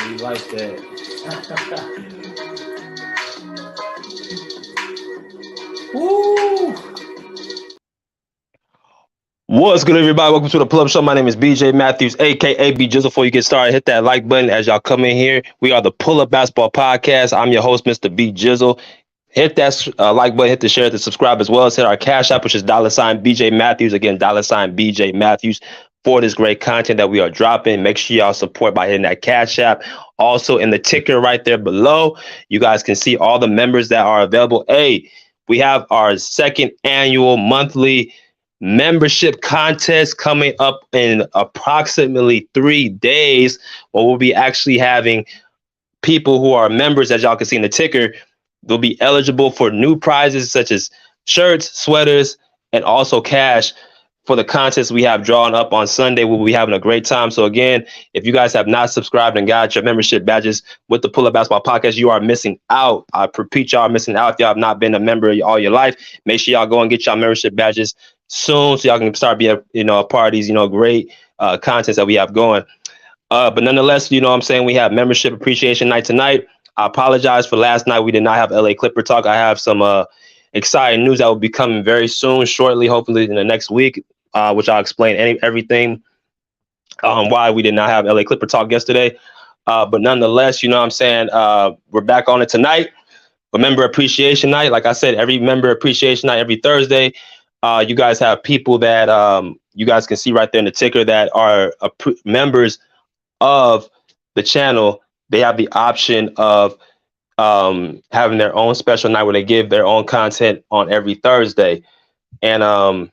We like that. Woo! What's good, everybody? Welcome to the Pull Up Show. My name is BJ Matthews, aka B Jizzle. Before you get started, hit that like button as y'all come in here. We are the Pull Up Basketball Podcast. I'm your host, Mr. B Jizzle. Hit that like button, hit the share, hit the subscribe, as well as hit our Cash App, which is $ BJ Matthews. Again, $ BJ Matthews for this great content that we are dropping. Make sure y'all support by hitting that Cash App. Also, in the ticker right there below, you guys can see all the members that are available. Hey, we have our second annual monthly membership contest coming up in approximately 3 days, where we'll be actually having people who are members, as y'all can see in the ticker. They'll be eligible for new prizes such as shirts, sweaters, and also cash for the contest we have drawn up on Sunday. We'll be having a great time. So again, if you guys have not subscribed and got your membership badges with the Pull Up Basketball Podcast, you are missing out. I repeat, y'all are missing out. If y'all have not been a member all your life, make sure y'all go and get y'all membership badges soon so y'all can start being a part of these great contests that we have going. But nonetheless, I'm saying, we have membership appreciation night tonight. I apologize for last night. We did not have LA Clipper talk. I have some exciting news that will be coming very soon, shortly, hopefully in the next week, which I'll explain everything why we did not have LA Clipper talk yesterday. But nonetheless, we're back on it tonight. Member appreciation night. Like I said, every member appreciation night, every Thursday, you guys have people that you guys can see right there in the ticker that are members of the channel. They have the option of having their own special night where they give their own content on every Thursday. And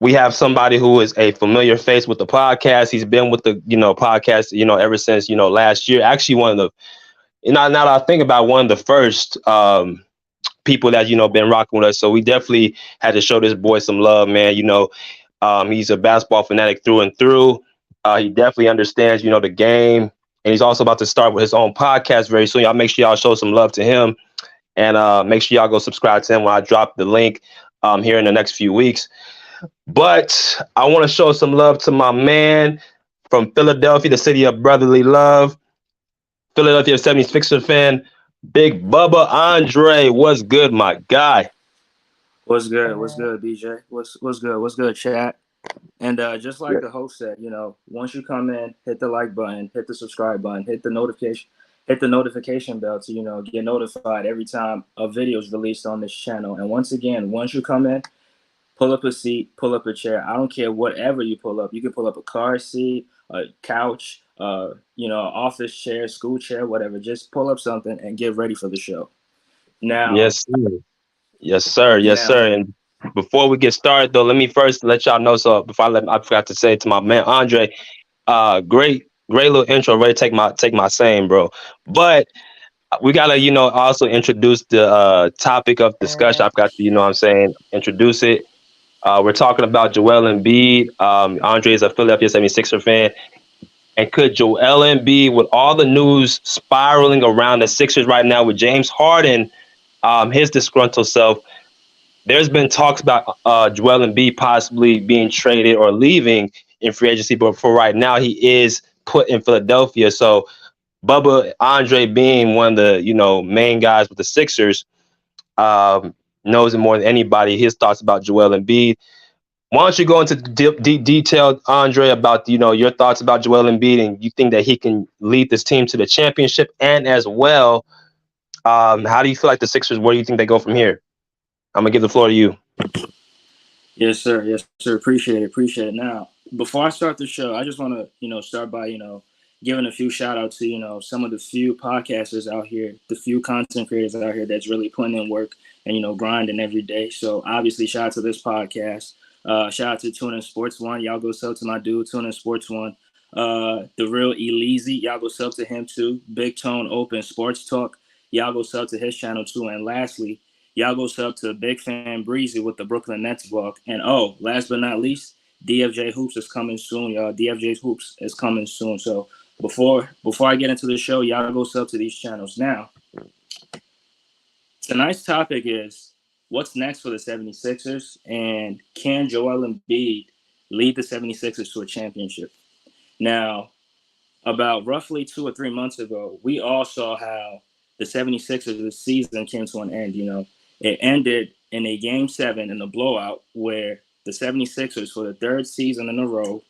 we have somebody who is a familiar face with the podcast. He's been with the podcast ever since last year. Actually, one of the now that I think about, one of the first people that been rocking with us. So we definitely had to show this boy some love, man. He's a basketball fanatic through and through. He definitely understands the game, and he's also about to start with his own podcast very soon. Y'all make sure y'all show some love to him, and make sure y'all go subscribe to him when I drop the link here in the next few weeks. But I want to show some love to my man from Philadelphia, the city of brotherly love, Philadelphia 76er fan, Big Bubba Andre. What's good, my guy? What's good? What's good, BJ? What's good? What's good, chat? And just like the host said, once you come in, hit the like button, hit the subscribe button, hit the notification bell to get notified every time a video is released on this channel. And once again, once you come in, pull up a seat, pull up a chair. I don't care whatever you pull up. You can pull up a car seat, a couch, office chair, school chair, whatever. Just pull up something and get ready for the show. Now, yes, sir. Yes, sir. Yes, sir. And before we get started, though, let me first let y'all know. So I forgot to say to my man Andre, great little intro. Ready to take my saying, bro. But we gotta also introduce the topic of discussion. I've got to introduce it. We're talking about Joel Embiid. Andre is a Philadelphia 76er fan. And could Joel Embiid, with all the news spiraling around the Sixers right now with James Harden, his disgruntled self, there's been talks about Joel Embiid possibly being traded or leaving in free agency, but for right now, he is put in Philadelphia. So Bubba Andre, being one of the main guys with the Sixers, knows it more than anybody. His thoughts about Joel Embiid. Why don't you go into deep detail, Andre, about your thoughts about Joel Embiid, and you think that he can lead this team to the championship, and as well, how do you feel like the Sixers? Where do you think they go from here? I'm gonna give the floor to you. Yes, sir. Yes, sir. Appreciate it. Now, before I start the show, I just want to, start by, giving a few shout outs to, some of the few podcasters out here, the few content creators out here that's really putting in work and, grinding every day. So obviously, shout out to this podcast. Shout out to Tune In Sports One. Y'all go sub to my dude, Tune In Sports One. The Real Eleazy. Y'all go sub to him too. Big Tone Open Sports Talk. Y'all go sub to his channel too. And lastly, y'all go sub to Big Fan Breezy with the Brooklyn Nets vlog. And last but not least, DFJ Hoops is coming soon, y'all. DFJ Hoops is coming soon. So before I get into the show, y'all go sub to these channels. Now, tonight's topic is what's next for the 76ers, and can Joel Embiid lead the 76ers to a championship? Now, about roughly 2 or 3 months ago, we all saw how the 76ers season came to an end. It ended in a game 7 in a blowout where the 76ers, for the third season in a row,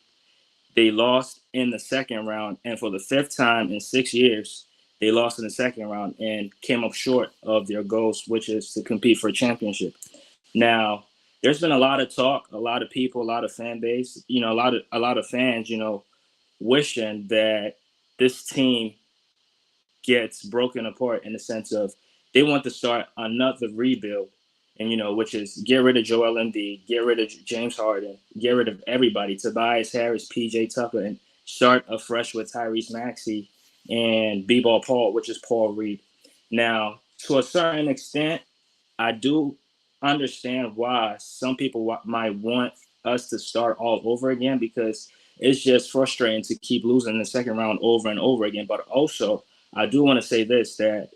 they lost in the second round. And for the fifth time in 6 years, they lost in the second round and came up short of their goals, which is to compete for a championship. Now, there's been a lot of talk, a lot of people, a lot of fan base, a lot of fans, wishing that this team gets broken apart in the sense of they want to start another rebuild, and which is get rid of Joel Embiid, get rid of James Harden, get rid of everybody, Tobias Harris, PJ Tucker, and start afresh with Tyrese Maxey and B-Ball Paul, which is Paul Reed. Now, to a certain extent, I do understand why some people might want us to start all over again, because it's just frustrating to keep losing the second round over and over again. But also, I do want to say this, that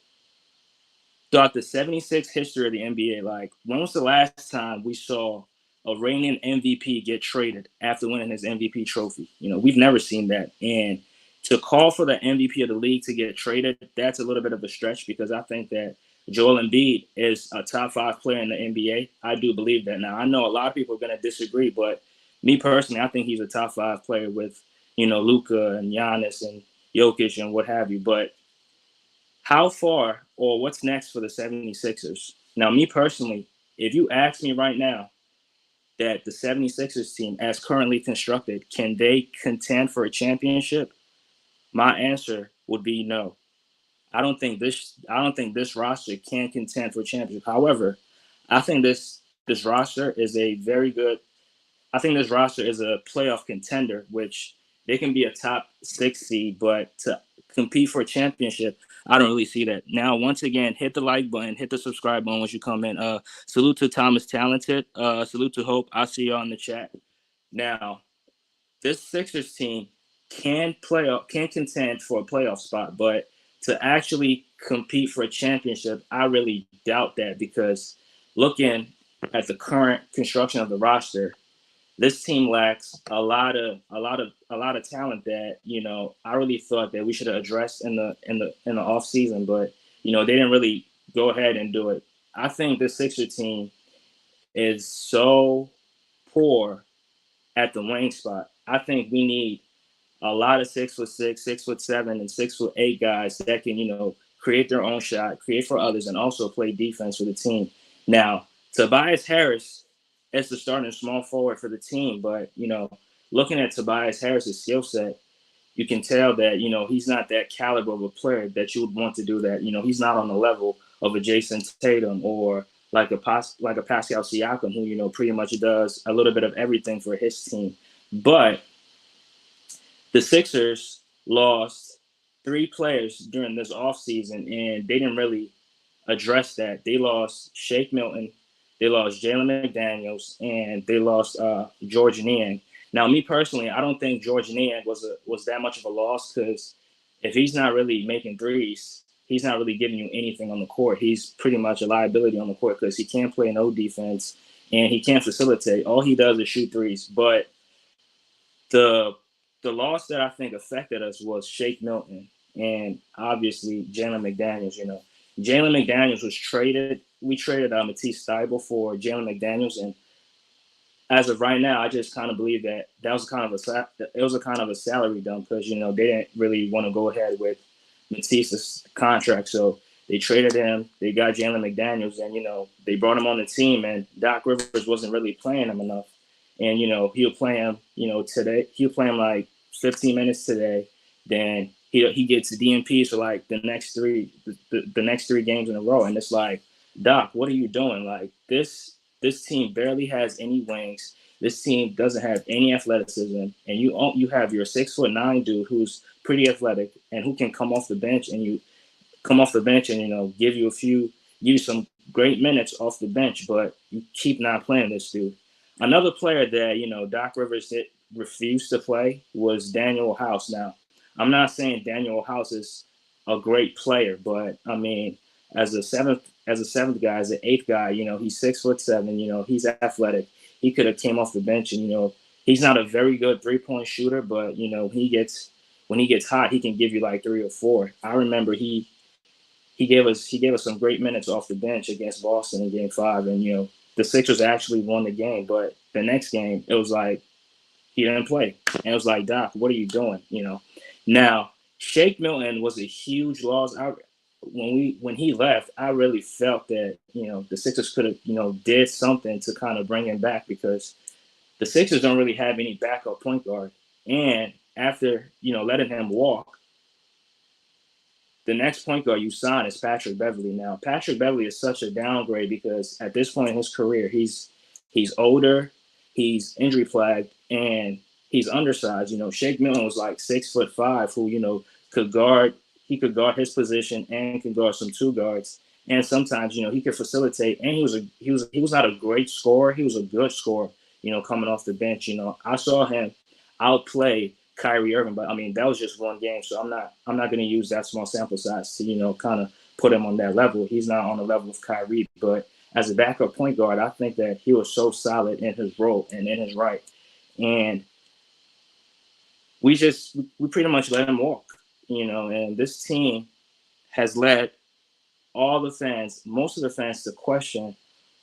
throughout the 76 history of the NBA, like, when was the last time we saw a reigning MVP get traded after winning his MVP trophy? We've never seen that. And to call for the MVP of the league to get traded, that's a little bit of a stretch, because I think that Joel Embiid is a top 5 player in the NBA. I do believe that. Now, I know a lot of people are going to disagree, but me personally, I think he's a top 5 player with, Luka and Giannis and Jokic and what have you. But how far or what's next for the 76ers? Now, me personally, if you ask me right now that the 76ers team, as currently constructed, can they contend for a championship? My answer would be no. I don't think this roster can contend for a championship. However, I think this roster is I think this roster is a playoff contender, which they can be a top 6 seed, but to compete for a championship, I don't really see that. Now, once again, hit the like button, hit the subscribe button once you come in. Salute to Thomas Talented. Salute to Hope. I'll see y'all in the chat. Now, this Sixers team can contend for a playoff spot, but to actually compete for a championship, I really doubt that, because looking at the current construction of the roster, this team lacks a lot of talent that I really thought that we should have addressed in the off season, but they didn't really go ahead and do it. I think the Sixer team is so poor at the wing spot. I think we need a lot of 6'6", 6'7", and 6'8" guys that can create their own shot, create for others, and also play defense for the team. Now, Tobias Harris is the starting small forward for the team, but looking at Tobias Harris's skill set, you can tell that he's not that caliber of a player that you would want to do that. He's not on the level of a Jason Tatum or like a Pascal Siakam, who pretty much does a little bit of everything for his team. But the Sixers lost 3 players during this offseason, and they didn't really address that. They lost Shake Milton, they lost Jalen McDaniels, and they lost George Niang. Now, me personally, I don't think George Niang was that much of a loss, because if he's not really making threes, he's not really giving you anything on the court. He's pretty much a liability on the court, because he can't play no defense and he can't facilitate. All he does is shoot threes. But the loss that I think affected us was Shake Milton and obviously Jalen McDaniels. Jalen McDaniels was traded. We traded Matisse Thybulle for Jalen McDaniels, and as of right now, I just kind of believe that was a kind of a salary dump, because they didn't really want to go ahead with Matisse's contract, so they traded him. They got Jalen McDaniels, and they brought him on the team, and Doc Rivers wasn't really playing him enough, and he'll play him today. He'll play him like 15 minutes today, then he gets DNPs for like the next 3 games in a row, and it's like, Doc, what are you doing? Like, this team barely has any wings. This team doesn't have any athleticism, and you have your 6'9" dude who's pretty athletic and who can come off the bench and give you some great minutes off the bench, but you keep not playing this dude. Another player that Doc Rivers refused to play was Daniel House. Now, I'm not saying Daniel House is a great player, but I mean, as a seventh guy, as an 8th guy, he's 6'7", he's athletic. He could have came off the bench, and he's not a very good 3-point shooter, but he gets, when he gets hot, he can give you like 3 or 4. I remember he gave us some great minutes off the bench against Boston in Game 5, and the Sixers actually won the game. But the next game, it was like he didn't play, and it was like, Doc, what are you doing? Now Shake Milton was a huge loss. When he left, I really felt that the Sixers could have did something to kind of bring him back, because the Sixers don't really have any backup point guard, and after letting him walk, the next point guard you sign is Patrick Beverley. Now, Patrick Beverley is such a downgrade because at this point in his career, he's older, he's injury flagged, and he's undersized. Shake Milton was like 6'5", who could guard. He could guard his position and can guard some two guards. And sometimes he could facilitate. And he was not a great scorer. He was a good scorer. Coming off the bench. I saw him outplay Kyrie Irving, but I mean that was just one game, so I'm not going to use that small sample size to kind of put him on that level. He's not on the level of Kyrie, but as a backup point guard, I think that he was so solid in his role and in his right, and we pretty much let him walk, and this team has led most of the fans, to question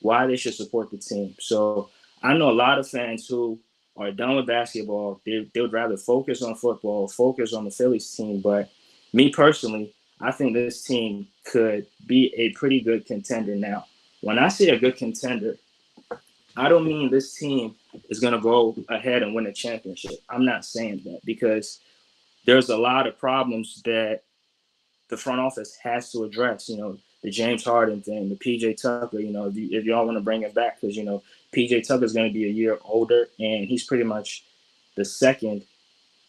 why they should support the team. So I know a lot of fans who are done with basketball. They would rather focus on football, focus on the Phillies team. But me personally, I think this team could be a pretty good contender. Now, when I say a good contender, I don't mean this team is going to go ahead and win a championship. I'm not saying that, because there's a lot of problems that the front office has to address. The James Harden thing, the PJ Tucker, if y'all want to bring it back, because, PJ Tucker is going to be a year older, and he's pretty much the second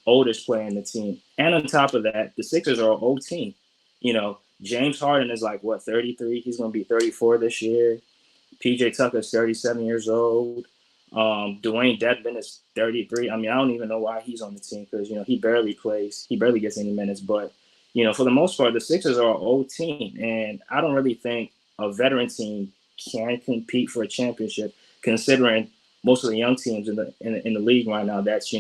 oldest player in the team. And on top of that, the Sixers are an old team. James Harden is like, 33? He's going to be 34 this year. PJ Tucker is 37 years old. Dwayne Dedmon is 33. I mean, I don't even know why he's on the team, because, he barely plays. He barely gets any minutes. But, for the most part, the Sixers are an old team. And I don't really think a veteran team can compete for a championship, considering most of the young teams in the league right now that's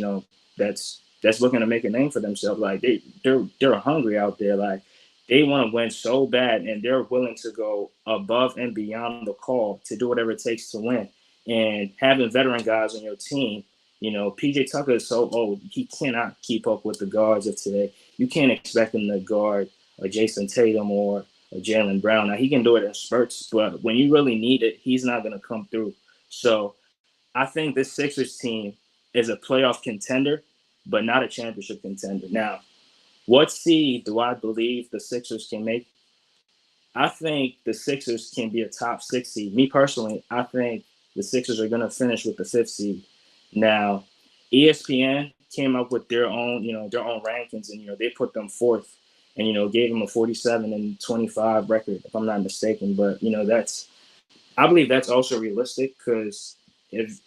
looking to make a name for themselves. Like they're hungry out there. Like they want to win so bad, and they're willing to go above and beyond the call to do whatever it takes to win. And having veteran guys on your team, PJ Tucker is so old, he cannot keep up with the guards of today. You can't expect him to guard a Jason Tatum or Jaylen Brown. Now, he can do it in spurts, but when you really need it, he's not going to come through. So I think this Sixers team is a playoff contender, but not a championship contender. Now, what seed do I believe the Sixers can make? I think the Sixers can be a top 6 seed. Me personally, I think the Sixers are going to finish with the 5th seed. Now, ESPN came up with their own rankings, and they put them 4th, and gave them a 47-25 record, if I'm not mistaken. But I believe that's also realistic, because if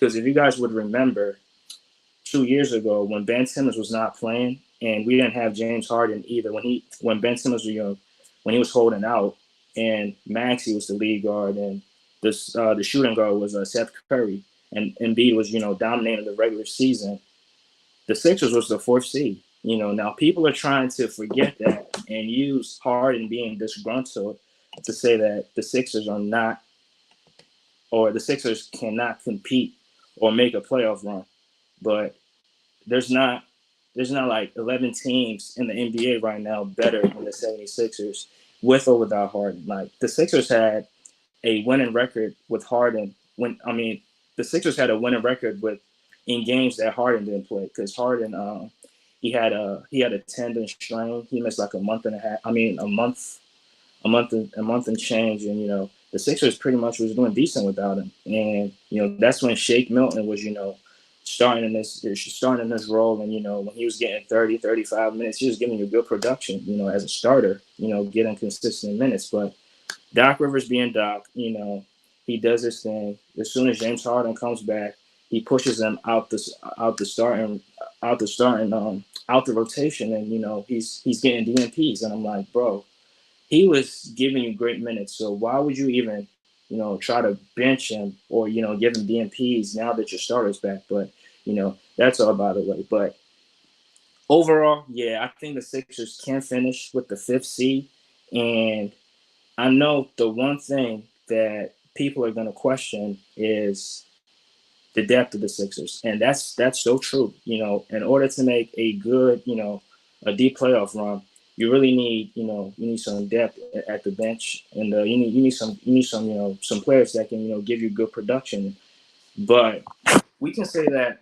you guys would remember 2 years ago when Ben Simmons was not playing, and we didn't have James Harden either, when Ben Simmons was when he was holding out, and Maxey was the lead guard, and the shooting guard was Seth Curry, and Embiid was dominating the regular season, the Sixers was the 4th seed. Now people are trying to forget that and use Harden being disgruntled to say that the Sixers are not, or the Sixers cannot compete or make a playoff run. But there's not like 11 teams in the NBA right now better than the 76ers with or without Harden. Like the Sixers had a winning record with Harden the Sixers had a winning record in games that Harden didn't play, because Harden he had a tendon strain. He missed like a month and change, and the Sixers pretty much was doing decent without him. And that's when Shake Milton was starting in this role, and when he was getting 30, 35 minutes, he was giving you good production, as a starter, getting consistent minutes. But Doc Rivers being Doc, he does his thing. As soon as James Harden comes back, he pushes him out the rotation, and he's getting DNPs, and I'm like, bro, he was giving you great minutes, so why would you even try to bench him or give him DNPs now that your starter's back? But that's all by the way. But Overall, yeah, I think the Sixers can finish with the 5th seed. And I know the one thing that people are going to question is the depth of the Sixers, and that's so true. In order to make a good, a deep playoff run, you really need, you need some depth at the bench, and you need some some players that can give you good production. But we can say that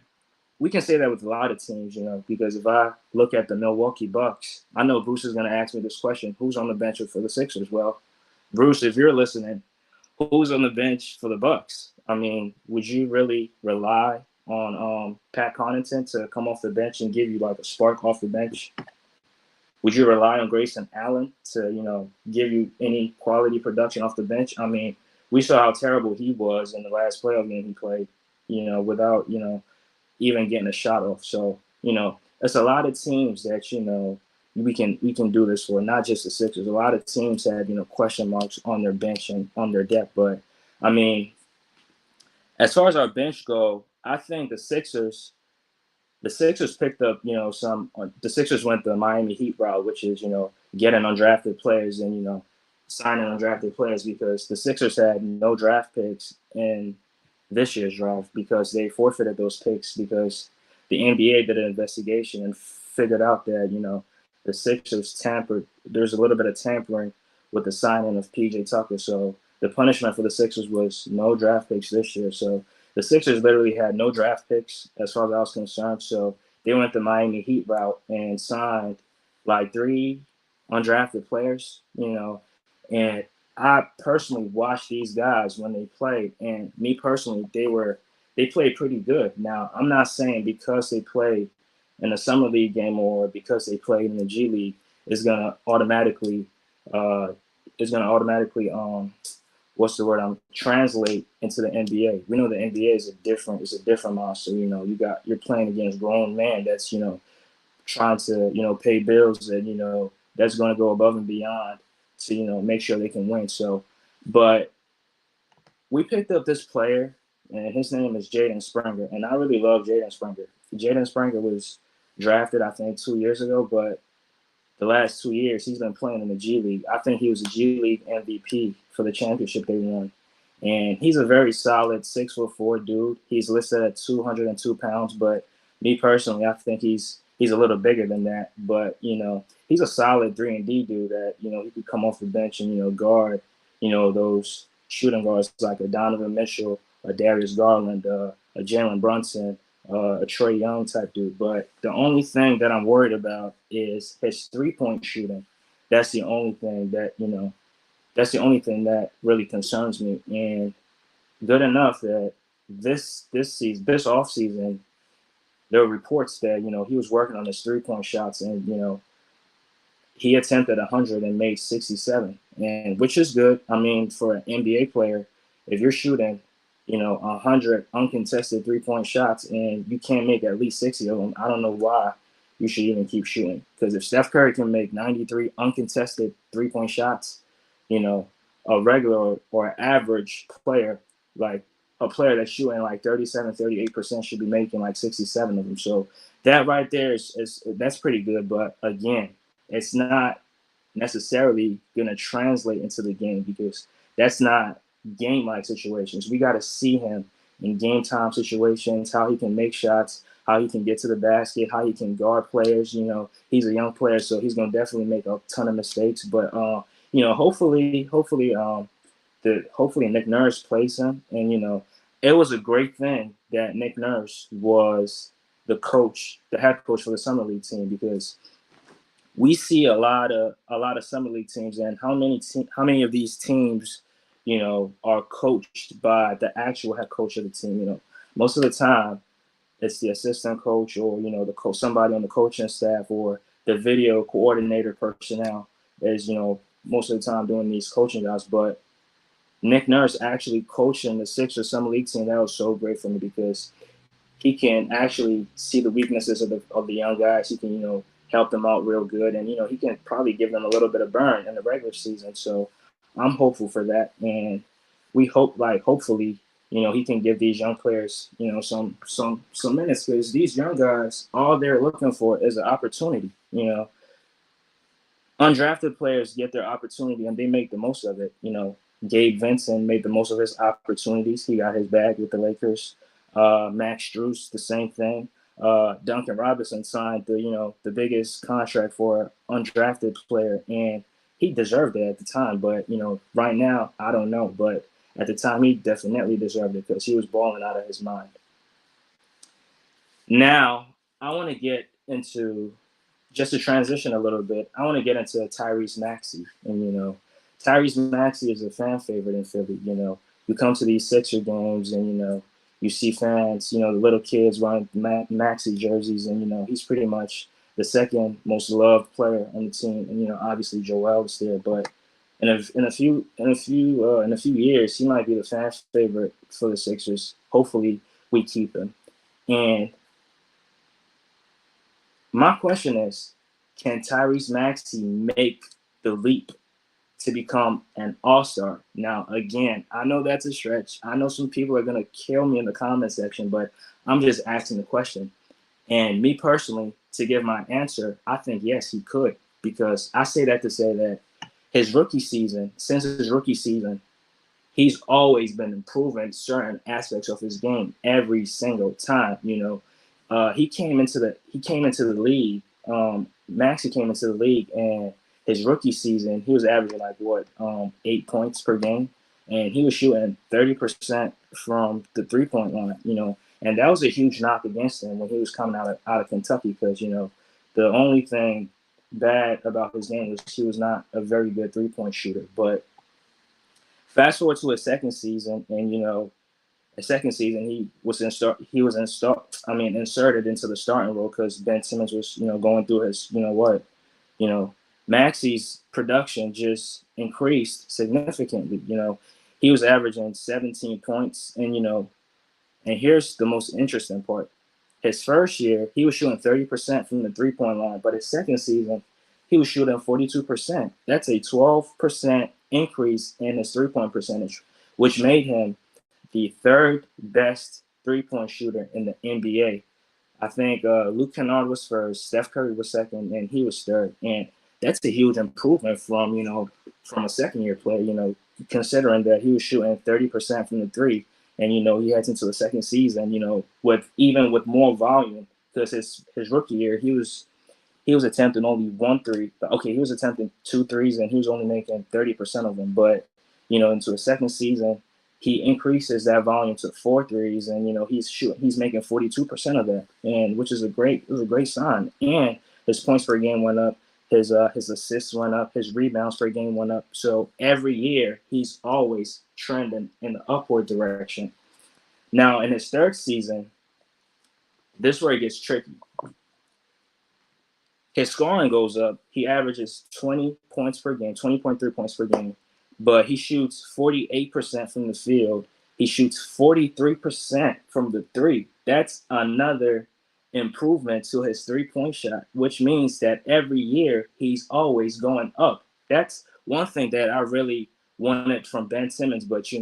we can say that with a lot of teams, because if I look at the Milwaukee Bucks, I know Bruce is going to ask me this question: who's on the bench for the Sixers? Well, Bruce, if you're listening, who's on the bench for the Bucks? I mean, would you really rely on Pat Connaughton to come off the bench and give you like a spark off the bench? Would you rely on Grayson Allen to, give you any quality production off the bench? I mean, we saw how terrible he was in the last playoff game he played, without, even getting a shot off. So, it's a lot of teams that, we can do this for, not just the Sixers. A lot of teams have, question marks on their bench and on their depth. But I mean, as far as our bench go, I think the Sixers picked up, the Sixers went the Miami Heat route, which is, getting undrafted players and, signing undrafted players, because the Sixers had no draft picks in this year's draft because they forfeited those picks because the NBA did an investigation and figured out that, the Sixers tampered. There's a little bit of tampering with the signing of PJ Tucker. So the punishment for the Sixers was no draft picks this year. So the Sixers literally had no draft picks as far as I was concerned. So they went the Miami Heat route and signed like 3 undrafted players, and I personally watched these guys when they played, and me personally, they played pretty good. Now, I'm not saying because they played in the summer league game or because they played in the G League is gonna automatically what's the word translate into the NBA. We know the NBA is a different monster. You're playing against grown men that's trying to pay bills and that's going to go above and beyond to make sure they can win. So, but we picked up this player and his name is Jaden Springer, and I really love Jaden Springer. Jaden Springer was drafted I think 2 years ago, but the last 2 years he's been playing in the G League. I think he was a G League MVP for the championship they won. And he's a very solid 6'4" dude. He's listed at 202 pounds, but me personally, I think he's a little bigger than that. But he's a solid 3-and-D dude that he could come off the bench and guard those shooting guards like a Donovan Mitchell, a Darius Garland, a Jalen Brunson, a Trae Young type dude. But the only thing that I'm worried about is his 3-point shooting. That's the only thing that really concerns me. And good enough that this off season, there were reports that he was working on his 3-point shots, and he attempted 100 and made 67, and which is good. I mean, for an NBA player, if you're shooting 100 uncontested 3-point shots and you can't make at least 60 of them, I don't know why you should even keep shooting. Because if Steph Curry can make 93 uncontested 3-point shots, a regular or average player, like a player that's shooting like 37-38% should be making like 67 of them. So that right there is that's pretty good. But again, it's not necessarily going to translate into the game because that's not game-like situations. We got to see him in game-time situations, how he can make shots, how he can get to the basket, how he can guard players. He's a young player, so he's going to definitely make a ton of mistakes. But hopefully Nick Nurse plays him. And it was a great thing that Nick Nurse was the head coach for the summer league team, because we see a lot of summer league teams, and how many of these teams are coached by the actual head coach of the team. Most of the time it's the assistant coach or the coach, somebody on the coaching staff, or the video coordinator personnel is most of the time doing these coaching jobs. But Nick Nurse actually coaching the Sixers summer league team, that was so great for me, because he can actually see the weaknesses of the young guys. He can help them out real good, and he can probably give them a little bit of burn in the regular season. So I'm hopeful for that, and we hopefully he can give these young players, some minutes, because these young guys, all they're looking for is an opportunity. Undrafted players get their opportunity and they make the most of it. Gabe Vincent made the most of his opportunities. He got his bag with the Lakers. Max Strus, the same thing. Duncan Robinson signed the biggest contract for an undrafted player, and he deserved it at the time. But right now, I don't know. But at the time, he definitely deserved it because he was balling out of his mind. Now, I want to get into, just to transition a little bit, I want to get into Tyrese Maxey. And, Tyrese Maxey is a fan favorite in Philly. You come to these Sixer games and, you see fans, the little kids wearing Maxey jerseys, and, he's pretty much the second most loved player on the team. And, obviously Joel is there, but in a few years, he might be the fan favorite for the Sixers. Hopefully we keep him. And my question is, can Tyrese Maxey make the leap to become an all-star? Now, again, I know that's a stretch. I know some people are going to kill me in the comment section, but I'm just asking the question. And me personally, to give my answer, I think yes, he could, because I say that to say that since his rookie season, he's always been improving certain aspects of his game every single time. He came into the league. Maxey came into the league, and his rookie season, he was averaging 8 points per game, and he was shooting 30% from the 3-point line. And that was a huge knock against him when he was coming out of Kentucky, because the only thing bad about his game was he was not a very good 3-point shooter. But fast forward to his second season, and he was inserted into the starting role because Ben Simmons was going through his Maxey's production just increased significantly. He was averaging 17 points, and here's the most interesting part. His first year, he was shooting 30% from the 3-point line, but his second season, he was shooting 42%. That's a 12% increase in his 3-point percentage, which made him the third best 3-point shooter in the NBA. I think Luke Kennard was first, Steph Curry was second, and he was third. And that's a huge improvement from a second-year player, considering that he was shooting 30% from the 3. And, he heads into the second season, with more volume, because his rookie year, he was attempting only 1 3. Okay, he was attempting 2 threes, and he was only making 30% of them. But, into a second season, he increases that volume to 4 threes, and he's making 42% of that, and which is a great sign. And his points per game went up, his assists went up, his rebounds per game went up. So every year he's always trending in the upward direction. Now in his third season, this is where it gets tricky. His scoring goes up. He averages 20 points per game, 20.3 points per game. But he shoots 48% from the field. He shoots 43% from the 3. That's another improvement to his 3-point shot, which means that every year he's always going up. That's one thing that I really wanted from Ben Simmons, but he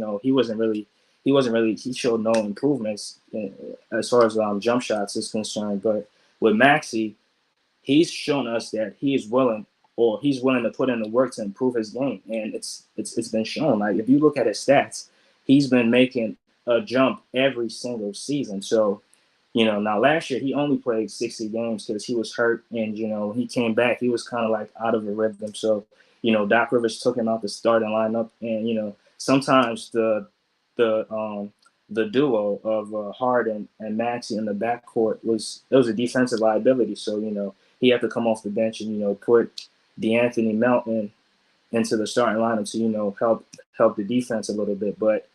showed no improvements as far as jump shots is concerned. But with Maxey, he's shown us that he's willing to put in the work to improve his game, and it's been shown. Like, if you look at his stats, he's been making a jump every single season. So, now last year he only played 60 games because he was hurt, and when he came back, he was kind of like out of a rhythm. So, Doc Rivers took him out the starting lineup, and sometimes the duo of Harden and Maxey in the backcourt was a defensive liability. So he had to come off the bench and put DeAnthony Melton into the starting lineup to help the defense a little bit. But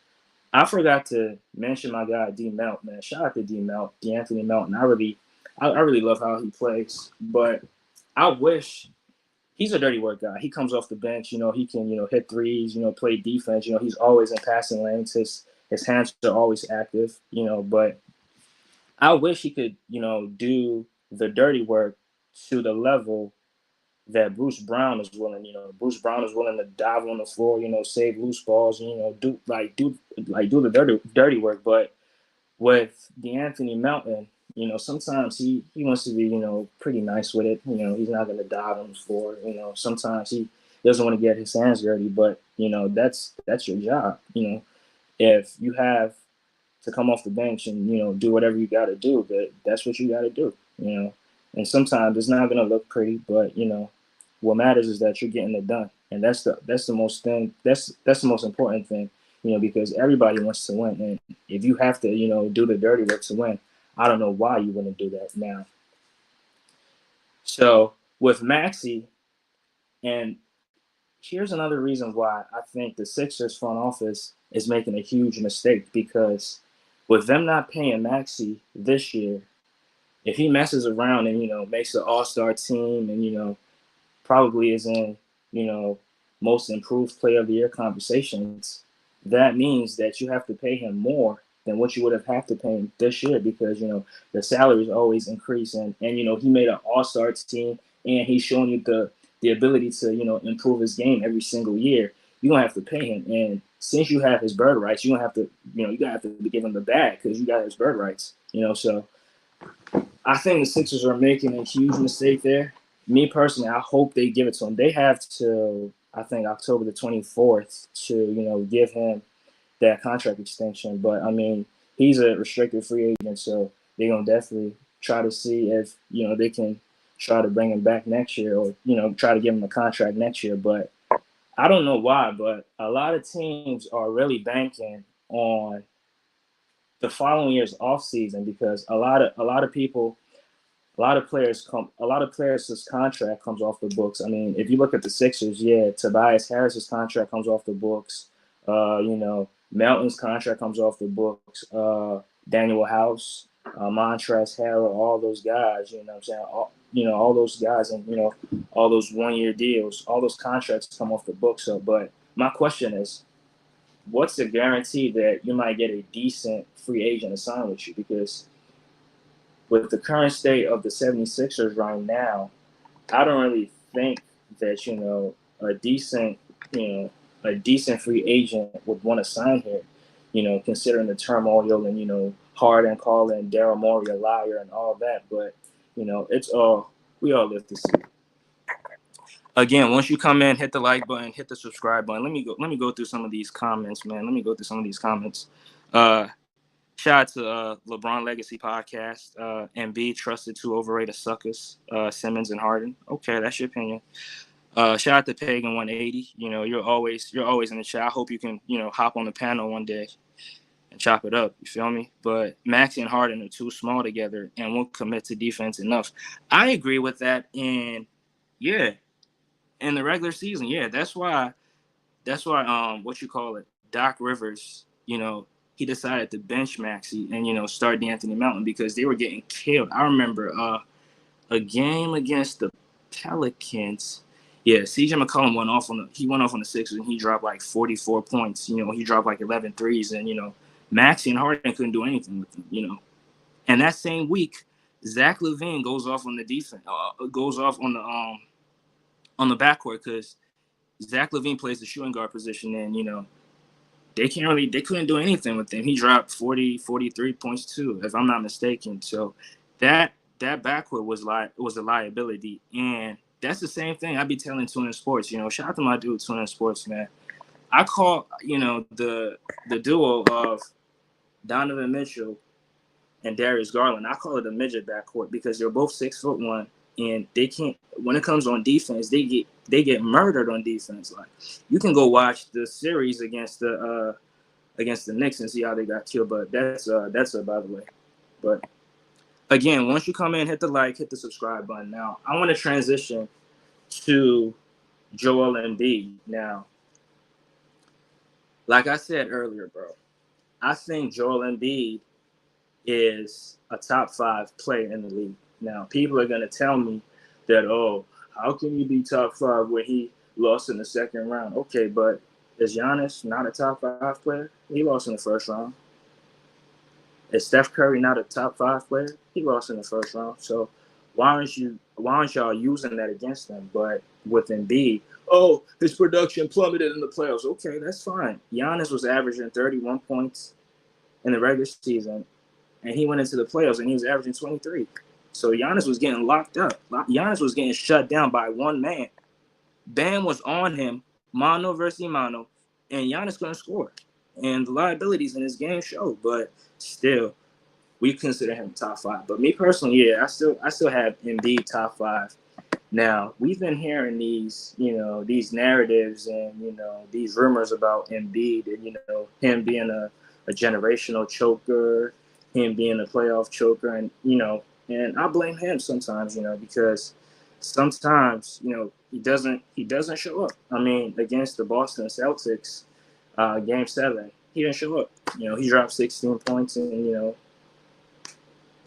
I forgot to mention my guy D Melt, man. Shout out to DeAnthony Melton. I really love how he plays, but I wish. He's a dirty work guy. He comes off the bench, he can hit threes, play defense. He's always in passing lanes. His hands are always active, but I wish he could do the dirty work to the level that Bruce Brown is willing. Bruce Brown is willing to dive on the floor, save loose balls, do the dirty work. But with DeAnthony Melton, sometimes he wants to be, pretty nice with it. He's not going to dive on the floor. Sometimes he doesn't want to get his hands dirty, but that's your job. If you have to come off the bench and do whatever you got to do, that's what you got to do. And sometimes it's not going to look pretty, but what matters is that you're getting it done, and that's the most important thing. Because everybody wants to win, and if you have to do the dirty work to win, I don't know why you wouldn't do that now. So with Maxey, and here's another reason why I think the Sixers front office is making a huge mistake, because with them not paying Maxey this year, if he messes around and makes the All-Star team and probably is in most improved player of the year conversations, that means that you have to pay him more than what you would have had to pay him this year, because the salaries always increase, and he made an All-Star team, and he's showing you the ability to improve his game every single year. You're gonna have to pay him, and since you have his bird rights, you're gonna have to give him the bag because you got his bird rights. So I think the Sixers are making a huge mistake there. Me personally, I hope they give it to him. They have to, I think, October the 24th to give him that contract extension. But I mean, he's a restricted free agent, so they're gonna definitely try to see if they can try to bring him back next year, or try to give him a contract next year. But I don't know why, but a lot of teams are really banking on the following year's offseason, because a lot of people, a lot of players' contract comes off the books. I mean, if you look at the Sixers, Tobias Harris's contract comes off the books. Melton's contract comes off the books. Daniel House, Montrezl Harrell, all those guys. You know what I'm saying? All those guys, and all those 1-year deals, all those contracts come off the books. So, but my question is, what's the guarantee that you might get a decent free agent to sign with you? Because with the current state of the 76ers right now, I don't really think that a decent free agent would want to sign here. Considering the turmoil and Harden calling Daryl Morey a liar and all that. But it's all, we all live to see. Again, once you come in, hit the like button, hit the subscribe button. Let me go through some of these comments, man. Shout out to LeBron Legacy Podcast. Embiid trusted two overrated suckers, Simmons and Harden. Okay, that's your opinion. Shout out to Pagan 180. You're always in the chat. I hope you can hop on the panel one day and chop it up. You feel me? But Maxey and Harden are too small together and won't commit to defense enough. I agree with that. And in the regular season, that's why Doc Rivers, he decided to bench Maxey and start D'Anthony Melton, because they were getting killed. I remember a game against the Pelicans. CJ McCollum went off on the Sixers, and he dropped like 44 points. He dropped like 11 threes, and Maxey and Harden couldn't do anything with him. And that same week, Zach LaVine goes off on the defense, goes off on the backcourt, because Zach LaVine plays the shooting guard position, and they couldn't do anything with him. He dropped 43 points too, if I'm not mistaken. So that backcourt was a liability, and that's the same thing I be telling TuneIn Sports. Shout out to my dude TuneIn Sports, man. I call the duo of Donovan Mitchell and Darius Garland, I call it a midget backcourt, because they're both 6'1", and they can't. When it comes on defense, they get murdered on defense. Like, you can go watch the series against the Knicks and see how they got killed. But that's by the way. But again, once you come in, hit the like, hit the subscribe button. Now, I want to transition to Joel Embiid. Now, like I said earlier, bro, I think Joel Embiid is a top 5 player in the league. Now, people are going to tell me that, how can you be top 5 when he lost in the second round? Okay, but is Giannis not a top 5 player? He lost in the first round. Is Steph Curry not a top 5 player? He lost in the first round. So why aren't y'all using that against him? But with Embiid, oh, his production plummeted in the playoffs. Okay, that's fine. Giannis was averaging 31 points in the regular season, and he went into the playoffs and he was averaging 23. So Giannis was getting locked up. Giannis was getting shut down by one man. Bam was on him, mano versus mano, and Giannis couldn't score. And the liabilities in his game show, but still, we consider him top 5. But me personally, yeah, I still have Embiid top 5. Now, we've been hearing these narratives and, these rumors about Embiid and, him being a generational choker, him being a playoff choker. And I blame him sometimes, because sometimes, he doesn't show up. I mean, against the Boston Celtics, game 7, he didn't show up. He dropped 16 points and,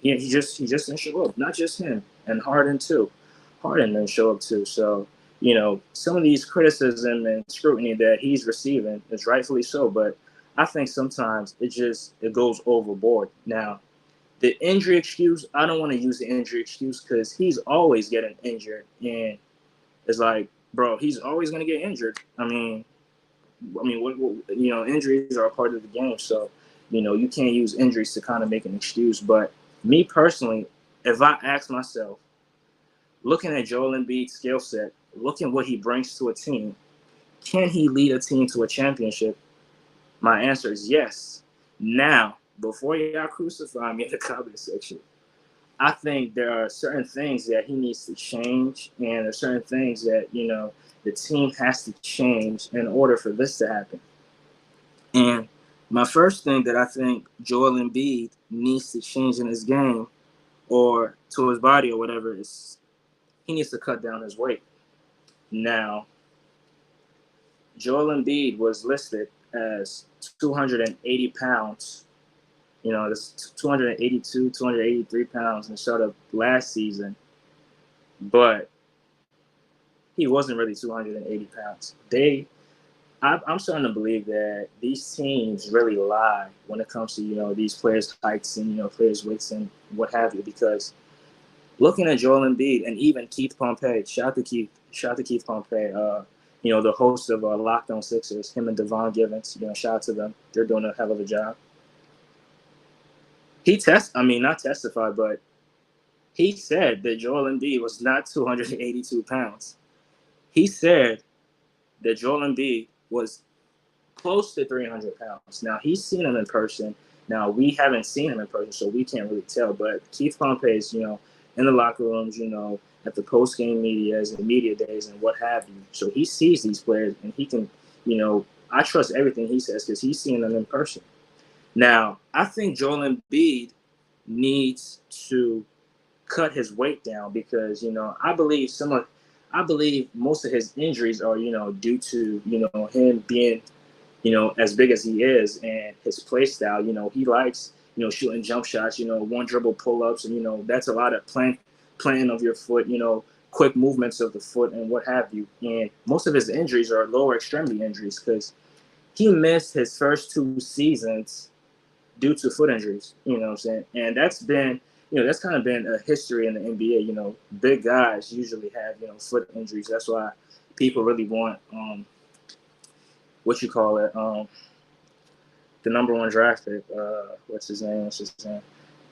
he just didn't show up. Not just him, and Harden too. Harden didn't show up too. So, some of these criticism and scrutiny that he's receiving is rightfully so, but I think sometimes it goes overboard. Now, the injury excuse, I don't want to use the injury excuse because he's always getting injured, and it's like, bro, he's always going to get injured. I mean, injuries are a part of the game, so you can't use injuries to kind of make an excuse. But me personally, if I ask myself, looking at Joel Embiid's skill set, looking what he brings to a team, can he lead a team to a championship? My answer is yes. Now, before y'all crucify me in the comment section, I think there are certain things that he needs to change, and there are certain things that, the team has to change in order for this to happen. And my first thing that I think Joel Embiid needs to change in his game or to his body or whatever is he needs to cut down his weight. Now, Joel Embiid was listed as 280 pounds. That's 282, 283 pounds and showed up last season. But he wasn't really 280 pounds. I'm starting to believe that these teams really lie when it comes to, these players' heights and, players' weights and what have you, because looking at Joel Embiid and even Keith Pompey, shout out to Keith Pompey, the host of Locked On Sixers, him and Devon Givens, shout out to them. They're doing a hell of a job. Not testified, but he said that Joel Embiid was not 282 pounds. He said that Joel Embiid was close to 300 pounds. Now, he's seen him in person. Now, we haven't seen him in person, so we can't really tell. But Keith Pompey is, in the locker rooms, at the post-game medias and media days and what have you. So he sees these players, and he can, I trust everything he says because he's seen them in person. Now, I think Joel Embiid needs to cut his weight down because, I believe most of his injuries are, due to, him being, as big as he is and his play style. He likes, shooting jump shots, one dribble pull-ups, and, that's a lot of playing of your foot, quick movements of the foot and what have you. And most of his injuries are lower extremity injuries because he missed his first 2 seasons due to foot injuries, you know what I'm saying? And that's been, that's kind of been a history in the NBA. Big guys usually have, foot injuries. That's why people really want, the number 1 draft pick. What's his name?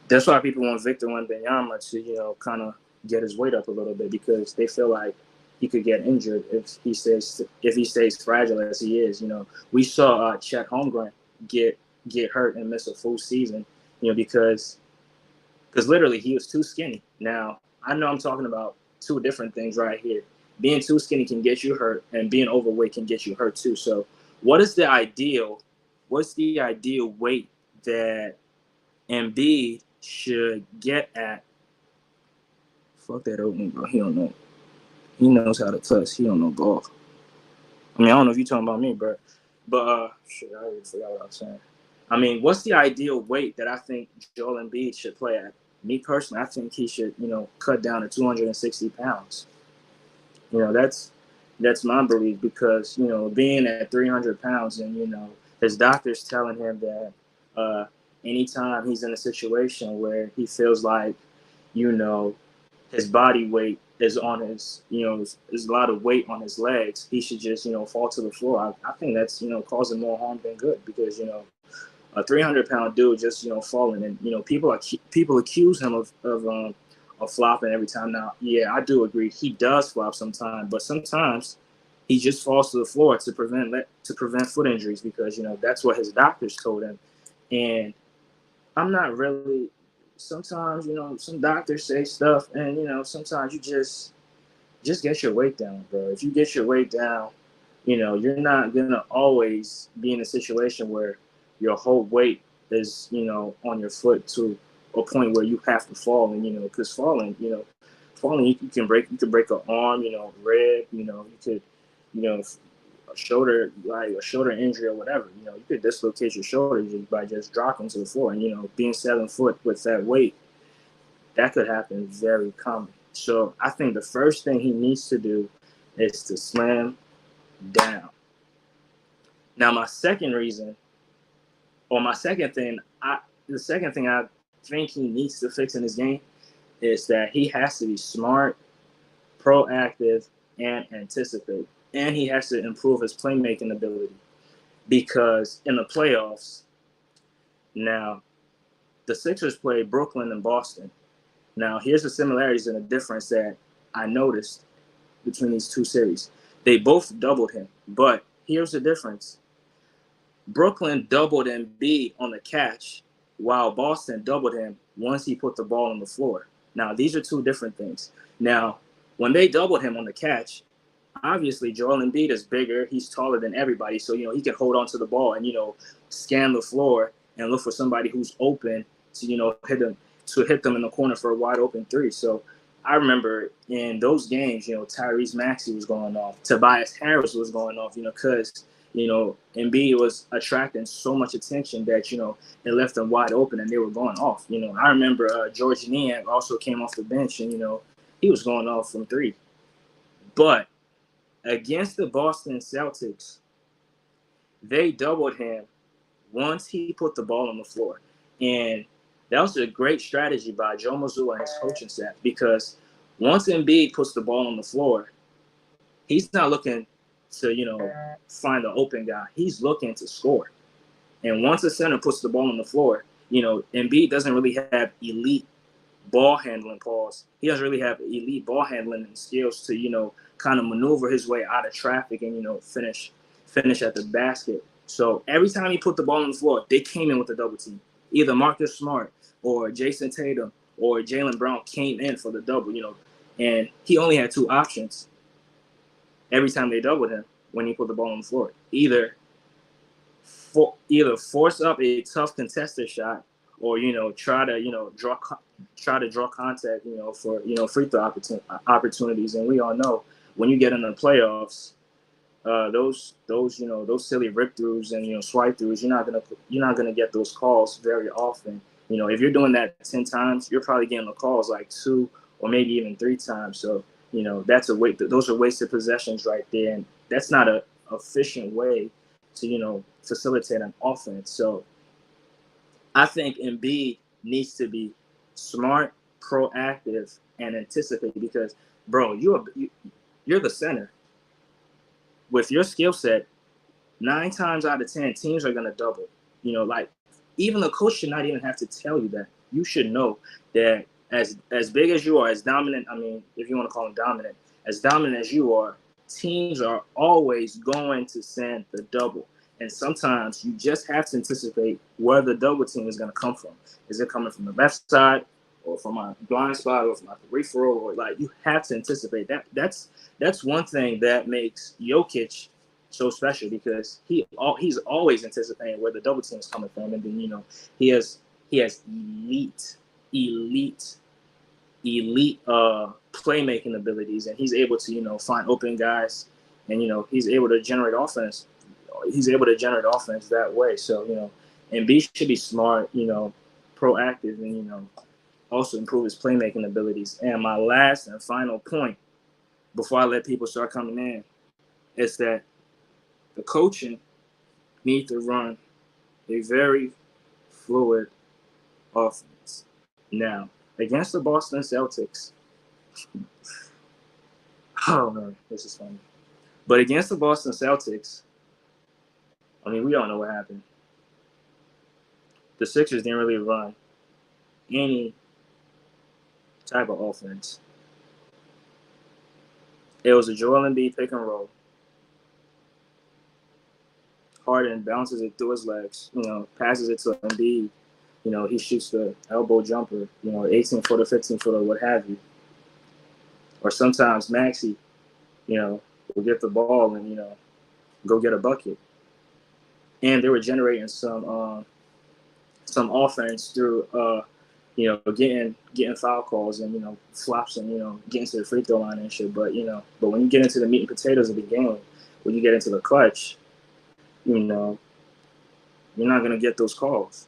That's why people want Victor Wembanyama to, kind of get his weight up a little bit because they feel like he could get injured if he stays fragile as he is. We saw Chet Holmgren get hurt and miss a full season, because literally he was too skinny. Now, I know I'm talking about 2 different things right here. Being too skinny can get you hurt, and being overweight can get you hurt too. So what's the ideal weight that Embiid should get at? Fuck that opening, bro. He don't know. He knows how to touch. He don't know ball. I don't know if you're talking about me, bro. But shit, I already forgot what I was saying. What's the ideal weight that I think Joel Embiid should play at? Me personally, I think he should, cut down to 260 pounds. That's my belief because, being at 300 pounds and, his doctor's telling him that anytime he's in a situation where he feels like, his body weight is on his, is a lot of weight on his legs, he should just, fall to the floor. I think that's, causing more harm than good because, a 300-pound dude just, falling, and, people accuse him of flopping every time. Now, yeah, I do agree. He does flop sometimes, but sometimes he just falls to the floor to prevent foot injuries because, that's what his doctors told him. And I'm not really, sometimes, some doctors say stuff and, sometimes you just get your weight down, bro. If you get your weight down, you're not going to always be in a situation where your whole weight is, on your foot to a point where you have to fall. And, because falling, you can break an arm, rib, you could, a shoulder injury or whatever. You could dislocate your shoulder by just dropping to the floor. And, being 7 foot with that weight, that could happen very common. So I think the first thing he needs to do is to slam down. Now, the second thing I think he needs to fix in his game is that he has to be smart, proactive, and anticipate. And he has to improve his playmaking ability. Because in the playoffs, now, the Sixers play Brooklyn and Boston. Now, here's the similarities and the difference that I noticed between these two series. They both doubled him, but here's the difference. Brooklyn doubled Embiid on the catch, while Boston doubled him once he put the ball on the floor. Now, these are two different things. Now, when they doubled him on the catch, obviously Joel Embiid is bigger. He's taller than everybody, so, he can hold on to the ball and, scan the floor and look for somebody who's open to, hit them in the corner for a wide open three. So I remember in those games, Tyrese Maxey was going off. Tobias Harris was going off, because, Embiid was attracting so much attention that, it left them wide open and they were going off. I remember George Niang also came off the bench and, he was going off from three. But against the Boston Celtics, they doubled him once he put the ball on the floor. And that was a great strategy by Joe Mazzulla and his coaching staff because once Embiid puts the ball on the floor, he's not looking to, find the open guy. He's looking to score. And once the center puts the ball on the floor, Embiid doesn't really have elite ball handling pause. He doesn't really have elite ball handling skills to, kind of maneuver his way out of traffic and, finish at the basket. So every time he put the ball on the floor, they came in with a double team. Either Marcus Smart or Jason Tatum or Jaylen Brown came in for the double, and he only had two options every time they doubled him when he put the ball on the floor. Either force up a tough contested shot or, try to draw contact, for, free throw opportunities. And we all know when you get in the playoffs, those silly rip throughs and, swipe throughs, you're not gonna get those calls very often. If you're doing that 10 times, you're probably getting the calls like 2 or maybe even 3 times. So, those are wasted possessions right there. And that's not a efficient way to, facilitate an offense. So I think Embiid needs to be smart, proactive, and anticipate because, bro, you're the center. With your skill set, 9 times out of 10, teams are going to double. Even the coach should not even have to tell you that. You should know that as big as you are, as dominant, if you want to call him dominant, as dominant as you are, teams are always going to send the double. And sometimes you just have to anticipate where the double team is going to come from. Is it coming from the left side or from a blind spot or from a peripheral? Or you have to anticipate that. That's one thing that makes Jokic so special because he's always anticipating where the double team is coming from. And then, he has elite playmaking abilities, and he's able to, find open guys and, he's able to generate offense. He's able to generate offense that way. So, Embiid should be smart, proactive, and, also improve his playmaking abilities. And my last and final point before I let people start coming in is that the coaching need to run a very fluid offense. Now, against the Boston Celtics, Oh man, this is funny. But against the Boston Celtics, I mean, we all know what happened. The Sixers didn't really run any type of offense. It was a Joel Embiid pick and roll. Harden bounces it through his legs, passes it to Embiid. He shoots the elbow jumper, 18-footer, 15-footer, what have you. Or sometimes Maxey, will get the ball and, go get a bucket. And they were generating some offense through, getting foul calls and, flops and, getting to the free throw line and shit. But when you get into the meat and potatoes of the game, when you get into the clutch, you're not going to get those calls.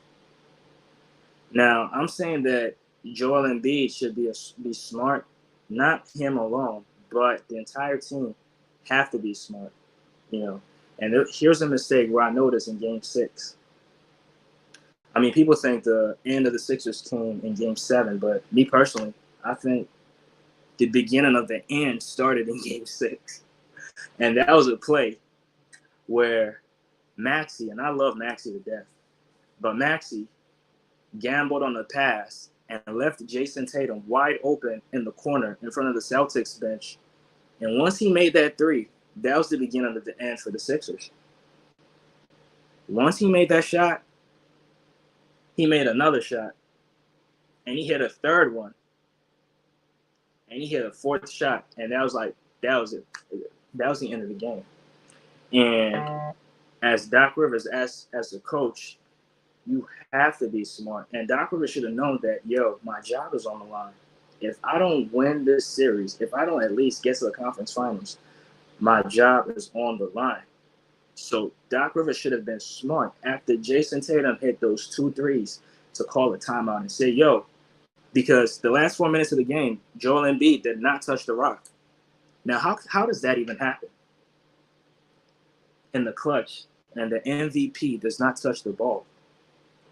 Now, I'm saying that Joel Embiid should be smart, not him alone, but the entire team have to be smart, And here's a mistake where I noticed in Game 6. I mean, people think the end of the Sixers came in Game 7, but me personally, I think the beginning of the end started in Game 6. And that was a play where Maxey, and I love Maxey to death, but Maxey gambled on the pass and left Jason Tatum wide open in the corner in front of the Celtics bench. And once he made that three, that was the beginning of the end for the Sixers. Once he made that shot, he made another shot. And he hit a third one. And he hit a fourth shot. And that was it. That was the end of the game. And as Doc Rivers, as the coach, you have to be smart. And Doc Rivers should have known that, my job is on the line. If I don't win this series, if I don't at least get to the conference finals, my job is on the line. So Doc Rivers should have been smart after Jason Tatum hit those 2 threes to call a timeout and say, because the last 4 minutes of the game, Joel Embiid did not touch the rock. Now, how does that even happen? In the clutch, and the MVP does not touch the ball.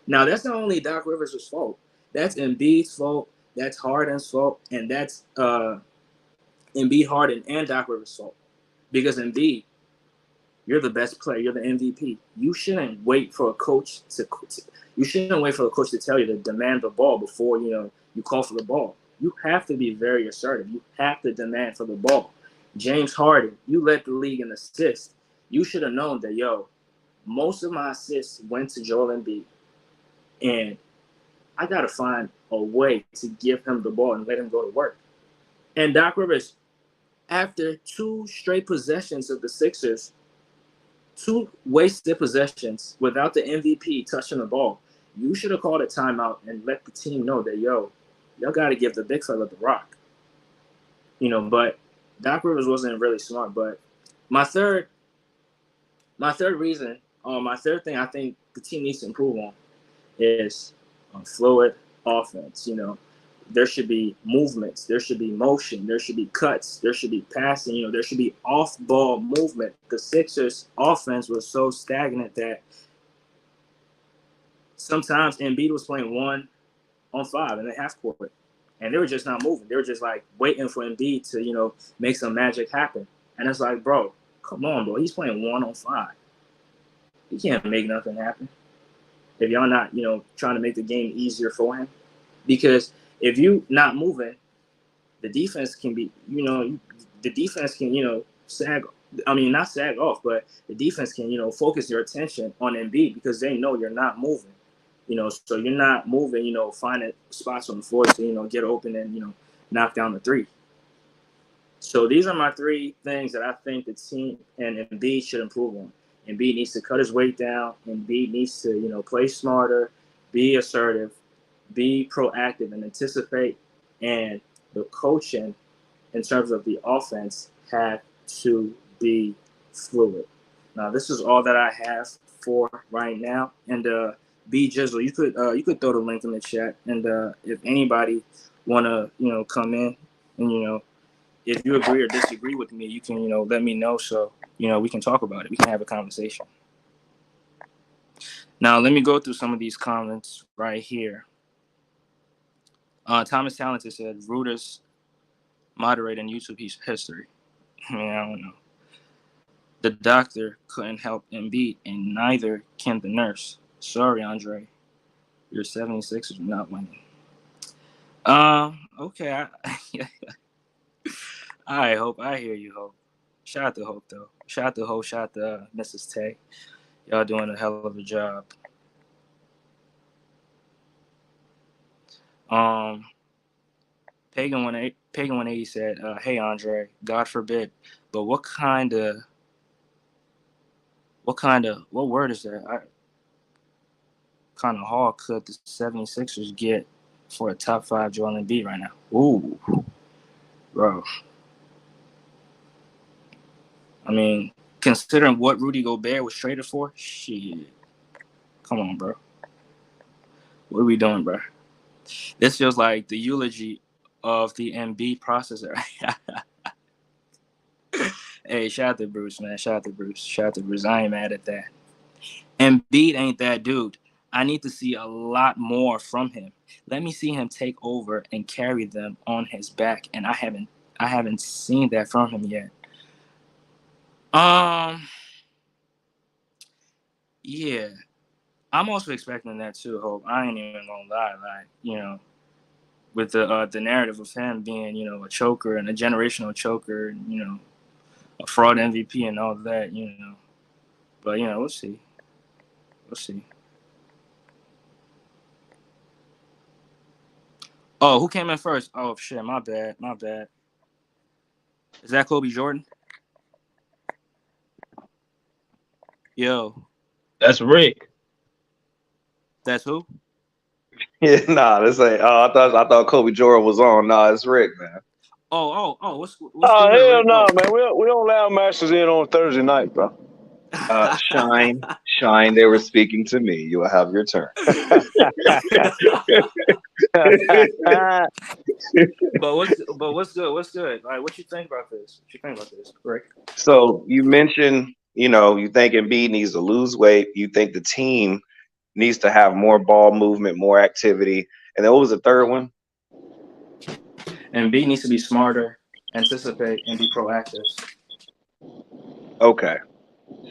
Now, that's not only Doc Rivers' fault. That's Embiid's fault. That's Harden's fault. And that's Embiid, Harden, and Doc Rivers' fault. Because Embiid, you're the best player. You're the MVP. You shouldn't wait for a coach to tell you to demand the ball before, you call for the ball. You have to be very assertive. You have to demand for the ball. James Harden, you led the league in assists. You should have known that, most of my assists went to Joel Embiid. And I got to find a way to give him the ball and let him go to work. And Doc Rivers, after 2 straight possessions of the Sixers, 2 wasted possessions without the MVP touching the ball, you should have called a timeout and let the team know that, y'all got to give the big fella the rock. But Doc Rivers wasn't really smart. But my third reason, my third thing I think the team needs to improve on is fluid offense. There should be movements, there should be motion, there should be cuts, there should be passing, there should be off-ball movement. The Sixers' offense was so stagnant that sometimes Embiid was playing 1-on-5 in the half court, and they were just not moving. They were just like waiting for Embiid to, make some magic happen. And it's like, bro, come on, bro. He's playing 1-on-5. He can't make nothing happen if y'all not, trying to make the game easier for him. Because if you not moving, the defense can be, sag. I mean, not sag off, but the defense can, focus their attention on Embiid because they know you're not moving. So you're not moving, finding spots on the floor to, get open and, knock down the three. So these are my 3 things that I think the team and Embiid should improve on. Embiid needs to cut his weight down. Embiid needs to, play smarter, be assertive, be proactive and anticipate. And the coaching in terms of the offense have to be fluid. Now, this is all that I have for right now. And B Jizzle, you could throw the link in the chat. And if anybody wanna, come in and if you agree or disagree with me, you can, let me know so, we can talk about it. We can have a conversation. Now, let me go through some of these comments right here. Thomas Talented said, Rudis moderator in YouTube history. I mean, I don't know. The doctor couldn't help Embiid, and neither can the nurse. Sorry, Andre. Your 76ers are not winning. Okay. I Hope. I hear you, Hope. Shout out to Hope, though. Shout out to Hope. Shout out to Mrs. Tay. Y'all doing a hell of a job. Pagan 180 said, "Hey Andre, God forbid, but what word is that? What kind of haul could the 76ers get for a top 5 Joel Embiid right now?" Ooh, bro. I mean, considering what Rudy Gobert was traded for, shit. Come on, bro. What are we doing, bro? This feels like the eulogy of the Embiid processor. Hey, shout out to Bruce, man. Shout out to Bruce. I ain't mad at that. Embiid ain't that dude. I need to see a lot more from him. Let me see him take over and carry them on his back, and I haven't seen that from him yet. Yeah. I'm also expecting that too, Hope. I ain't even gonna lie, with the narrative of him being, a choker and a generational choker, and, a fraud MVP and all that, But we'll see. We'll see. Oh, who came in first? Oh shit, my bad. Is that Kobe Jordan? Yo, That's Rick. that's who? Yeah, nah, this ain't. I thought Kobe Jordan was on. Nah, it's Rick, man. Oh, what's Oh, good, hell Rick? no, man. We don't allow masters in on Thursday night, bro. Shine. They were speaking to me. You will have your turn. But what's good? What's good? Like, what you think about this? Rick? So you mentioned, you think Embiid needs to lose weight. You think the team needs to have more ball movement, more activity. And then what was the third one? And B needs to be smarter, anticipate, and be proactive. Okay.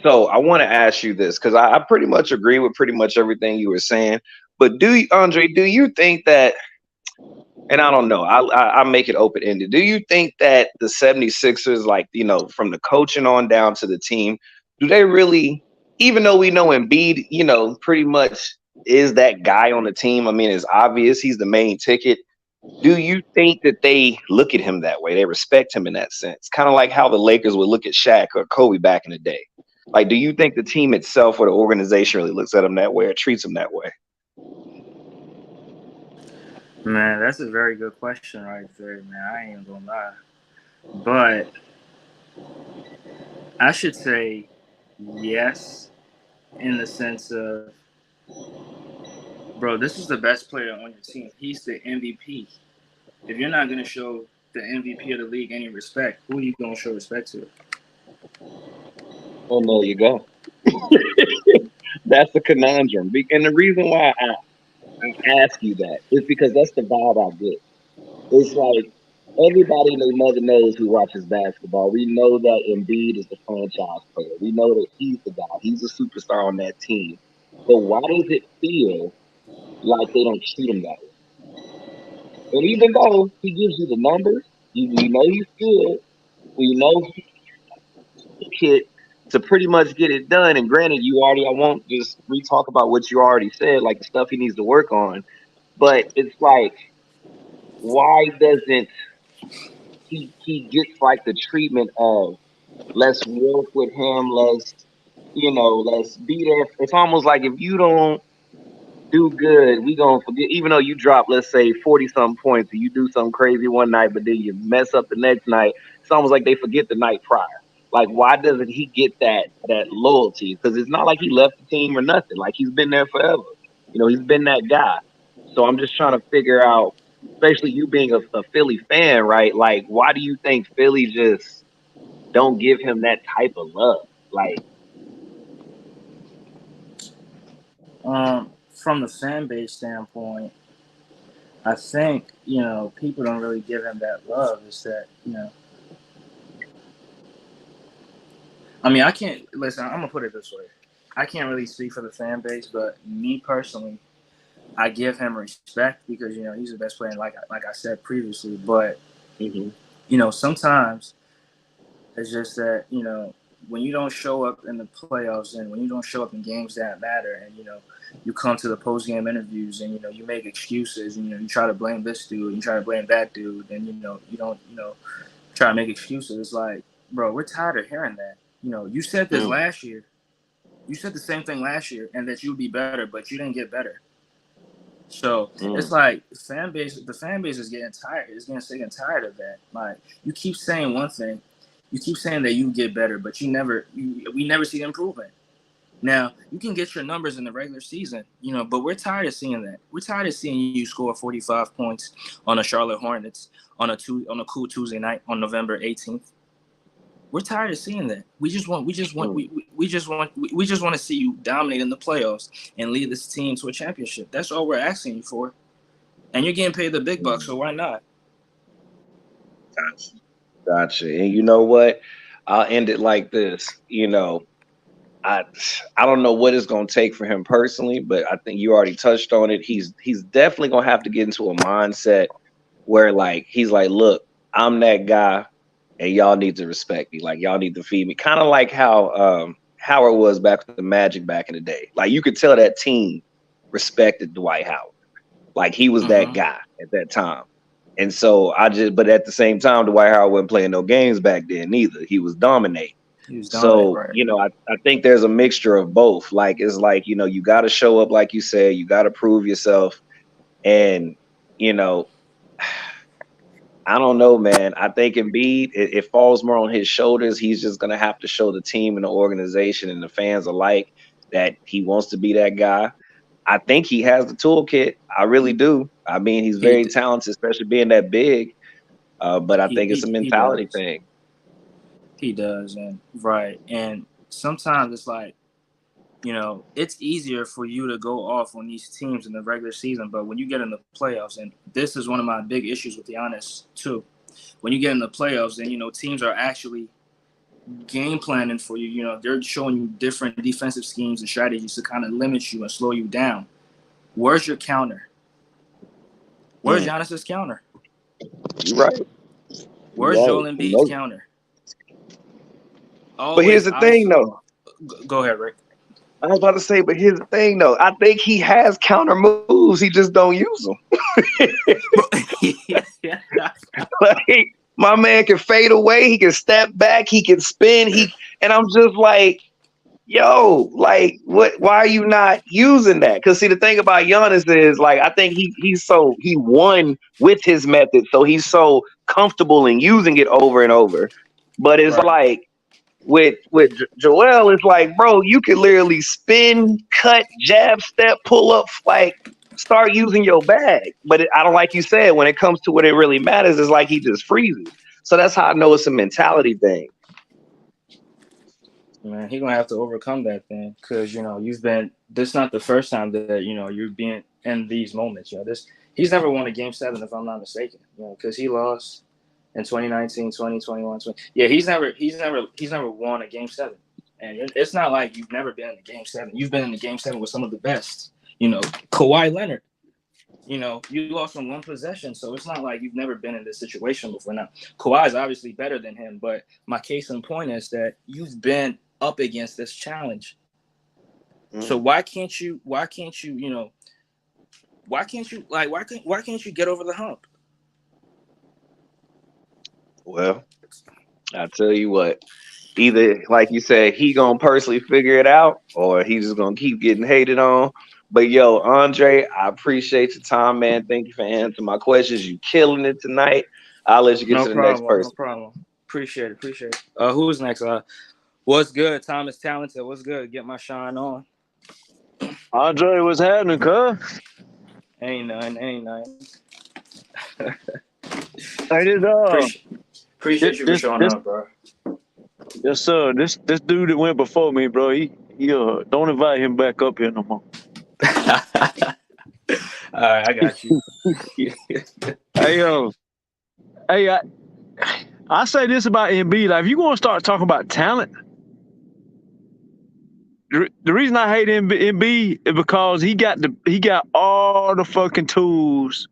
So I want to ask you this because I pretty much agree with pretty much everything you were saying. But Andre, do you think that, and I don't know, I make it open ended. Do you think that the 76ers, like, from the coaching on down to the team, do they really, even though we know Embiid, pretty much is that guy on the team? I mean, it's obvious he's the main ticket. Do you think that they look at him that way? They respect him in that sense, kind of like how the Lakers would look at Shaq or Kobe back in the day. Like, do you think the team itself or the organization really looks at him that way or treats him that way? Man, that's a very good question right there, man. I ain't even gonna lie. But I should say yes, in the sense of, bro, this is the best player on your team. He's the MVP. If you're not gonna show the MVP of the league any respect, who are you gonna show respect to? Oh, there you go. That's the conundrum. And the reason why I ask you that is because that's the vibe I get. It's like everybody and their mother knows who watches basketball. We know that Embiid is the franchise player. We know that he's the guy. He's a superstar on that team. But why does it feel like they don't treat him that way? And even though he gives you the numbers, we know he's good. We know he's kid to pretty much get it done. And granted, I won't just re-talk about what you already said, like the stuff he needs to work on. But it's like, why doesn't he gets like the treatment of let's work with him, let's be there. It's almost like if you don't do good, we gonna forget. Even though you drop, let's say 40 something points, and you do something crazy one night, but then you mess up the next night. It's almost like they forget the night prior. Like, why doesn't he get that loyalty? Because it's not like he left the team or nothing. Like, he's been there forever. He's been that guy. So I'm just trying to figure out, especially you being a Philly fan, right? Like, why do you think Philly just don't give him that type of love? Like, From the fan base standpoint, I think, people don't really give him that love. Is that, I mean, I can't listen. I'm gonna put it this way: I can't really speak for the fan base, but me personally, I give him respect because he's the best player. Like I said previously, but sometimes it's just that when you don't show up in the playoffs and when you don't show up in games that matter, and you come to the post game interviews and you make excuses and you try to blame this dude, you try to blame that dude, and you don't try to make excuses. It's like, bro, we're tired of hearing that. You said this last year. You said the same thing last year, and that you'd be better, but you didn't get better. So it's like the fan base is getting tired. It's getting tired of that. Like, you keep saying one thing, you keep saying that you get better, but we never see improvement. Now you can get your numbers in the regular season, but we're tired of seeing that. We're tired of seeing you score 45 points on the Charlotte Hornets on a cool Tuesday night on November 18th. We're tired of seeing that. We just want to see you dominate in the playoffs and lead this team to a championship. That's all we're asking you for. And you're getting paid the big bucks, so why not? Gotcha. And you know what? I'll end it like this. I don't know what it's gonna take for him personally, but I think you already touched on it. He's definitely gonna have to get into a mindset where he's like, look, I'm that guy, and y'all need to respect me. Like, y'all need to feed me. Kind of like how Howard was back with the Magic back in the day. Like, you could tell that team respected Dwight Howard. Like, he was that guy at that time. And so but at the same time, Dwight Howard wasn't playing no games back then either. He was dominating. Right. I think there's a mixture of both. Like, it's like, you got to show up, like you said, you got to prove yourself. And, I don't know, man. I think Embiid, it falls more on his shoulders. He's just going to have to show the team and the organization and the fans alike that he wants to be that guy. I think he has the toolkit. I really do. I mean, he's very talented, especially being that big. But I think it's a mentality thing. He does, and right. And sometimes it's like, it's easier for you to go off on these teams in the regular season, but when you get in the playoffs, and this is one of my big issues with Giannis too, when you get in the playoffs and teams are actually game planning for you, they're showing you different defensive schemes and strategies to kind of limit you and slow you down. Where's your counter? Where's Giannis's counter? You're right. Where's Joel Embiid's counter? But here's the thing, though. Go ahead, Rick. I was about to say, but here's the thing, though. I think he has counter moves. He just don't use them. Like, my man can fade away. He can step back. He can spin. And I'm just like, yo, like, what? Why are you not using that? Because see, the thing about Giannis is, like, I think he won with his method, so he's so comfortable in using it over and over. But it's like, with Joel, it's like, bro, you can literally spin, cut, jab, step, pull up, like, start using your bag. But I don't, like you said, when it comes to what it really matters, it's like he just freezes. So that's how I know it's a mentality thing. Man, he's gonna have to overcome that thing because this not the first time that you're being in these moments. He's never won a game 7 if I'm not mistaken. Because he lost in 2019, 2021, 20. Yeah, he's never won a game 7, and it's not like you've never been in a game 7. You've been in the game 7 with some of the best. Kawhi Leonard. You lost on one possession, so it's not like you've never been in this situation before. Now, Kawhi is obviously better than him, but my case in point is that you've been up against this challenge. So why can't you get over the hump? Well, I tell you what, either, like you said, he gonna personally figure it out, or he's just gonna keep getting hated on. But yo, Andre, I appreciate your time, man. Thank you for answering my questions. You killing it tonight. I'll let you get to the next person. No problem. Appreciate it. Who's next? What's good? Tom is talented. What's good? Get my shine on. Andre, what's happening, cuz? Ain't none. Hey, Appreciate you for showing up, bro. Yes, sir. This dude that went before me, bro. He don't invite him back up here no more. All right, I got you. Hey yo, hey, I say this about Embiid. Like, if you want to start talking about talent, the reason I hate Embiid is because he got all the fucking tools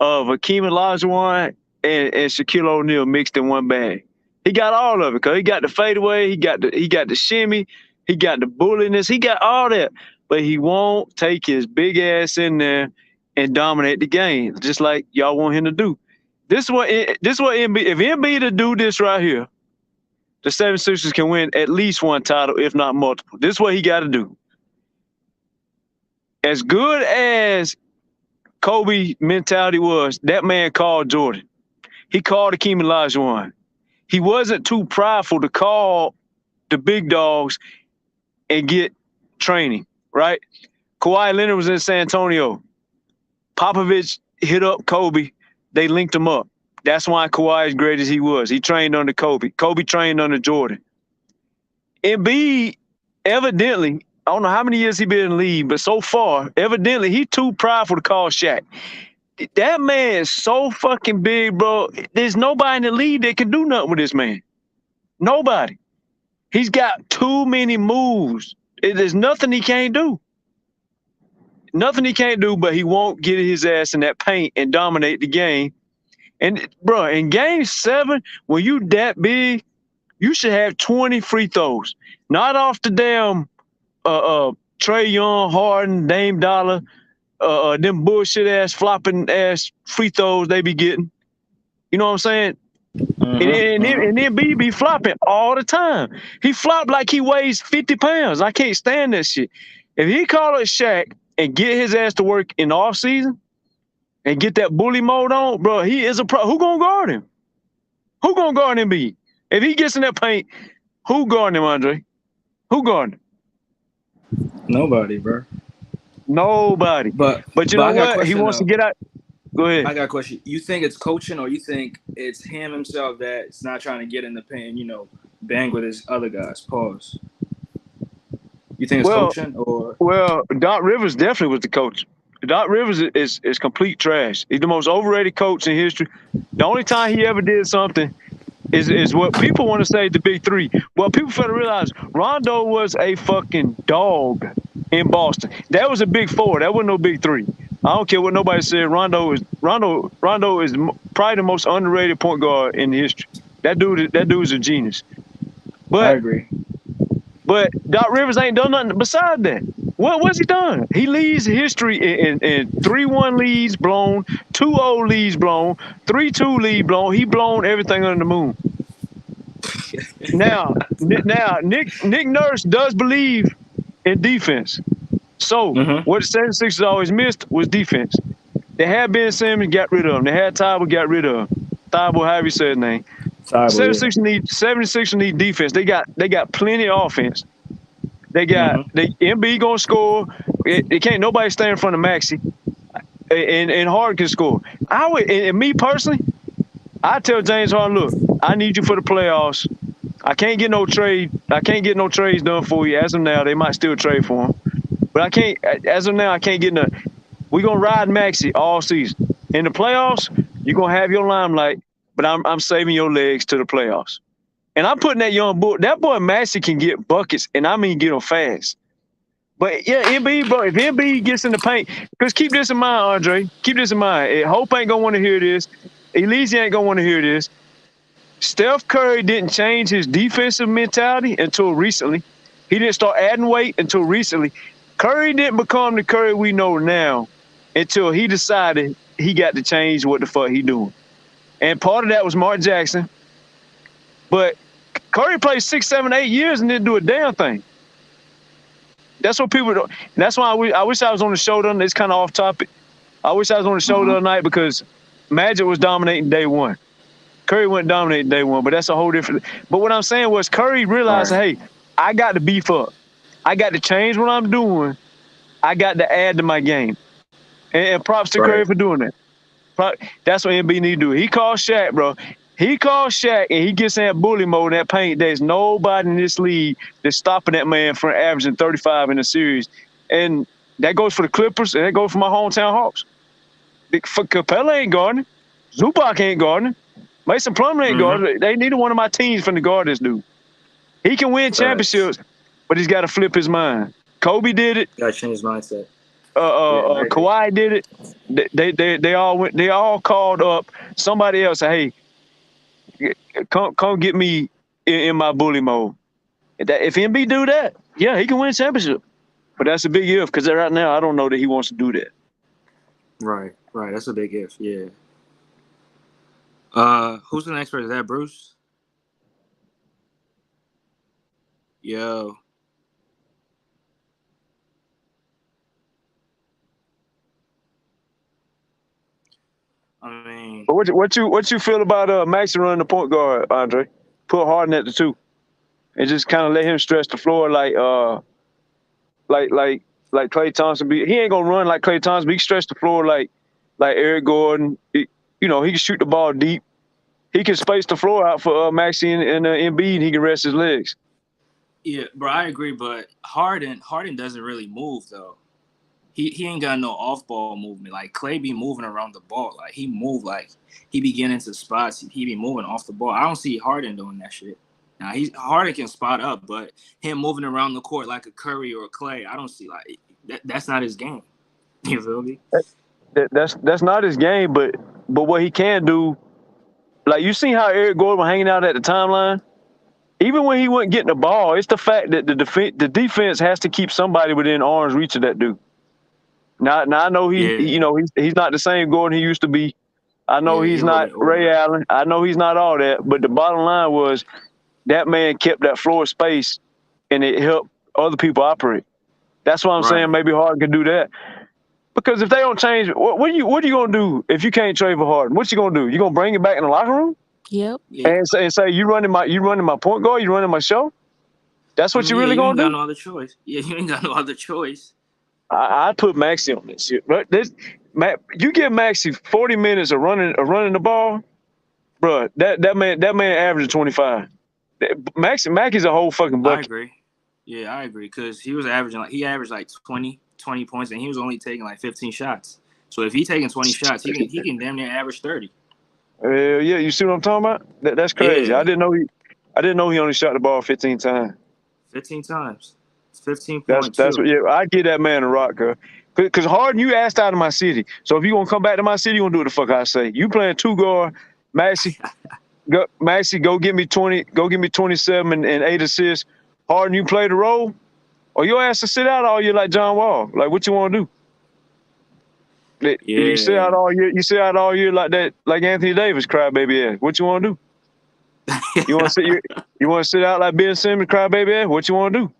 of Hakeem Olajuwon and Shaquille O'Neal mixed in one bag. He got all of it because he got the fadeaway, he got the shimmy, he got the bulliness, he got all that, but he won't take his big ass in there and dominate the game, just like y'all want him to do. This is what Embiid. If Embiid to do this right here, the 76ers can win at least one title, if not multiple. This is what he got to do. As good as Kobe mentality was, that man called Jordan. He called Hakeem Olajuwon. He wasn't too prideful to call the big dogs and get training, right? Kawhi Leonard was in San Antonio. Popovich hit up Kobe. They linked him up. That's why Kawhi is great as he was. He trained under Kobe. Kobe trained under Jordan. Embiid, evidently, I don't know how many years he been in the league, but so far, evidently, he too prideful to call Shaq. That man is so fucking big, bro. There's nobody in the league that can do nothing with this man. Nobody. He's got too many moves. There's nothing he can't do. Nothing he can't do, but he won't get his ass in that paint and dominate the game. And, bro, in game 7, when you that big, you should have 20 free throws. Not off the damn Trae Young, Harden, Dame Dollar, them bullshit ass flopping ass free throws they be getting. You know what I'm saying? And then B be flopping all the time. He flopped like he weighs 50 pounds. I can't stand that shit. If he call it Shaq and get his ass to work in the off season and get that bully mode on, bro, he is a pro. Who gonna guard him? Who gonna guard him, B? If he gets in that paint, who guarding him, Andre? Who guarding him? Nobody, bro. Nobody. But you know what? He wants to get out. Go ahead. I got a question. You think it's coaching, or you think it's him himself that's not trying to get in the paint, bang with his other guys? Pause. You think it's coaching, or? Well, Doc Rivers definitely was the coach. Doc Rivers is complete trash. He's the most overrated coach in history. The only time he ever did something is what people want to say the big three. Well, people fail to realize Rondo was a fucking dog in Boston. That was a big four. That wasn't no big three. I don't care what nobody said. Rondo is probably the most underrated point guard in history. That dude is a genius. But I agree. But Doc Rivers ain't done nothing beside that. What's he done? He leads history in 3-1 leads blown, 2-0 leads blown, 3-2 lead blown. He blown everything under the moon. Now, Nick Nurse does believe in defense. So what the 76ers always missed was defense. They had Ben Simmons, got rid of him. They had Thibault, got rid of him. Thibault, however you say his name. 76ers need defense. They got plenty of offense. They got Embiid gonna score. It can't nobody stay in front of Maxey, and Harden can score. And me personally, I tell James Harden, look, I need you for the playoffs. I can't get no trade. I can't get no trades done for you as of now. They might still trade for him, but I can't. As of now, I can't get none. We're gonna ride Maxey all season. In the playoffs, you're gonna have your limelight, but I'm saving your legs to the playoffs. And I'm putting that young boy. That boy Maxey can get buckets, and I mean get them fast. But yeah, Embiid, bro. If Embiid gets in the paint, because keep this in mind, Andre. Keep this in mind. Hope ain't gonna want to hear this. Elise ain't gonna want to hear this. Steph Curry didn't change his defensive mentality until recently. He didn't start adding weight until recently. Curry didn't become the Curry we know now until he decided he got to change what the fuck he doing. And part of that was Mark Jackson. But Curry played 6, 7, 8 years and didn't do a damn thing. That's what people do. That's why I wish I was on the show. It's kind of off topic. I wish I was on the show the other night because Magic was dominating day one. Curry wasn't dominating day one, but that's a whole different. But what I'm saying was Curry realized, hey, I got to beef up. I got to change what I'm doing. I got to add to my game. And props to Curry for doing that. That's what Embiid need to do. He called Shaq, bro. He called Shaq, and he gets in that bully mode in that paint. There's nobody in this league that's stopping that man from averaging 35 in a series. And that goes for the Clippers, and that goes for my hometown Hawks. Capella ain't guarding. Zubac ain't guarding. Mason Plumlee ain't guarding. They neither one of my teams from the guard this dude. He can win championships, but he's got to flip his mind. Kobe did it. Got to change his mindset. Yeah, Kawhi did it. They all went. They all called up somebody else. Hey, come get me in my bully mode. If Embiid do that, yeah, he can win a championship. But that's a big if, because right now I don't know that he wants to do that. Right. That's a big if. Yeah. Who's the next person? Is that Bruce? Yo. I mean, but what you feel about Maxey running the point guard, Andre? Put Harden at the 2, and just kind of let him stretch the floor like Klay Thompson. He ain't gonna run like Klay Thompson. But he can stretch the floor like Eric Gordon. He can shoot the ball deep. He can space the floor out for Maxey and Embiid. He can rest his legs. Yeah, bro, I agree. But Harden doesn't really move though. He ain't got no off ball movement. Like Klay be moving around the ball. Like he move like he be getting into spots. He be moving off the ball. I don't see Harden doing that shit. Now Harden can spot up, but him moving around the court like a Curry or a Klay, I don't see like that's not his game. You feel me? That's not his game, but what he can do, like you seen how Eric Gordon was hanging out at the timeline. Even when he wasn't getting the ball, it's the fact that the defense has to keep somebody within arm's reach of that dude. Now I know he's not the same Gordon he used to be. I know he's not Ray Allen. I know he's not all that. But the bottom line was that man kept that floor space, and it helped other people operate. That's why I'm saying maybe Harden can do that. Because if they don't change, what are you gonna do if you can't trade for Harden? What you gonna do? You gonna bring it back in the locker room? Yep. And say you running my point guard, you running my show? That's what you really gonna do? You ain't got no other choice. Yeah, you ain't got no other choice. I put Maxey on this shit. But you give Maxey 40 minutes of running the ball, bro. That man averaged 25. Maxey's a whole fucking bucket. I agree. Yeah, I agree because he averaged like 20 points and he was only taking like 15 shots. So if he's taking 20 shots, he can damn near average 30. Yeah, you see what I'm talking about? That's crazy. Yeah. I didn't know he only shot the ball 15 times. 15 times. 15 points. That's what. Yeah, I give that man a rock, because Harden, you asked out of my city. So if you gonna come back to my city, you gonna do what the fuck I say. You playing 2 guard, Maxey. Go give me 20. Go give me 27 and 8 assists. Harden, you play the role, or your ass to sit out all year like John Wall. Like what you want to do? Yeah. You sit out all year. You sit out all year like that, like Anthony Davis, crybaby ass. What you want to do? You want to sit? You want to sit out like Ben Simmons, crybaby ass? What you want to do?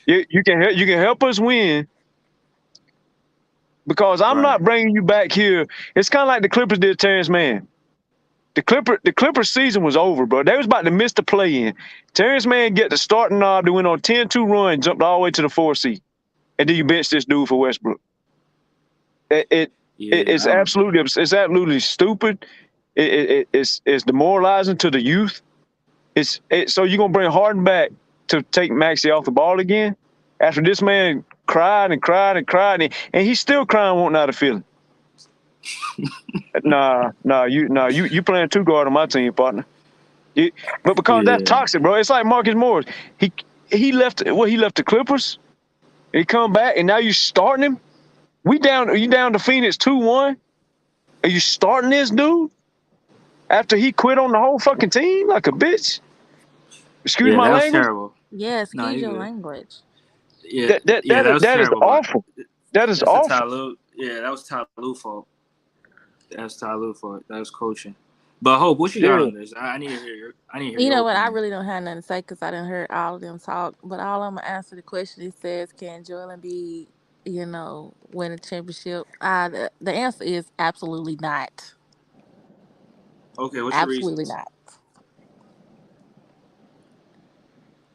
You can help us win, because I'm not bringing you back here. It's kind of like the Clippers did Terrence Mann. The Clippers season was over, bro. They was about to miss the play-in. Terrence Mann get the starting knob. They went on 10-2 run, jumped all the way to the 4th seed, and then you bench this dude for Westbrook. It's absolutely stupid. It's demoralizing to the youth. So you're gonna bring Harden back to take Maxey off the ball again after this man cried and he's still crying, wanting out of feeling. You playing 2 guard on my team, partner. But because that's toxic, bro. It's like Marcus Morris. He left the Clippers. He come back and now you starting him. You down to Phoenix 2-1. Are you starting this dude after he quit on the whole fucking team like a bitch? Excuse my language. Terrible. Yeah, excuse your language. Yeah, that was terrible. Is awful. That is awful. That was Ty Lue fault. That's Ty Lue fault. That was coaching. But Hope, what you got on this? I need to hear. You know what? I really don't have nothing to say because I didn't hear all of them talk. But all I'm gonna answer the question. It says, "Can Joel Embiid, win a championship?" The answer is absolutely not. Okay, what's absolutely your reason? Not.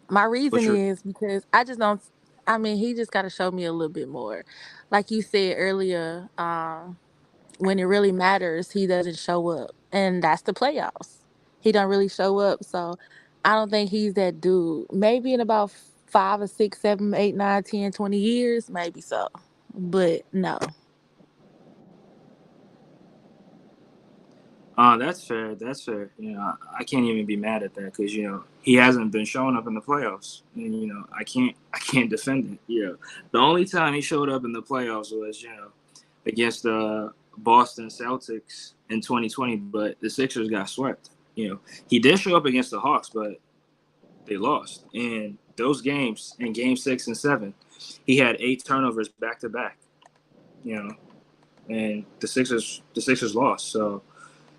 My reason is because I just don't. I mean, he just got to show me a little bit more. Like you said earlier, when it really matters, he doesn't show up, and that's the playoffs. He don't really show up, so I don't think he's that dude. Maybe in about 5 or 6, 7, 8, 9, 10, 20 years, maybe so, but no. That's fair. That's fair. You know, I can't even be mad at that because he hasn't been showing up in the playoffs, and I can't defend it. The only time he showed up in the playoffs was against the Boston Celtics in 2020, but the Sixers got swept. He did show up against the Hawks, but they lost. And those games, in Game 6 and 7, he had 8 turnovers back to back. And the Sixers lost. So.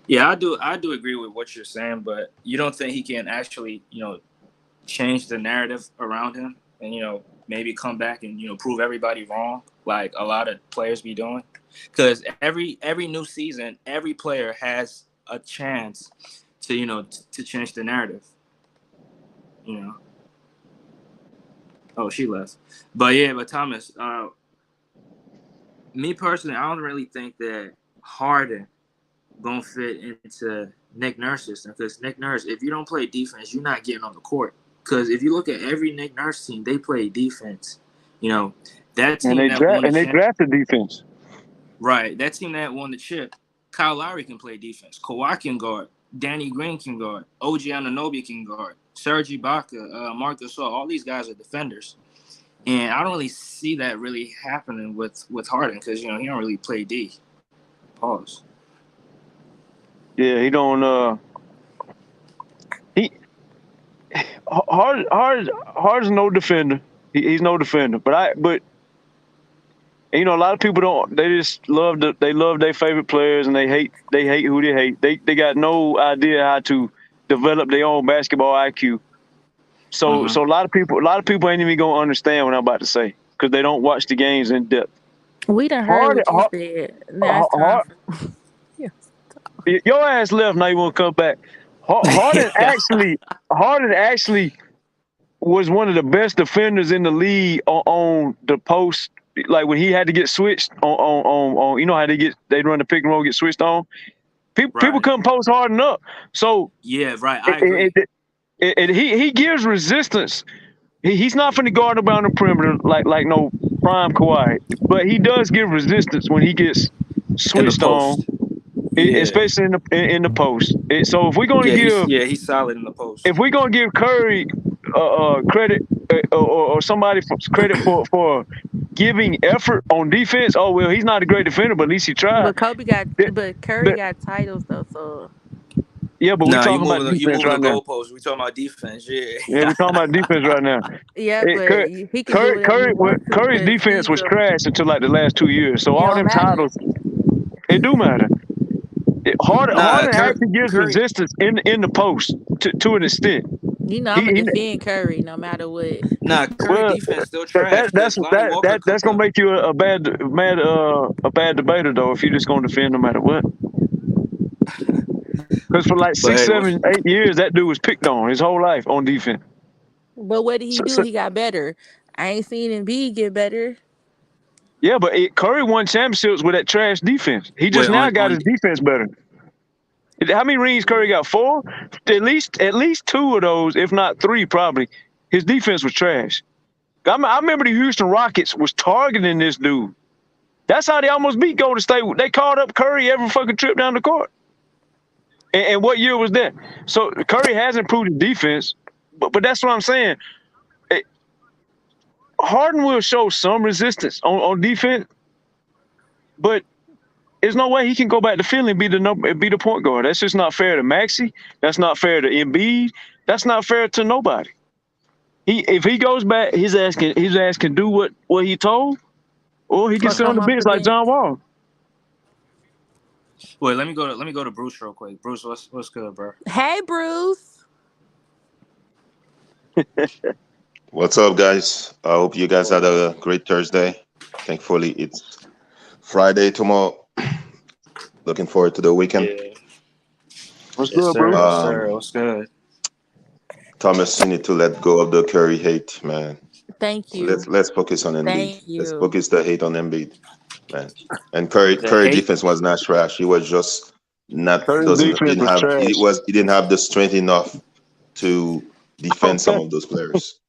Yeah, I do agree with what you're saying, but you don't think he can actually, change the narrative around him and, maybe come back and, prove everybody wrong like a lot of players be doing? Because every new season, every player has a chance to, to change the narrative. Oh, she left. But Thomas, me personally, I don't really think that Harden gonna fit into Nick Nurse's system because Nick Nurse, if you don't play defense, you're not getting on the court. Because if you look at every Nick Nurse team, they play defense. That team they drafted defense. Right, that team that won the chip. Kyle Lowry can play defense. Kawhi can guard. Danny Green can guard. OG Anunoby can guard. Serge Ibaka, Marc Gasol, all these guys are defenders. And I don't really see that really happening with Harden because he don't really play D. Pause. Yeah, he don't. Hard's no defender. He's no defender. But a lot of people don't. They just love their favorite players and they hate who they hate. They got no idea how to develop their own basketball IQ. So a lot of people ain't even gonna understand what I'm about to say because they don't watch the games in depth. We done heard what you said. Now it's time for... Your ass left. Now you want to come back. Harden actually was one of the best defenders in the league on the post. Like when he had to get switched on how they run the pick and roll, get switched on. People couldn't post Harden up. So yeah, right. I agree. He gives resistance. He's not finna guard around the perimeter like no prime Kawhi, but he does give resistance when he gets switched on. Especially in the post. So if we're going to he's solid in the post. If we're going to give Curry credit or somebody credit for giving effort on defense, oh well, he's not a great defender, but at least he tried. But Curry got titles though, so. Yeah, but we're talking about defense right now. We're talking about defense, yeah, we're talking about defense right now. Yeah, but he can Curry's defense was trash until like the last 2 years. So all them titles, it do matter. Harden actually gives resistance in the post to an extent. I'm gonna defend Curry no matter what. Curry defense still trash. That's gonna make you a bad debater though if you're just gonna defend no matter what. Because for like 6, 7, 8 years, that dude was picked on his whole life on defense. But what did he do? He got better. I ain't seen Embiid get better. Yeah, but Curry won championships with that trash defense. He just got his defense better. How many rings Curry got? 4? At least 2 of those, if not 3, probably. His defense was trash. I remember the Houston Rockets was targeting this dude. That's how they almost beat Golden State. They called up Curry every fucking trip down the court. And what year was that? So Curry has improved his defense, but that's what I'm saying. Harden will show some resistance on defense, but there's no way he can go back to Philly and be the point guard. That's just not fair to Maxey. That's not fair to Embiid. That's not fair to nobody. If he goes back, his ass can do what he told, or he can sit on the bench like John Wall. Wait, let me go to Bruce real quick. Bruce, what's good, bro? Hey, Bruce. What's up, guys? I hope you guys had a great Thursday. Thankfully, it's Friday tomorrow. Looking forward to the weekend. Yeah. What's good, Bruce? What's good? Thomas, you need to let go of the Curry hate, man. Thank you. Let's focus on Embiid. Thank you. Let's focus the hate on Embiid, man. And Curry defense was not trash. He was just not he didn't have the strength enough to defend some of those players.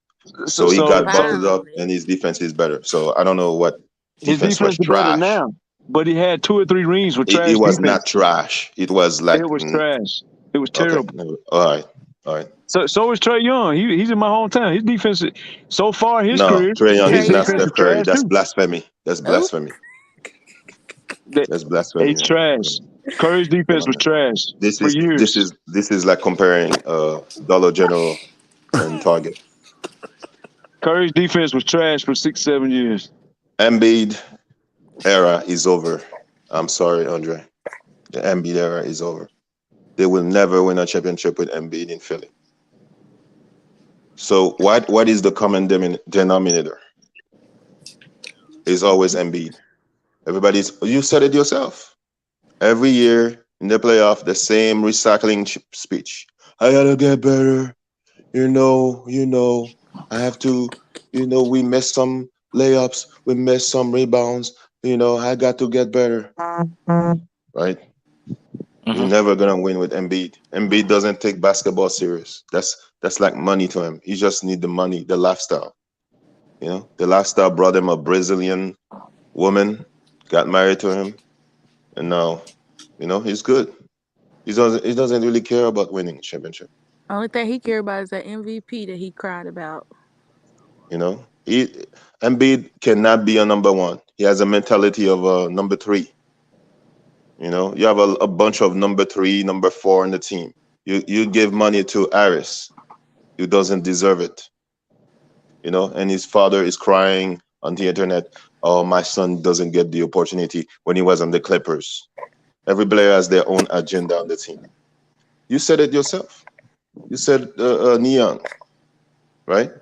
So he got buckled up, and his defense is better. So I don't know what defense was trash. Now. but he had 2 or 3 rings with trash It was defense. not trash. It was like It was trash. It was okay. terrible. All right. So is Trae Young. He's in my hometown. His defense, so far in his No, career, Trae Young his is not defense Steph is Curry. trash That's too. blasphemy. That's Oh, blasphemy. That That's blasphemy. it's trash. Curry's defense was trash for years. This is like comparing Dollar General and Target. Curry's defense was trash for 6-7 years. Embiid era is over. I'm sorry, Andre. The Embiid era is over. They will never win a championship with Embiid in Philly. So what is the common denominator? It's always Embiid. You said it yourself. Every year in the playoff, the same recycling speech. I gotta get better. You know, I have to, we missed some layups, we missed some rebounds, I got to get better. Right? You're never gonna win with Embiid. Embiid doesn't take basketball serious. That's like money to him. He just need the money, the lifestyle. The lifestyle brought him a Brazilian woman, got married to him, and now, he's good. He doesn't really care about winning championship. only thing he cared about is that MVP that he cried about. Embiid cannot be a number 1. He has a mentality of a number 3. You have a bunch of number 3, number 4 in the team. You give money to Harris, who doesn't deserve it. And his father is crying on the internet, oh, my son doesn't get the opportunity when he was on the Clippers. Every player has their own agenda on the team. You said it yourself. You said Neon, right?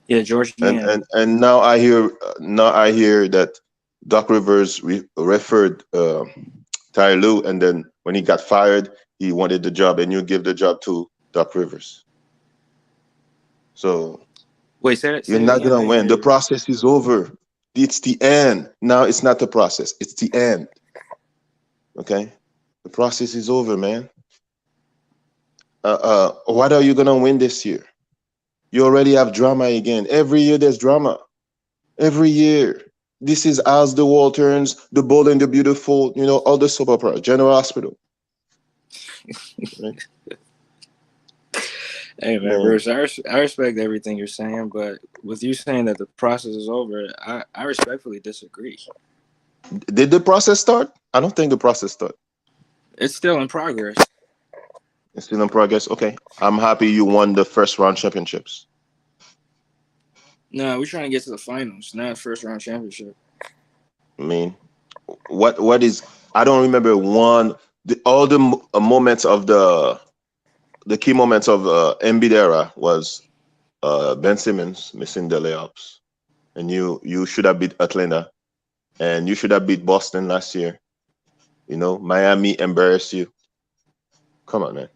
Yeah, George. And now I hear that Doc Rivers referred Ty Lue, and then when he got fired, he wanted the job, and you give the job to Doc Rivers. So wait, say that. You're not gonna win. The process is over. It's the end. Now it's not the process. It's the end. Okay, the process is over, man. What are you gonna win this year? You already have drama again. Every year there's drama. Every year. This is As the World Turns, The Bold and the Beautiful, all the soap opera, General Hospital. Right? Hey, man, Bruce, I respect everything you're saying, but with you saying that the process is over, I respectfully disagree. Did the process start? I don't think the process started. It's still in progress. It's still in progress. Okay. I'm happy you won the first round championships. No, we're trying to get to the finals, not first round championship. I mean, what is? I don't remember all the moments of the key moments of Embiid era was Ben Simmons missing the layups, and you should have beat Atlanta, and you should have beat Boston last year. Miami embarrassed you. Come on, man.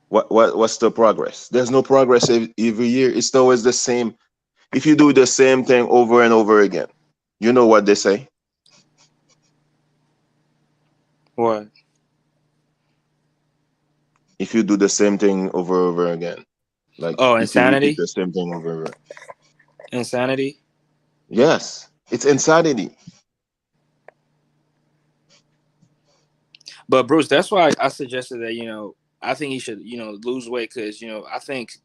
What's the progress? There's no progress every year. It's always the same. If you do the same thing over and over again, you know what they say? What? If you do the same thing over and over again, like insanity? If you repeat the same thing over and over. Insanity? Yes, it's insanity. But Bruce, that's why I suggested that I think he should lose weight because I think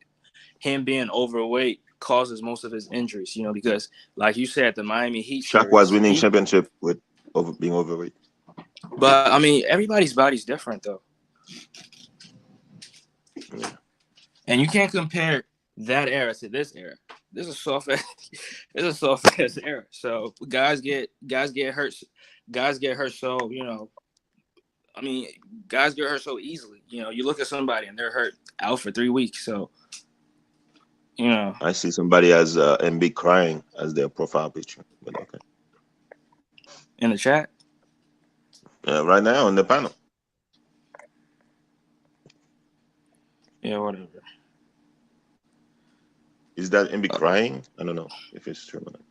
him being overweight causes most of his injuries. Because like you said, the Miami Heat Shaq series, was winning championship with being overweight. But I mean, everybody's body's different though. Yeah. And you can't compare that era to this era. This is a soft ass era. So guys get hurt. Guys get hurt so guys get hurt so easily. You look at somebody and they're hurt out for 3 weeks. So I see somebody as Embiid crying as their profile picture. But okay. In the chat? Right now on the panel. Yeah, whatever. Is that Embiid crying? I don't know if it's true or not.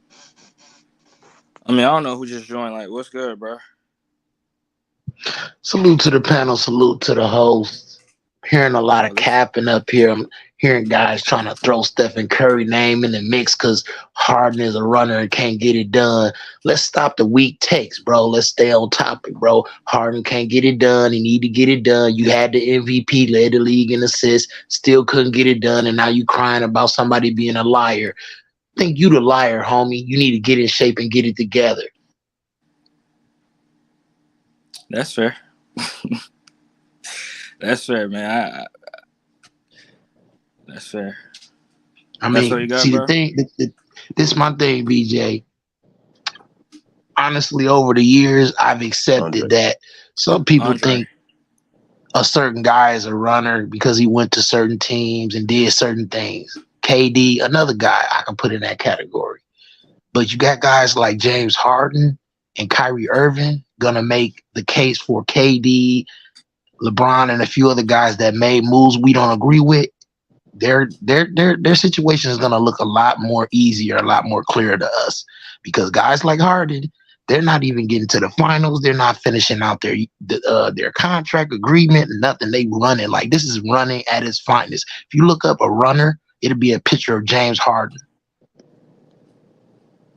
I mean, I don't know who just joined. Like, what's good, bro? Salute to the panel. Salute to the host. hearing a lot of capping up here. I'm hearing guys trying to throw Stephen Curry name in the mix because Harden is a runner and can't get it done. Let's stop the weak takes, bro. Let's stay on topic, bro. Harden can't get it done. He need to get it done. You had the MVP, led the league in assists, still couldn't get it done, and now you crying about somebody being a liar. I think you the liar, homie. You need to get in shape and get it together. That's fair. That's fair, man. That's fair. I mean, see, bro? The thing, this is my thing, BJ. Honestly, over the years, I've accepted that some people think a certain guy is a runner because he went to certain teams and did certain things. KD, another guy I can put in that category. But you got guys like James Harden and Kyrie Irving gonna make the case for KD, LeBron, and a few other guys that made moves we don't agree with. Their situation is gonna look a lot more easier, a lot more clear to us, because guys like Harden, they're not even getting to the finals. They're not finishing out their contract agreement, nothing. They running like this is running at its finest. If you look up a runner, it'll be a picture of James Harden.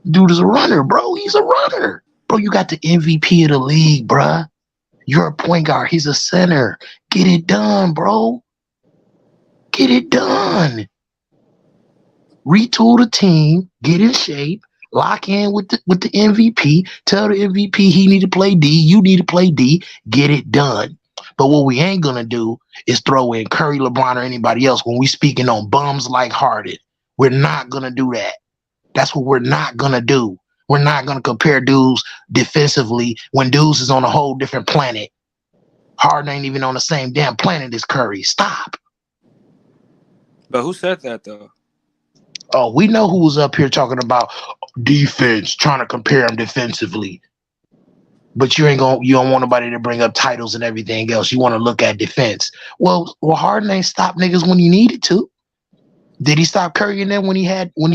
Dude is a runner, bro. He's a runner. Bro, you got the MVP of the league, bruh. You're a point guard. He's a center. Get it done, bro. Get it done. Retool the team. Get in shape. Lock in with the MVP. Tell the MVP he need to play D. You need to play D. Get it done. But what we ain't gonna do is throw in Curry, LeBron, or anybody else when we speaking on bums like Harden. We're not gonna do that. That's what we're not gonna do. We're not gonna compare dudes defensively when dudes is on a whole different planet. Harden ain't even on the same damn planet as Curry. Stop. But who said that though? Oh, we know who was up here talking about defense, trying to compare them defensively. But you don't want nobody to bring up titles and everything else. You want to look at defense. Well, Harden ain't stopped niggas when he needed to. Did he stop Curry in there when he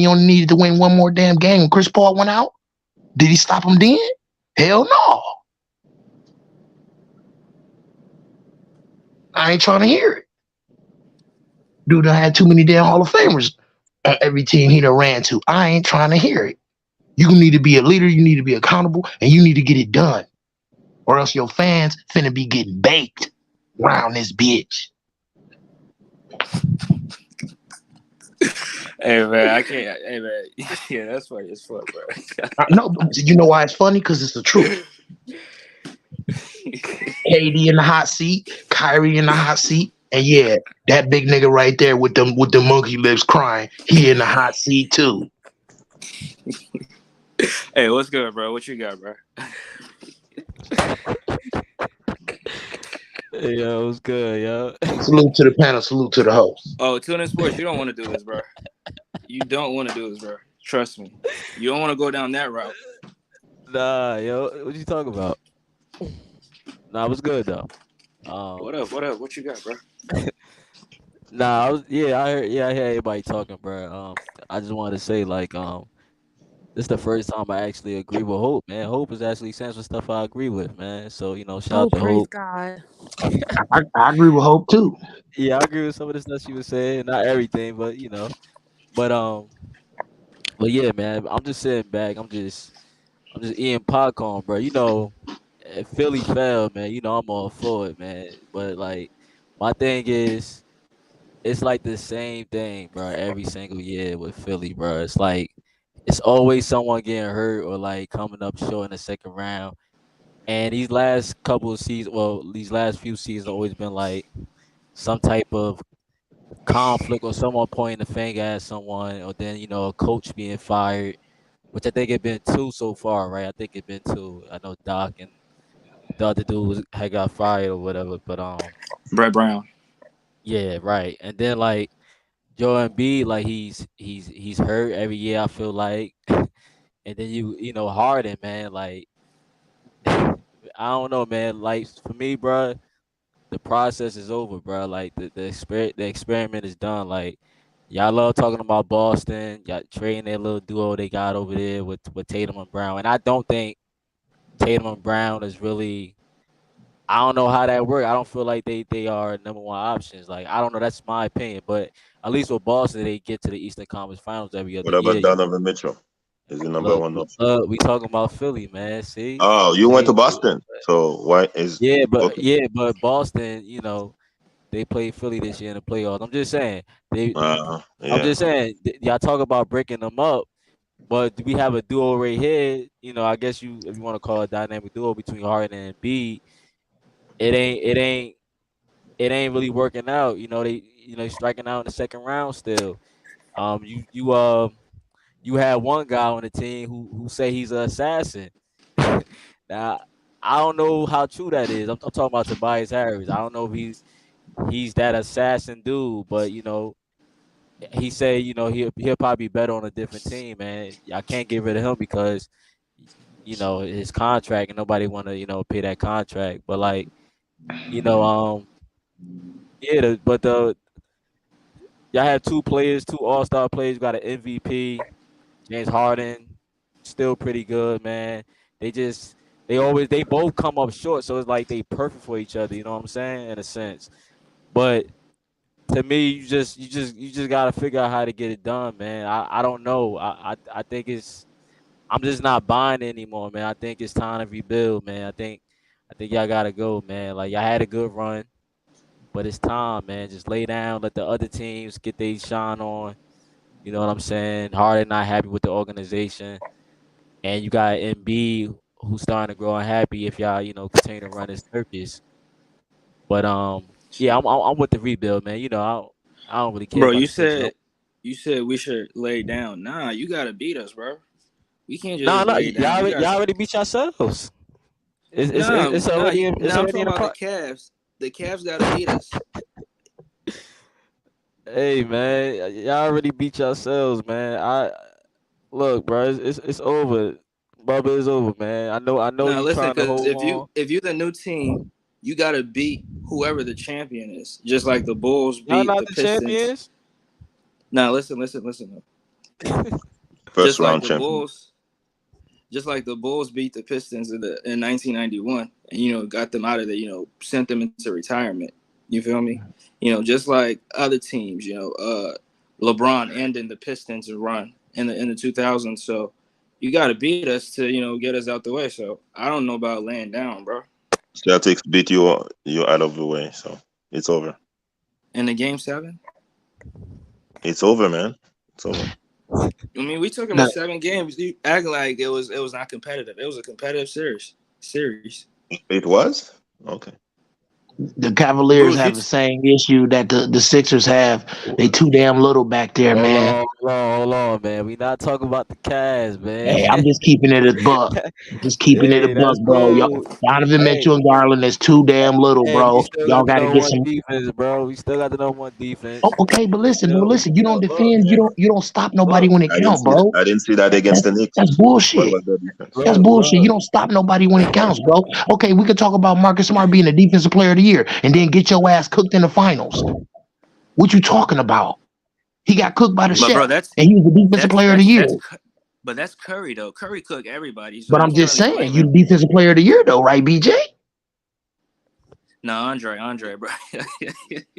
only needed to win one more damn game when Chris Paul went out? Did he stop him then? Hell no. I ain't trying to hear it. Dude done had too many damn Hall of Famers on every team he done ran to. I ain't trying to hear it. You need to be a leader, you need to be accountable, and you need to get it done. Or else your fans finna be getting baked around this bitch. Hey man, I can't. Hey man, yeah, that's funny as fuck, bro. No, you know why it's funny? Because it's the truth. KD in the hot seat, Kyrie in the hot seat, and yeah, that big nigga right there with the monkey lips crying, he in the hot seat too. Hey, what's good, bro? What you got, bro? Hey, yo, what's good, yo? Salute to the panel, salute to the host. Oh, Tune In Sports, you don't want to do this, bro. You don't want to do this, bro. Trust me. You don't want to go down that route. Nah, yo, what you talking about? Nah, it was good though. What up? What you got, bro? Nah, I hear everybody talking, bro. I just wanted to say, like, this is the first time I actually agree with Hope, man. Hope is actually saying some stuff I agree with, man. So, shout out to praise Hope. God. I agree with Hope too. Yeah, I agree with some of the stuff she was saying. Not everything, but but yeah, man. I'm just sitting back. I'm just eating popcorn, bro. If Philly fell, man, I'm all for it, man. But like, my thing is, it's like the same thing, bro. Every single year with Philly, bro. It's like it's always someone getting hurt or like coming up short in the second round. And these last couple of seasons, these last few seasons, always been like some type of conflict or someone pointing the finger at someone, or then a coach being fired, which I think it been two so far, right? I think it been two. I know Doc and the other dude had got fired or whatever, but Brett Brown. Yeah, right. And then like Joel Embiid, like he's hurt every year, I feel like. And then Harden, man, like I don't know, man. Like for me, bro, the process is over, bro. Like the experiment is done. Like y'all love talking about Boston, y'all trading that little duo they got over there with Tatum and Brown, and I don't think Tatum and Brown is really I don't know how that works. I don't feel like they are number one options. Like I don't know. That's my opinion. But at least with Boston, they get to the Eastern Conference Finals every other What about year. Donovan Mitchell? Is the number Look, one option? we talking about Philly, man. See, Oh, you went to see. Boston. So why is okay? But Boston, they played Philly this year in the playoffs. I'm just saying I'm Yeah. just saying y'all talk about breaking them up. But we have a duo right here. I guess if you want to call it a dynamic duo between Harden and Embiid, it ain't it ain't it ain't really working out. They striking out in the second round still. You had one guy on the team who say he's an assassin. Now I don't know how true that is. I'm talking about Tobias Harris. I don't know if he's that assassin dude, but he said he'll probably be better on a different team, man. I can't get rid of him because his contract and nobody want to pay that contract. But like you know yeah, but y'all have two players, two All-Star players. You got an MVP, James Harden, still pretty good, man. They just they both come up short, so it's like they perfect for each other. You know what I'm saying? In a sense, but to me, you just gotta figure out how to get it done, man. I don't know. I think I'm just not buying it anymore, man. I think it's time to rebuild, man. I think y'all gotta go, man. Like y'all had a good run, but it's time, man. Just lay down, let the other teams get their shine on. You know what I'm saying? Harden not happy with the organization, and you got MB who's starting to grow unhappy if y'all continue to run his circus. But yeah, I'm with the rebuild, man. I don't really care Bro, about you the Sixers. said we should lay down. Nah, you gotta beat us, bro. We can't No, just no, lay down. You y'all guys. already beat yourselves. Nah, It's nah, already it's I'm already talking in the about the part. Cavs. The Cavs gotta beat us. Hey man, y'all already beat yourselves, man. I look, bro, it's over. Bubba, it's over, man. I know Nah, you listen, trying to because hold on. if you're the new team, you gotta beat whoever the champion is. Just like the Bulls Y'all beat not the the Pistons. champions. Now listen. First Just like round the champion. Bulls, just like the Bulls beat the Pistons in 1991, and got them out of there. Sent them into retirement. You feel me? Just like other teams. LeBron ending the Pistons run in the 2000s. So you got to beat us to get us out the way. So I don't know about laying down, bro. Celtics beat you out of the way, so it's over. In the game 7. It's over, man. It's over. I mean, we took him The, in 7 games. You acting like it was not competitive. It was a competitive series. It was? Okay. the Cavaliers Bruce, have the same issue that the Sixers have. They too damn little back there, man. Hold on, man. We not talking about the Cavs, man. Hey, I'm just keeping it a buck. Just keeping it a Hey, buck, that's bro. Y'all, cool. Donovan Hey, Mitchell and Garland is too damn little, hey, we bro. still Y'all got the got to number get one some. defense, bro. We still got the number one Oh, defense. okay, but listen. You don't Look, defend. man. You don't stop nobody Look, when it count, bro. I didn't see that against That's the Knicks. that's What bullshit. was their defense? That's look, bullshit. You look. don't stop nobody when it counts, bro. Okay, we could talk about Marcus Smart being the defensive player of the year and then get your ass cooked in the finals. What you talking about? He got cooked by the but bro, chef, and he was the defensive player of the year. but that's Curry though. Curry cook everybody, so But you I'm can't just really saying, blame you him. the defensive player of the year, though, right, BJ? No, Andre, bro.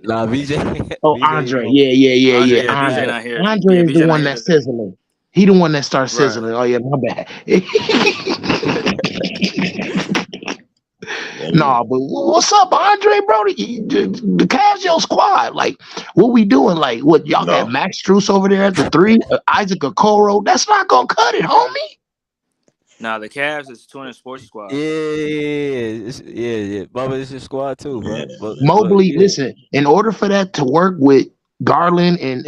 Nah, VJ, Oh, VJ, Andre. Yeah. Andre, yeah, BJ Andre. not here. Andre Yeah, is the BJ not one here that's today. sizzling. He the one that starts Right. sizzling. Oh yeah, my bad. Yeah. Nah, but what's up, Andre, bro? The Cavs your squad. Like, what we doing? Like, what y'all got No. Max Struess over there at the 3? Isaac Okoro. That's not gonna cut it, homie. Now the Cavs is 200 Sports Squad. yeah. Bubba, it's your squad too, Yeah. bro. But Mobley, yeah, listen. In order for that to work with Garland and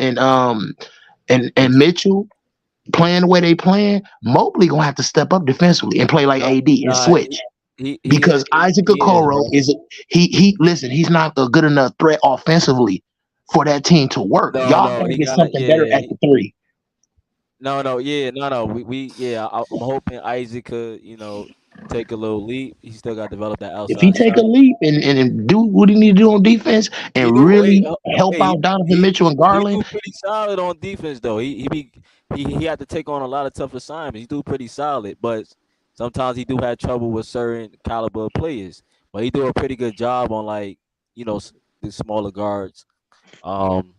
Mitchell playing the way they playing, Mobley gonna have to step up defensively and play like nah, AD and nah, switch. he Because Isaac is, Okoro bro. is he listen, he's not a good enough threat offensively for that team to work. Y'all No, gotta he get got something better at the 3. no. I'm hoping Isaac could, take a little leap. He still got to develop that If he outside take shot. a leap and do what he need to do on defense He and do. really help Hey, out Donovan he Mitchell and he do Garland, pretty solid on defense though. He had to take on a lot of tough assignments. He do pretty solid, but sometimes he do have trouble with certain caliber of players. but he do a pretty good job on like the smaller guards. Um,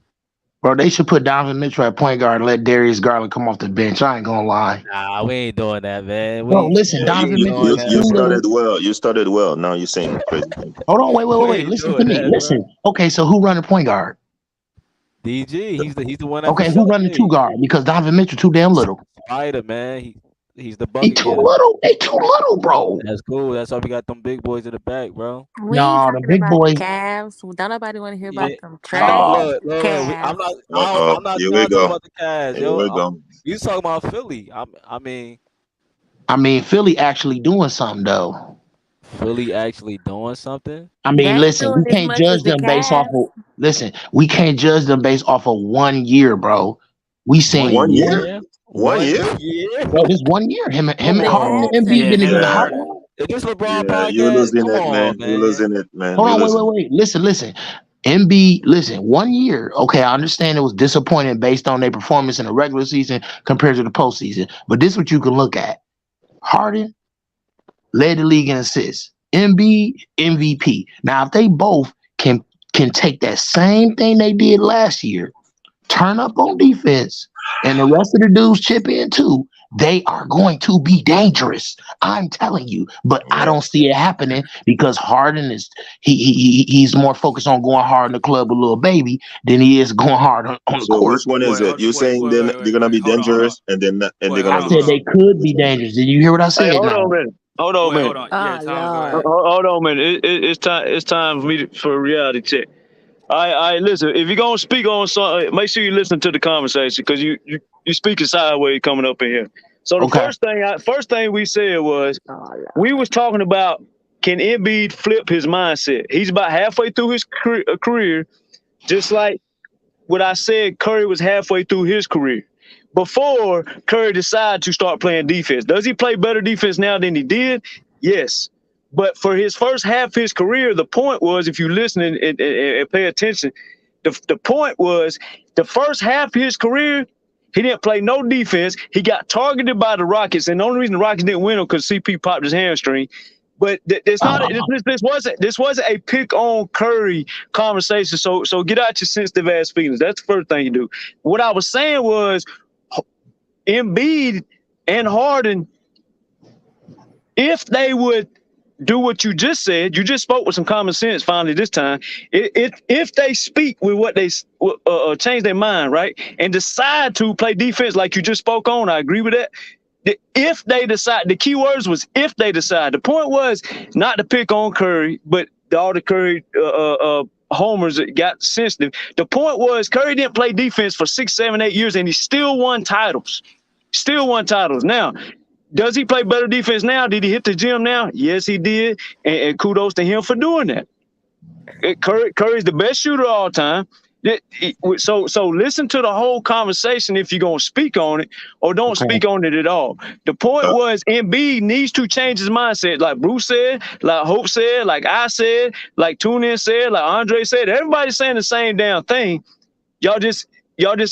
Bro, they should put Donovan Mitchell at point guard and let Darius Garland come off the bench. I ain't gonna lie. Nah, we ain't doing that, man. Bro, We listen, Yeah, we Donovan ain't Mitchell doing you is that, you too bro. little. started well. You started well. Now you're saying crazy things. Hold on, We wait. ain't Listen to doing me. that, bro. Listen. Okay, so who running point guard? DG, he's the one that for Okay, who sure running two did. guard? Because Donovan Mitchell too damn little. Spider, man. He's the He bucket too getter. little. They too little, bro. That's cool. That's why we got them big boys in the back, bro. We ain't Nah, the talking big about the boy. Cavs. Don't nobody want to hear Yeah. about them Hey, trash Oh, look. I'm Cavs. not. Uh-oh, I'm not here we trying to talk go. about the Cavs, Here we go. You talking about Philly? I mean, I mean, Philly actually doing something though. Philly actually doing something. I They mean, ain't listen, we doing as can't much as judge the them based off Cavs. of. Listen, we can't judge them based off of 1 year, bro. We seen 1 1 one, year? year. 1 1 year? year. bro. This 1 year, him Come and The Harden on, and Embiid Cavs been ain't together Yeah, how doing. long? is this LeBron yeah. You're podcast? losing Come it, on, man. You're man. losing it, man. Hold You're on, losing it. wait. Listen. Embiid, listen, 1 year. Okay, I understand it was disappointing based on their performance in the regular season compared to the postseason. But this is what you can look at. Harden led the league in assists. Embiid, MVP. Now, if they both can take that same thing they did last year, turn up on defense, and the rest of the dudes chip in too, they are going to be dangerous. I'm telling you. But I Yeah. don't see it happening because Harden is he's more focused on going hard in the club with little baby than he is going hard on the So which court. one is it? You saying they're gonna be dangerous and they're Hold I gonna on, be hold said on. they destroyed? could Which be one? dangerous. Did you hear what I Hey, said hold on a now? minute. Hold on a minute. Oh Lord. Hold on a minute. It's time. It's time for me for a reality check. I listen. If you're gonna speak on something, make sure you listen to the conversation because you speaking sideways coming up in here. So the Okay. first thing we said was Oh Lord. we was talking about can Embiid flip his mindset. He's about halfway through his career, just like what I said. Curry was halfway through his career before Curry decided to start playing defense. Does he play better defense now than he did? Yes. But for his first half of his career, the point was, if you listen and pay attention, the point was the first half of his career, he didn't play no defense. He got targeted by the Rockets, and the only reason the Rockets didn't win him because CP popped his hamstring. But it's not. This wasn't a pick on Curry conversation. So get out your sensitive ass feelings. That's the first thing you do. What I was saying was Embiid and Harden, if they would do what you just said, you just spoke with some common sense finally this time. If they speak with what they change their mind, right, and decide to play defense like you just spoke on, I agree with that. If they decide, the key words was if they decide. The point was not to pick on Curry, but all the Curry homers that got sensitive. The point was Curry didn't play defense for 6, 7, 8 years, and he still won titles. Still won titles. Now, does he play better defense now? Did he hit the gym now? Yes, he did. And kudos to him for doing that. Curry's the best shooter of all time. So listen to the whole conversation if you're going to speak on it, or don't Okay. speak on it at all. The point was Embiid needs to change his mindset, like Bruce said, like Hope said, like I said, like TuneIn said, like Andre said. Everybody's saying the same damn thing. Y'all just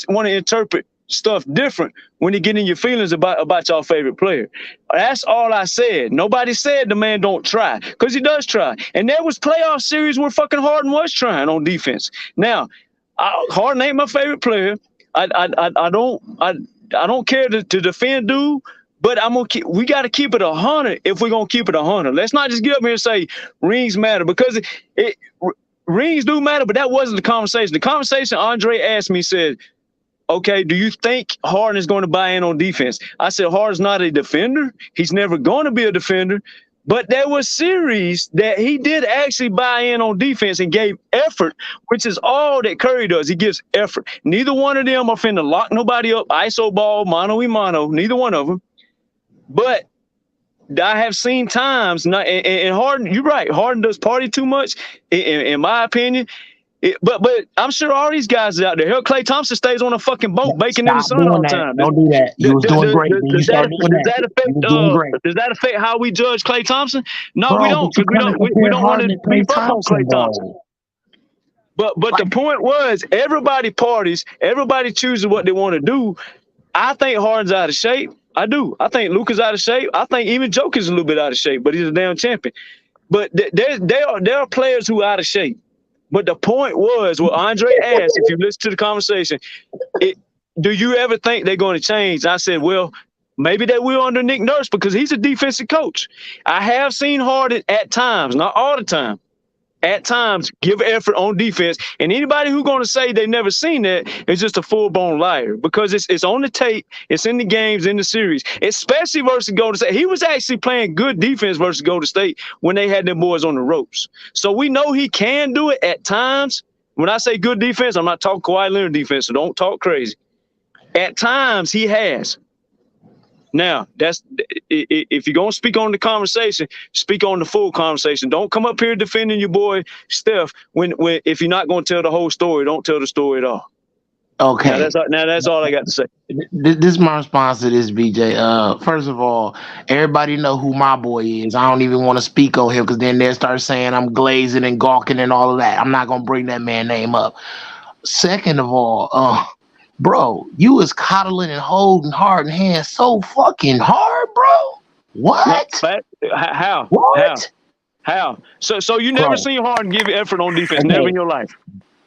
want to interpret stuff different when you get in your feelings about your favorite player. That's all I said. Nobody said the man don't try, because he does try. And there was playoff series where fucking Harden was trying on defense. Now, Harden ain't my favorite player. I don't care to defend dude, but we got to keep it 100 if we're gonna keep it 100. Let's not just get up here and say rings matter, because rings do matter, but that wasn't the conversation. The conversation Andre asked me said, okay, do you think Harden is going to buy in on defense? I said, Harden's not a defender. He's never going to be a defender. But there was series that he did actually buy in on defense and gave effort, which is all that Curry does. He gives effort. Neither one of them are finna lock nobody up, iso ball, mano-a-mano, neither one of them. But I have seen times, and Harden, you're right, Harden does party too much, in my opinion. But I'm sure all these guys out there. Hell, Klay Thompson stays on a fucking boat baking in the Stop sun doing all the that. time. Don't do that. You was doing great. Then you start doing that. You was doing great. Does that affect how we judge Klay Thompson? No, we Bro, but don't, you because kind of we compare don't want to Harden and beef Klay up on Klay Thompson, Thompson. though. But the point was, everybody parties, everybody chooses what they want to do. I think Harden's out of shape. I do. I think Luka's out of shape. I think even Joker's a little bit out of shape, but he's a damn champion. But there are players who are out of shape. But the point was what Andre asked, if you listen to the conversation, do you ever think they're going to change? I said, well, maybe they will under Nick Nurse because he's a defensive coach. I have seen Harden at times, not all the time, at times give effort on defense. And anybody who's going to say they never seen that is just a full-blown liar because it's on the tape, it's in the games, in the series, especially versus Golden State. He was actually playing good defense versus Golden State when they had them boys on the ropes. So we know he can do it at times. When I say good defense, I'm not talking Kawhi Leonard defense, so don't talk crazy. At times he has. Now, that's if you're going to speak on the conversation, speak on the full conversation. Don't come up here defending your boy Steph when if you're not going to tell the whole story, don't tell the story at all. Okay. Now that's all I got to say. This is my response to this, BJ. First of all, everybody know who my boy is. I don't even want to speak on him because then they'll start saying I'm glazing and gawking and all of that. I'm not going to bring that man's name up. Second of all, bro, you was coddling and holding Harden hands so fucking hard, bro. What? How? What? How? So you never seen Harden give effort on defense, never in your life.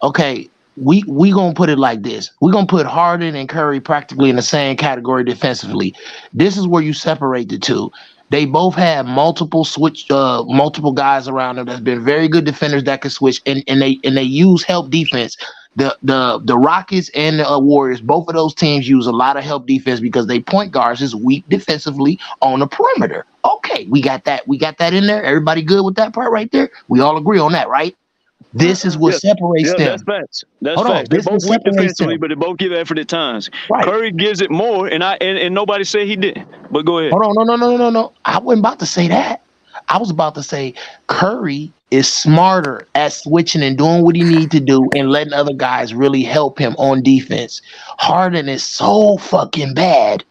Okay, we gonna put it like this. We're gonna put Harden and Curry practically in the same category defensively. This is where you separate the two. They both have multiple guys around them that's been very good defenders that can switch, and they use help defense. The Rockets and the Warriors, both of those teams use a lot of help defense because they point guards is weak defensively on the perimeter. Okay, we got that in there. Everybody good with that part right there? We all agree on that, right? This is what separates them. That's facts. That's facts. They both weak defensively, but they both give effort at times. Right. Curry gives it more, and nobody said he didn't. But go ahead. Hold on, no. I wasn't about to say that. I was about to say Curry is smarter at switching and doing what he needs to do and letting other guys really help him on defense. Harden is so fucking bad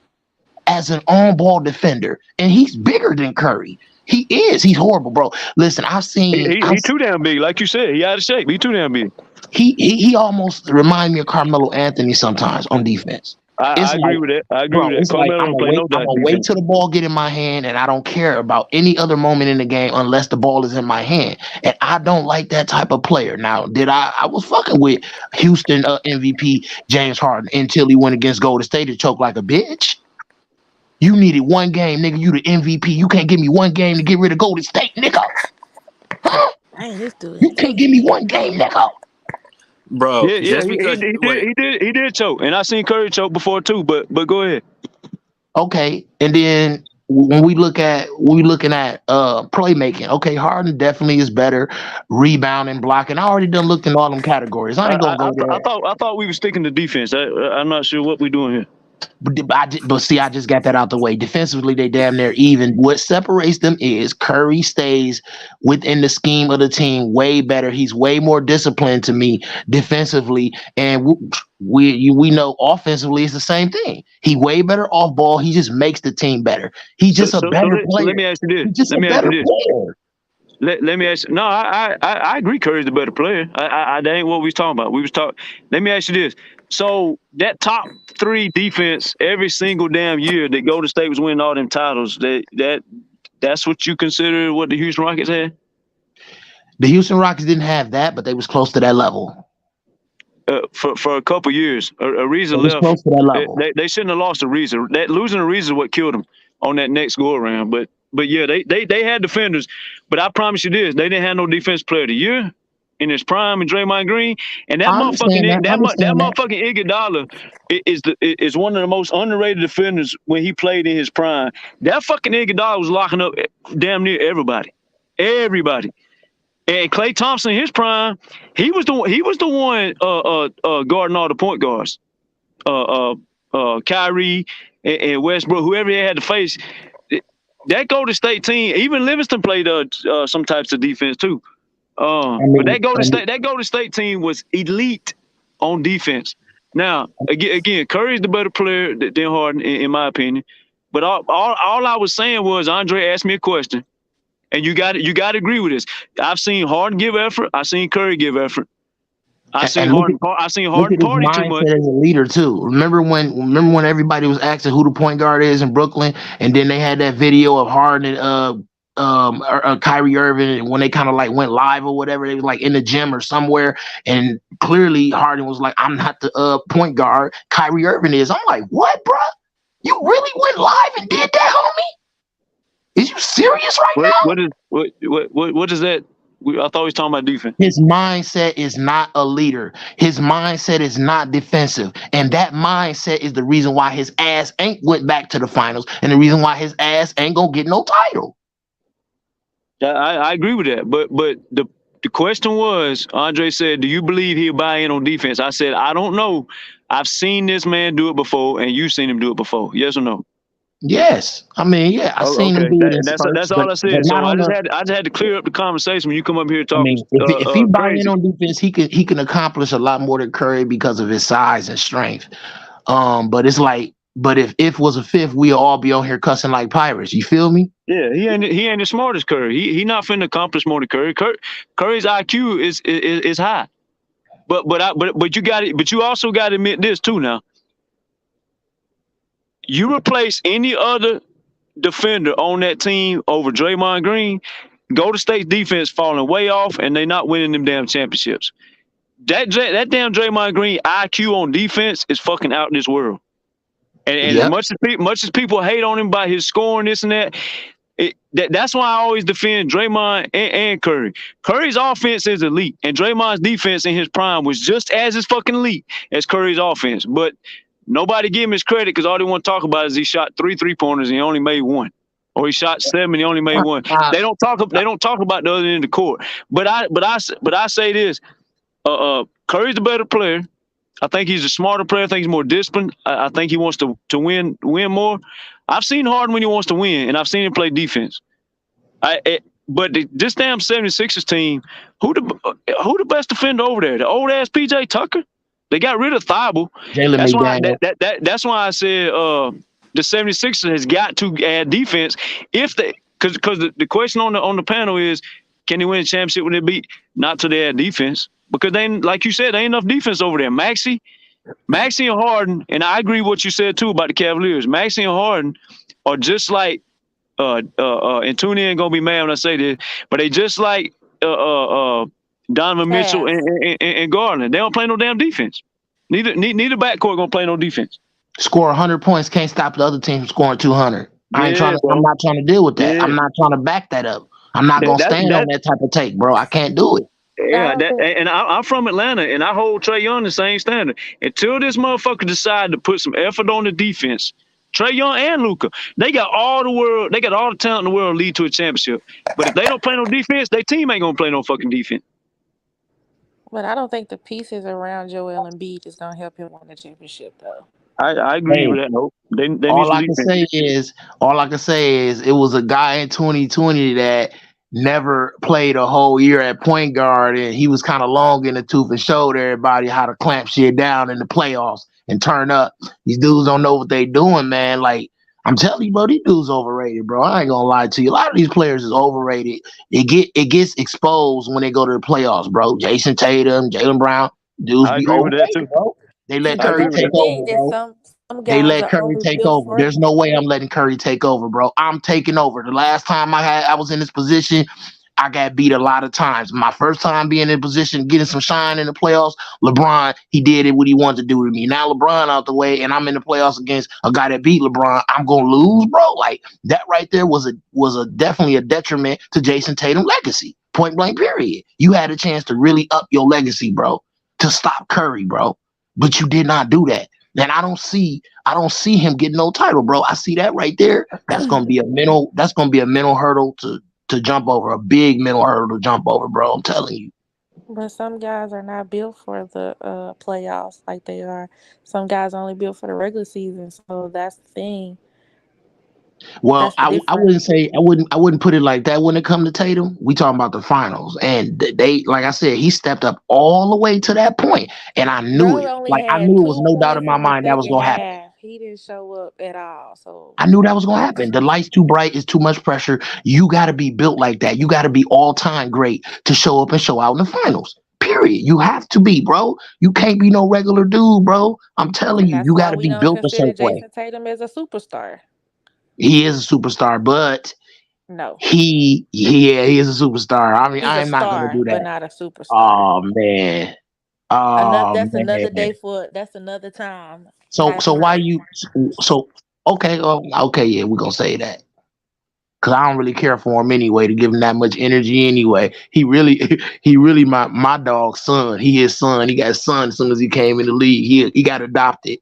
as an on-ball defender, and he's bigger than Curry. He is. He's horrible, bro. Listen, I've seen. He's too damn big, like you said. He out of shape. He too damn big. He almost reminds me of Carmelo Anthony sometimes on defense. I agree with that. I agree with that. It's like, I'm gonna wait till the ball get in my hand, and I don't care about any other moment in the game unless the ball is in my hand. And I don't like that type of player. Now, I was fucking with Houston MVP James Harden until he went against Golden State to choke like a bitch. You needed one game, nigga. You the MVP. You can't give me one game to get rid of Golden State, nigga. Huh? You can't give me one game, nigga. Bro, he did choke, and I seen Curry choke before too. But go ahead. Okay, and then when we looking at playmaking, okay, Harden definitely is better, rebounding, blocking. I already done looked in all them categories. I ain't gonna go there. I thought we were sticking to defense. I'm not sure what we're doing here. But see, I just got that out the way. Defensively, they damn near even. What separates them is Curry stays within the scheme of the team way better. He's way more disciplined to me defensively, and we know offensively it's the same thing. He way better off ball. He just makes the team better. He's just a better player. Let me ask you this. Let me ask you. No, I agree. Curry's the better player. That ain't what we was talking about. Let me ask you this. So that top three defense every single damn year that Golden State was winning all them titles, that's what you consider what the Houston Rockets had? The Houston Rockets didn't have that, but they was close to that level. For a couple years. Ariza left. Close to that level. They shouldn't have lost Ariza. That losing Ariza is what killed them on that next go around. But yeah, they had defenders. But I promise you this, they didn't have no defense player of the year in his prime and Draymond Green. And that motherfucking Iguodala is one of the most underrated defenders when he played in his prime. That fucking Iguodala was locking up damn near everybody. Everybody. And Klay Thompson, in his prime, he was the one guarding all the point guards. Kyrie and Westbrook, whoever they had to face. That Golden State team, even Livingston played some types of defense too. But that Golden State team was elite on defense. Now, again, Curry's the better player than Harden, in my opinion. But all I was saying was Andre asked me a question, and you got to agree with this. I've seen Harden give effort. I've seen Curry give effort. I seen Harden party too much. As a leader too. Remember when everybody was asking who the point guard is in Brooklyn, and then they had that video of Harden and Kyrie Irving, and when they kind of like went live or whatever, they was like in the gym or somewhere, and clearly Harden was like, "I'm not the point guard. Kyrie Irving is." I'm like, "What, bro? You really went live and did that, homie? Is you serious right now?" What is that? I thought we was talking about defense. His mindset is not a leader. His mindset is not defensive. And that mindset is the reason why his ass ain't went back to the finals, and the reason why his ass ain't gonna get no title. I agree with that. But the question was, Andre said, do you believe he'll buy in on defense? I said, I don't know. I've seen this man do it before, and you've seen him do it before. Yes or no? Yes, I mean, yeah, I seen him do it. That's all I said. So I just had to clear up the conversation when you come up here talking. I mean, if he buy in on defense, he can accomplish a lot more than Curry because of his size and strength. But it's like, but if was a fifth, we'll all be on here cussing like pirates. You feel me? Yeah, he ain't as smart as Curry. He not finna accomplish more than Curry. Curry's IQ is high. But you also got to admit this too now. You replace any other defender on that team over Draymond Green, Golden State's defense falling way off, and they not winning them damn championships. That damn Draymond Green IQ on defense is fucking out of this world. And as much as people hate on him by his scoring, this and that, that's why I always defend Draymond and Curry. Curry's offense is elite, and Draymond's defense in his prime was just as fucking elite as Curry's offense. But nobody give him his credit because all they want to talk about is he shot 3 3-pointers and he only made 1, or he shot 7 and he only made 1. They don't talk about the other end of the court. But I say this: Curry's the better player. I think he's a smarter player. I think he's more disciplined. I think he wants to win more. I've seen Harden when he wants to win, and I've seen him play defense. But this damn 76ers team, who the best defender over there? The old ass PJ Tucker. They got rid of Thibault. That's why I said the 76ers has got to add defense because the question on the panel is, can they win a championship when they beat? Not till they add defense, because they, like you said, there ain't enough defense over there. Maxey and Harden, and I agree with what you said too about the Cavaliers. Maxey and Harden are just like and tune in gonna be mad when I say this, but they just like Donovan Mitchell and Garland. They don't play no damn defense. Neither backcourt gonna play no defense. Score 100 points can't stop the other team from scoring 200. I'm not trying to deal with that. Yeah. I'm not trying to back that up. I'm not gonna stand on that type of take, bro. I can't do it. Yeah, and I'm from Atlanta, and I hold Trae Young the same standard. Until this motherfucker decide to put some effort on the defense, Trae Young and Luka, they got all the talent in the world to lead to a championship. But if they don't play no defense, their team ain't gonna play no fucking defense. But I don't think the pieces around Joel Embiid is gonna help him win the championship, though. I agree with that. No, they all I can say is it was a guy in 2020 that never played a whole year at point guard, and he was kind of long in the tooth and showed everybody how to clamp shit down in the playoffs and turn up. These dudes don't know what they doing, man. Like, I'm telling you, bro, these dudes overrated, bro. I ain't gonna lie to you. A lot of these players is overrated. It gets exposed when they go to the playoffs, bro. Jason Tatum, Jaylen Brown, dudes be overrated, bro. They let Curry take over, bro. They let Curry take over. There's no way I'm letting Curry take over, bro. I'm taking over. The last time I was in this position, I got beat a lot of times. My first time being in position, getting some shine in the playoffs, LeBron, he did it what he wanted to do to me. Now LeBron out the way, and I'm in the playoffs against a guy that beat LeBron. I'm gonna lose, bro. Like, that right there was definitely a detriment to Jason Tatum's legacy. Point blank, period. You had a chance to really up your legacy, bro, to stop Curry, bro. But you did not do that. And I don't see him getting no title, bro. I see that right there. That's gonna be a mental hurdle to jump over, a big mental hurdle to jump over, bro. I'm telling you. But some guys are not built for the playoffs like they are. Some guys are only built for the regular season. So that's the thing. Well, I wouldn't put it like that when it comes to Tatum. We talking about the finals, and they, like I said, he stepped up all the way to that point, and I knew it. Like, I knew it was no doubt in my mind that was gonna happen. He didn't show up at all, so I knew that was gonna happen. The light's too bright, it's too much pressure. You got to be built like that. You got to be all time great to show up and show out in the finals. Period. You have to be, bro. You can't be no regular dude, bro. I'm telling you, you got to be built a certain way. Jason Tatum is a superstar. He is a superstar, but No. He is a superstar. I mean, He's a I'm not gonna star, do but that. not a superstar. Oh man. That's another Man. day for. That's another time. So Have so him why ranked. you so okay, okay, yeah, we're gonna say that. Cause I don't really care for him anyway to give him that much energy anyway. He really he really my dog's son. He his son. He got his son as soon as he came in the league. He got adopted.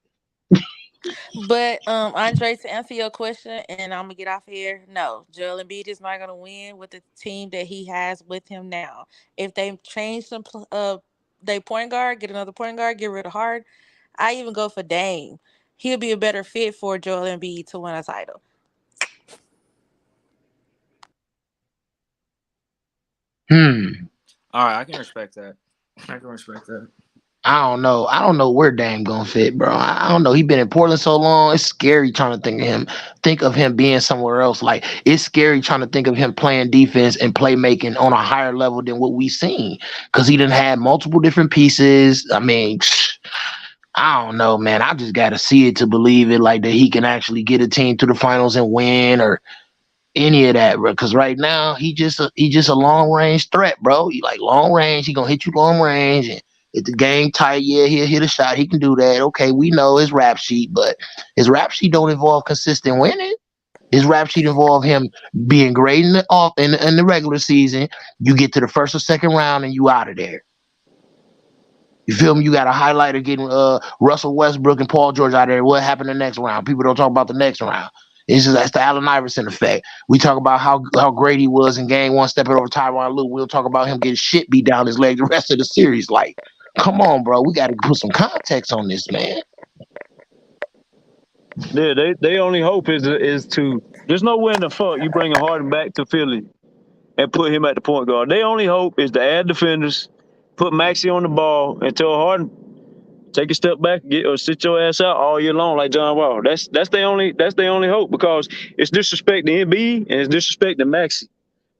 But Andre, to answer your question, and I'm gonna get off here. No, Joel Embiid is not gonna win with the team that he has with him now. If they change they point guard, get another point guard, get rid of Hard, I even go for Dame. He'll be a better fit for Joel Embiid to win a title. All right, I can respect that. I can respect that. I don't know. I don't know where Dame gonna fit, bro. I don't know. He been in Portland so long. It's scary trying to think of him being somewhere else. Like it's scary trying to think of him playing defense and playmaking on a higher level than what we seen. Cause he done had multiple different pieces. I mean, I don't know, man. I just gotta see it to believe it, like that he can actually get a team to the finals and win or any of that, bro. Because right now he just a long range threat, bro. He like long range. He gonna hit you long range, and if the game tight, yeah, he'll hit a shot. He can do that. Okay, we know his rap sheet, but his rap sheet don't involve consistent winning. His rap sheet involve him being great in the regular season. You get to the first or second round, and you out of there. You feel me? You got a highlighter getting Russell Westbrook and Paul George out there. What happened the next round? People don't talk about the next round. It's just that's the Allen Iverson effect. We talk about how great he was in game one, stepping over Tyronn Lue. We'll talk about him getting shit beat down his leg the rest of the series. Like, come on, bro. We got to put some context on this, man. Yeah, they only hope is to. There's no way in the fuck you bring Harden back to Philly and put him at the point guard. They only hope is to add defenders, put Maxey on the ball, and tell Harden take a step back, or sit your ass out all year long like John Wall. That's their only hope, because it's disrespect to Embiid and it's disrespect to Maxey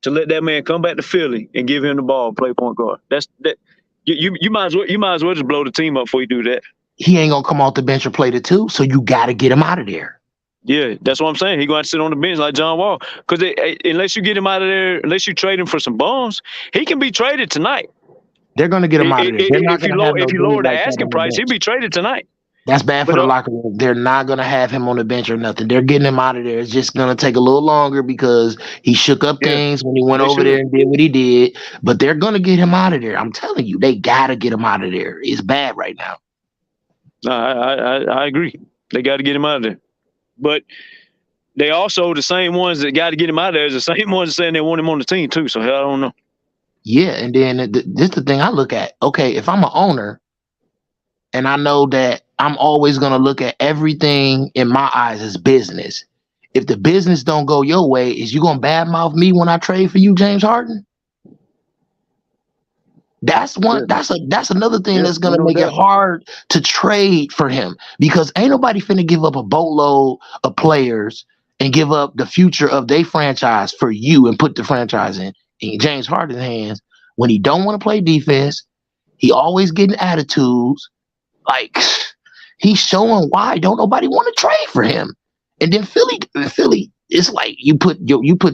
to let that man come back to Philly and give him the ball and play point guard. That's that. You might as well just blow the team up before you do that. He ain't gonna come off the bench or play the two, so you got to get him out of there. Yeah, that's what I'm saying. He going to sit on the bench like John Wall, because unless you get him out of there, unless you trade him for some bums, he can be traded tonight. They're gonna get him out of there. They're not gonna have no if you lower the asking price, he'll be traded tonight. That's bad for the locker room. They're not going to have him on the bench or nothing. They're getting him out of there. It's just going to take a little longer because he shook up things when he went over there and did what he did. But they're going to get him out of there. I'm telling you, they got to get him out of there. It's bad right now. No, I agree. They got to get him out of there. But they also, the same ones that got to get him out of there is the same ones saying they want him on the team too. So I don't know. Yeah, and then this is the thing I look at. Okay, if I'm an owner, and I know that I'm always going to look at everything in my eyes as business. If the business don't go your way, is you going to badmouth me when I trade for you, James Harden? That's one. Yeah. That's another thing that's going to make it hard to trade for him, because ain't nobody finna give up a boatload of players and give up the future of their franchise for you and put the franchise in James Harden's hands when he don't want to play defense. He always getting attitudes. Like, he's showing why don't nobody want to trade for him. And then Philly, it's like you put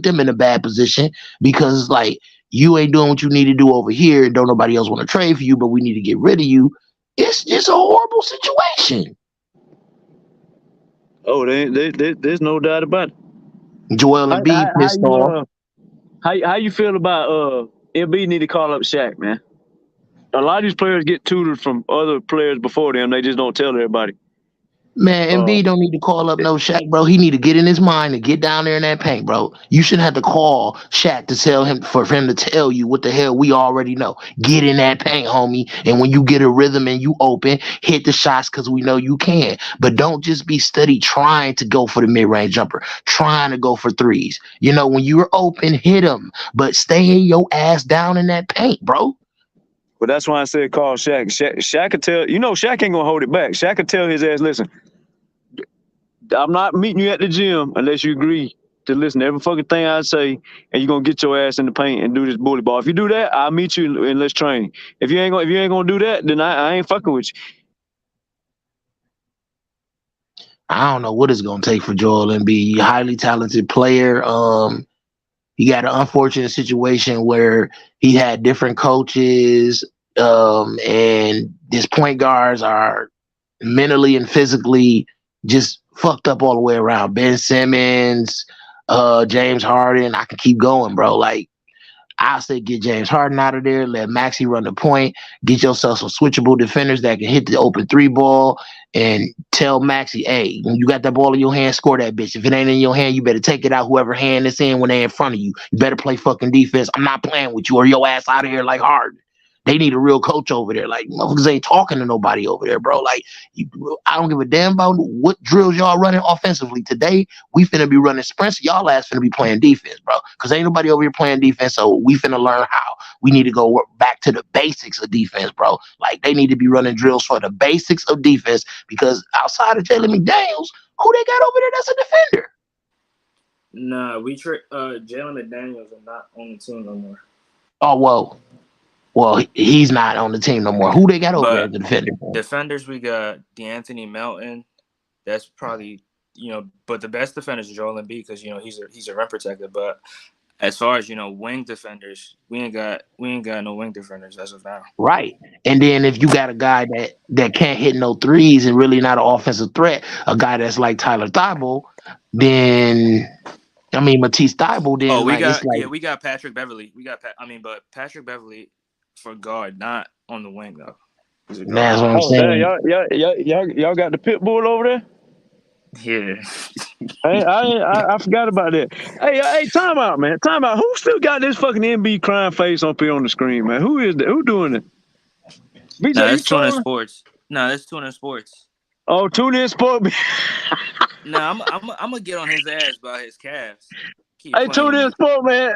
them in a bad position, because it's like you ain't doing what you need to do over here, and don't nobody else want to trade for you, but we need to get rid of you. It's just a horrible situation. Oh, there's no doubt about it. Joel Embiid pissed off. How you feel about Embiid need to call up Shaq, man? A lot of these players get tutored from other players before them. They just don't tell everybody. Man, Embiid don't need to call up no Shaq, bro. He need to get in his mind and get down there in that paint, bro. You shouldn't have to call Shaq to tell him, for him to tell you what the hell we already know. Get in that paint, homie. And when you get a rhythm and you open, hit the shots, because we know you can. But don't just be steady trying to go for the mid-range jumper, trying to go for threes. You know, when you're open, hit them. But stay your ass down in that paint, bro. But that's why I said call Shaq. Shaq could tell, Shaq ain't gonna hold it back. Shaq could tell his ass, listen, I'm not meeting you at the gym unless you agree to listen to every fucking thing I say, and you're gonna get your ass in the paint and do this bully ball. If you do that, I'll meet you and let's train. If you ain't gonna do that, then I ain't fucking with you. I don't know what it's gonna take for Joel Embiid. Highly talented player. he got an unfortunate situation where he had different coaches, and his point guards are mentally and physically just fucked up all the way around. Ben Simmons, James Harden. I can keep going, bro. Like, I say get James Harden out of there, let Maxey run the point, get yourself some switchable defenders that can hit the open three ball, and tell Maxey, hey, when you got that ball in your hand, score that bitch. If it ain't in your hand, you better take it out whoever hand it's in when they're in front of you. You better play fucking defense. I'm not playing with you or your ass out of here like Harden. They need a real coach over there. Like, motherfuckers ain't talking to nobody over there, bro. Like, I don't give a damn about what drills y'all running offensively. Today, we finna be running sprints. Y'all ass finna be playing defense, bro. Because ain't nobody over here playing defense, so we finna learn how. We need to go work back to the basics of defense, bro. Like, they need to be running drills for the basics of defense, because outside of Jalen McDaniels, who they got over there that's a defender? Nah, Jalen McDaniels are not on the team no more. Oh, well, he's not on the team no more. Who they got over there as the defender? Defenders, we got DeAnthony Melton. That's probably, but the best defender is Joel Embiid because, he's a rim protector. But as far as, wing defenders, we ain't got no wing defenders as of now. Right. And then if you got a guy that can't hit no threes and really not an offensive threat, a guy that's like Tyler Thibault, then Matisse Thibault. Then we got Patrick Beverly. But Patrick Beverly for guard, not on the wing though. That's what I'm saying. Y'all got the pit bull over there? Yeah. I forgot about that. Hey, time out, man. Time out. Who still got this fucking MB crying face up here on the screen, man? Who is that? Who doing it? BJ, that's TuneIn Sports. No, that's TuneIn Sports. Oh, TuneIn Sports. Nah, I'm gonna get on his ass about his calves. Hey, TuneIn Sports, man.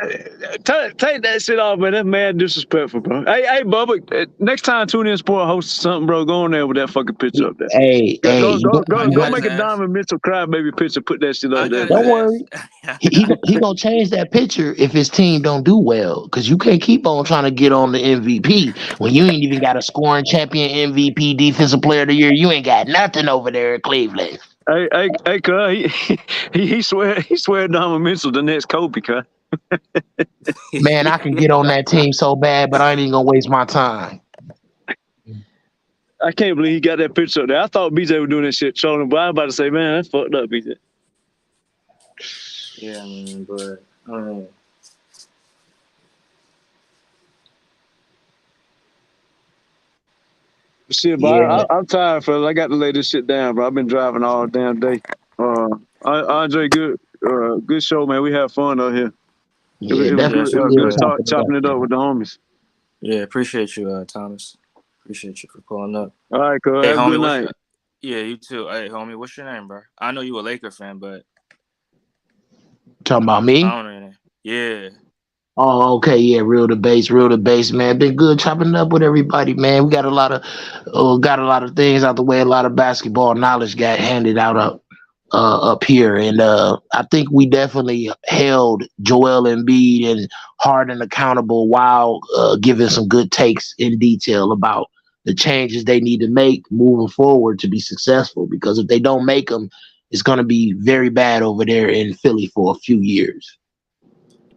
Take that shit off, man. That's mad disrespectful, bro. Hey, Bubba. Next time TuneIn Sports hosts something, bro, go on there with that fucking picture up there. Go make a Donovan Mitchell crybaby picture. Put that shit up there. Don't worry. He gonna change that picture if his team don't do well, because you can't keep on trying to get on the MVP when you ain't even got a scoring champion, MVP, defensive player of the year. You ain't got nothing over there at Cleveland. Hey, cuz he swear Donovan Mitchell the next Kobe, cuz. Man, I can get on that team so bad, but I ain't even gonna waste my time. I can't believe he got that picture up there. I thought BJ was doing that shit trolling, but I was about to say, man, that's fucked up, BJ. Yeah, man, but shit, bro. I'm tired, fellas. I got to lay this shit down, bro. I've been driving all damn day. Andre, good show, man. We have fun out here. Yeah, it was good chopping it up with the homies. Yeah, appreciate you, Thomas. Appreciate you for pulling up. All right, cuz. Hey, have homie, a good night. Yeah, you too. Hey, homie, what's your name, bro? I know you a Laker fan, but talking about me? I don't know your name. Yeah. Oh, okay, yeah, real the base, man. Been good chopping up with everybody, man. We got a lot of things out the way. A lot of basketball knowledge got handed out up here, and I think we definitely held Joel Embiid and Harden accountable while giving some good takes in detail about the changes they need to make moving forward to be successful. Because if they don't make them, it's going to be very bad over there in Philly for a few years.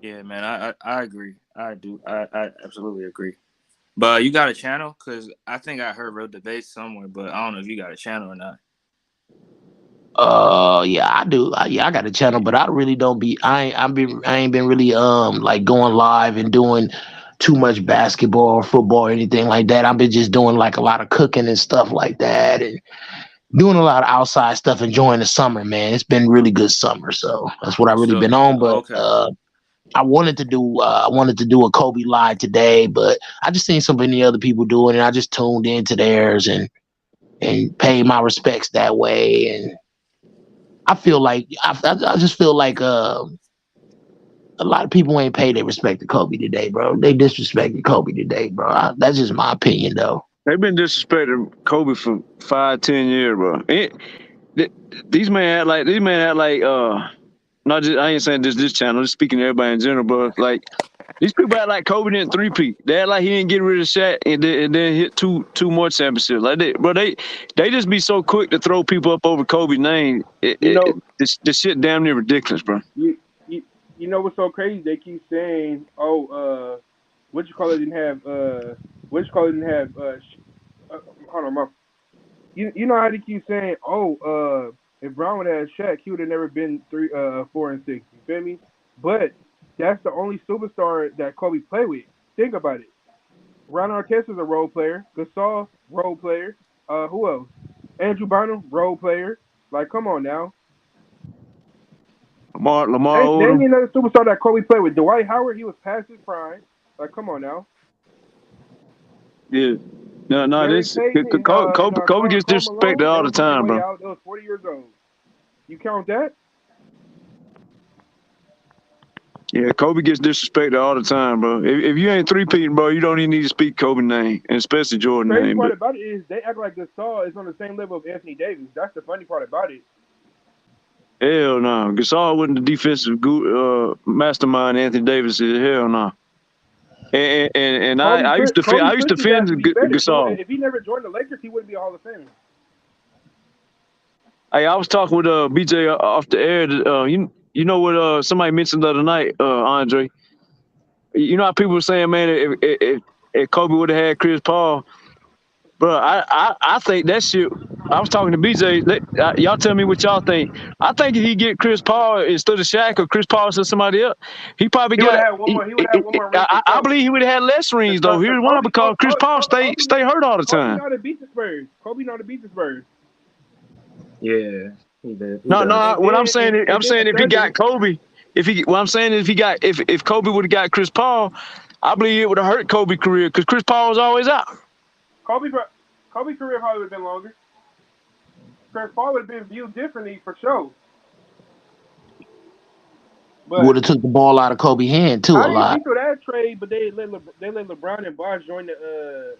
Yeah, man, I agree. I do. I absolutely agree. But you got a channel? Because I think I heard Real Debate somewhere, but I don't know if you got a channel or not. Yeah, I do. I got a channel, but I really don't be. I ain't been really like going live and doing too much basketball or football or anything like that. I've been just doing like a lot of cooking and stuff like that, and doing a lot of outside stuff, enjoying the summer, man. It's been really good summer, so that's what I really been on. But I wanted to do a Kobe live today, but I just seen so many other people doing it. I just tuned into theirs and paid my respects that way. And I feel like I just feel like a lot of people ain't paid their respect to Kobe today, bro. They disrespected Kobe today, bro. That's just my opinion, though. They've been disrespecting Kobe for 5-10 years, bro. These men act like not just, I ain't saying this channel, just speaking to everybody in general, but like these people act like Kobe didn't three-peat. They act like he didn't get rid of Shaq and then hit two more championships. Like they just be so quick to throw people up over Kobe's name. The shit damn near ridiculous, bro. You you know what's so crazy? They keep saying, "Oh, what you call it didn't have what you call it didn't have hold on, you know how they keep saying, "Oh, if Brown would have had Shaq, he would have never been 4-6." You feel me? But that's the only superstar that Kobe played with. Think about it. Ron Artest is a role player. Gasol, role player. Who else? Andrew Bynum, role player. Like, come on now. Lamar Name me Odom. another superstar that Kobe played with. Dwight Howard, he was past his prime. Like, come on now. Yeah. No, Gary this Payton and Kobe gets Karl disrespected Malone, they all the was on their time, way bro. out. That was 40 years old. You count that? Yeah, Kobe gets disrespected all the time, bro. If you ain't three-peating, bro, you don't even need to speak Kobe name, and especially Jordan Crazy name. part But about it is they act like Gasol is on the same level of Anthony Davis. That's the funny part about it. hell no, Gasol wasn't the defensive mastermind Anthony Davis is. Hell no. And I used to Kobe I used to pushed his ass defend to be better. Gasol. If he never joined the Lakers, he wouldn't be a Hall of Famer. Hey, I was talking with BJ off the air. You know what somebody mentioned the other night, Andre. You know how people were saying, man, if Kobe would have had Chris Paul, bro, I think that shit. I was talking to BJ. Y'all tell me what y'all think. I think if he get Chris Paul instead of Shaq or Chris Paul instead of somebody else, he probably He would got. have had one more. He would have had one more ring for I sure. believe he would have had less rings though. Here's why, because Chris Paul stay hurt all the Kobe time. know how to beat the Spurs. Kobe know how to beat the Spurs. Yeah, he did. No. What I'm saying, and then if he got Kobe, if Kobe would have got Chris Paul, I believe it would have hurt Kobe's career because Chris Paul was always out. Kobe's career probably would have been longer. Chris Paul would have been viewed differently for sure. Would have took the ball out of Kobe's hand too a I didn't lot. see through that trade, but they let LeBron and Bosh join the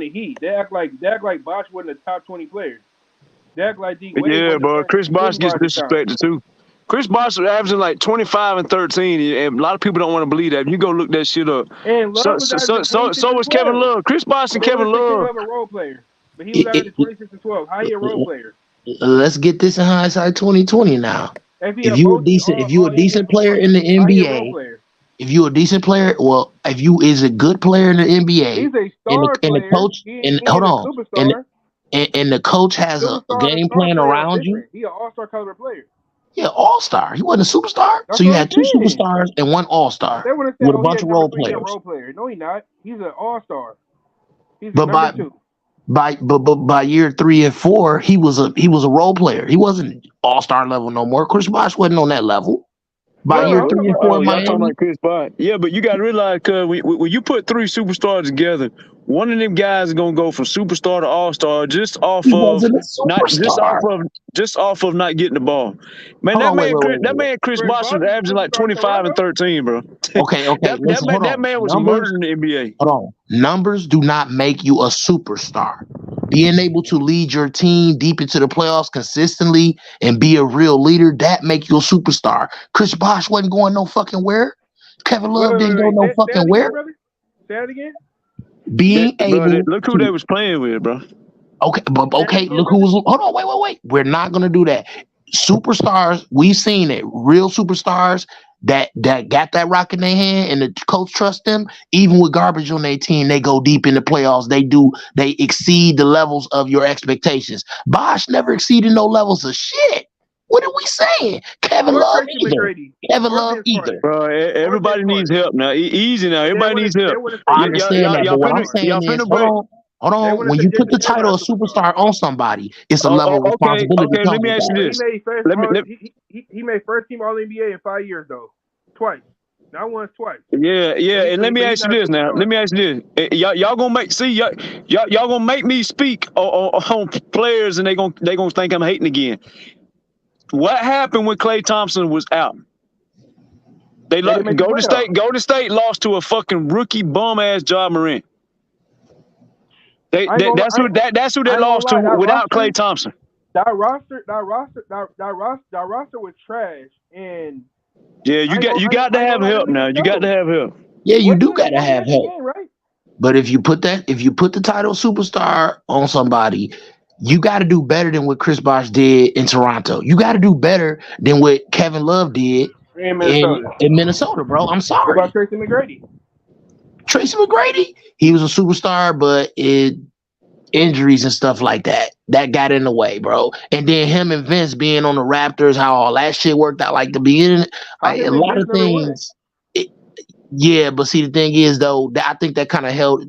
Heat. They act like Bosh wasn't a top 20 player. They act like D Wade Yeah, wasn't bro. Chris Bosh in gets Bosh's time. disrespected too. Chris Bosh was averaging like 25 and 13, and a lot of people don't want to believe that. You go look that shit up. And Love was averaging 26 So and was 12. Kevin Love. Chris Bosh and They Kevin want to say Kevin Love. Love a role player, but he was averaging 26 and 12. How he a role player? Let's get this in hindsight 2020 now. If you a decent player in the NBA, if you a decent player, well, if you is a good player in the NBA, he's a star and the player. coach, hold on, and the coach has a game plan around you. He an all-star caliber player. Yeah, all-star. He wasn't a superstar. That's so you had two superstars and one all-star with a bunch of role players. Role player. No, he's not. He's an all-star. He's but number two. By year 3 and 4, he was a role player. He wasn't all-star level no more. Chris Bosh wasn't on that level. By year 3 and 4, y'all talking about Chris Bosh. Yeah, but you got to realize, cause when you put three superstars together, one of them guys is gonna go from superstar to all-star just off of not getting the ball. Man, that man Chris Bosh was averaging like 25 and 13, bro. Okay. that man was murdering the NBA. Hold on. Numbers do not make you a superstar. Being able to lead your team deep into the playoffs consistently and be a real leader, that make you a superstar. Chris Bosh wasn't going no fucking where. Kevin Love didn't go no fucking where. Say that again. Look who they was playing with, bro. Okay, look who was. Hold on, wait. We're not gonna do that. Superstars, we've seen it. Real superstars that got that rock in their hand, and the coach trusts them. Even with garbage on their team, they go deep in the playoffs. They exceed the levels of your expectations. Bosh never exceeded no levels of shit. What are we saying? Kevin Love either. Bro, everybody needs help now. Easy now. Everybody needs help. I understand that, but what I'm saying is, hold on. When you put the title of superstar on somebody, it's a level of responsibility. Okay, let me ask you this. He made first team All NBA in 5 years though, twice. Not once, twice. Yeah, and let me ask you this now. Let me ask you this. Y'all gonna make me speak on players, and they gonna think I'm hating again. What happened when Klay Thompson was out? Golden State lost to a fucking rookie bum ass Ja Morant. That's who they lost to without Klay Thompson. That roster was trash. And yeah, you got to have help now. You got to have help. Yeah, you do got to have help. Right? But if you put the title superstar on somebody, you got to do better than what Chris Bosh did in Toronto. You got to do better than what Kevin Love did In Minnesota. in Minnesota, bro. I'm sorry. What about Tracy McGrady? Tracy McGrady, he was a superstar, but injuries and stuff like that got in the way, bro. And then him and Vince being on the Raptors, how all that shit worked out, like the beginning, like a lot of things. Yeah, but see, the thing is though, that I think that kind of held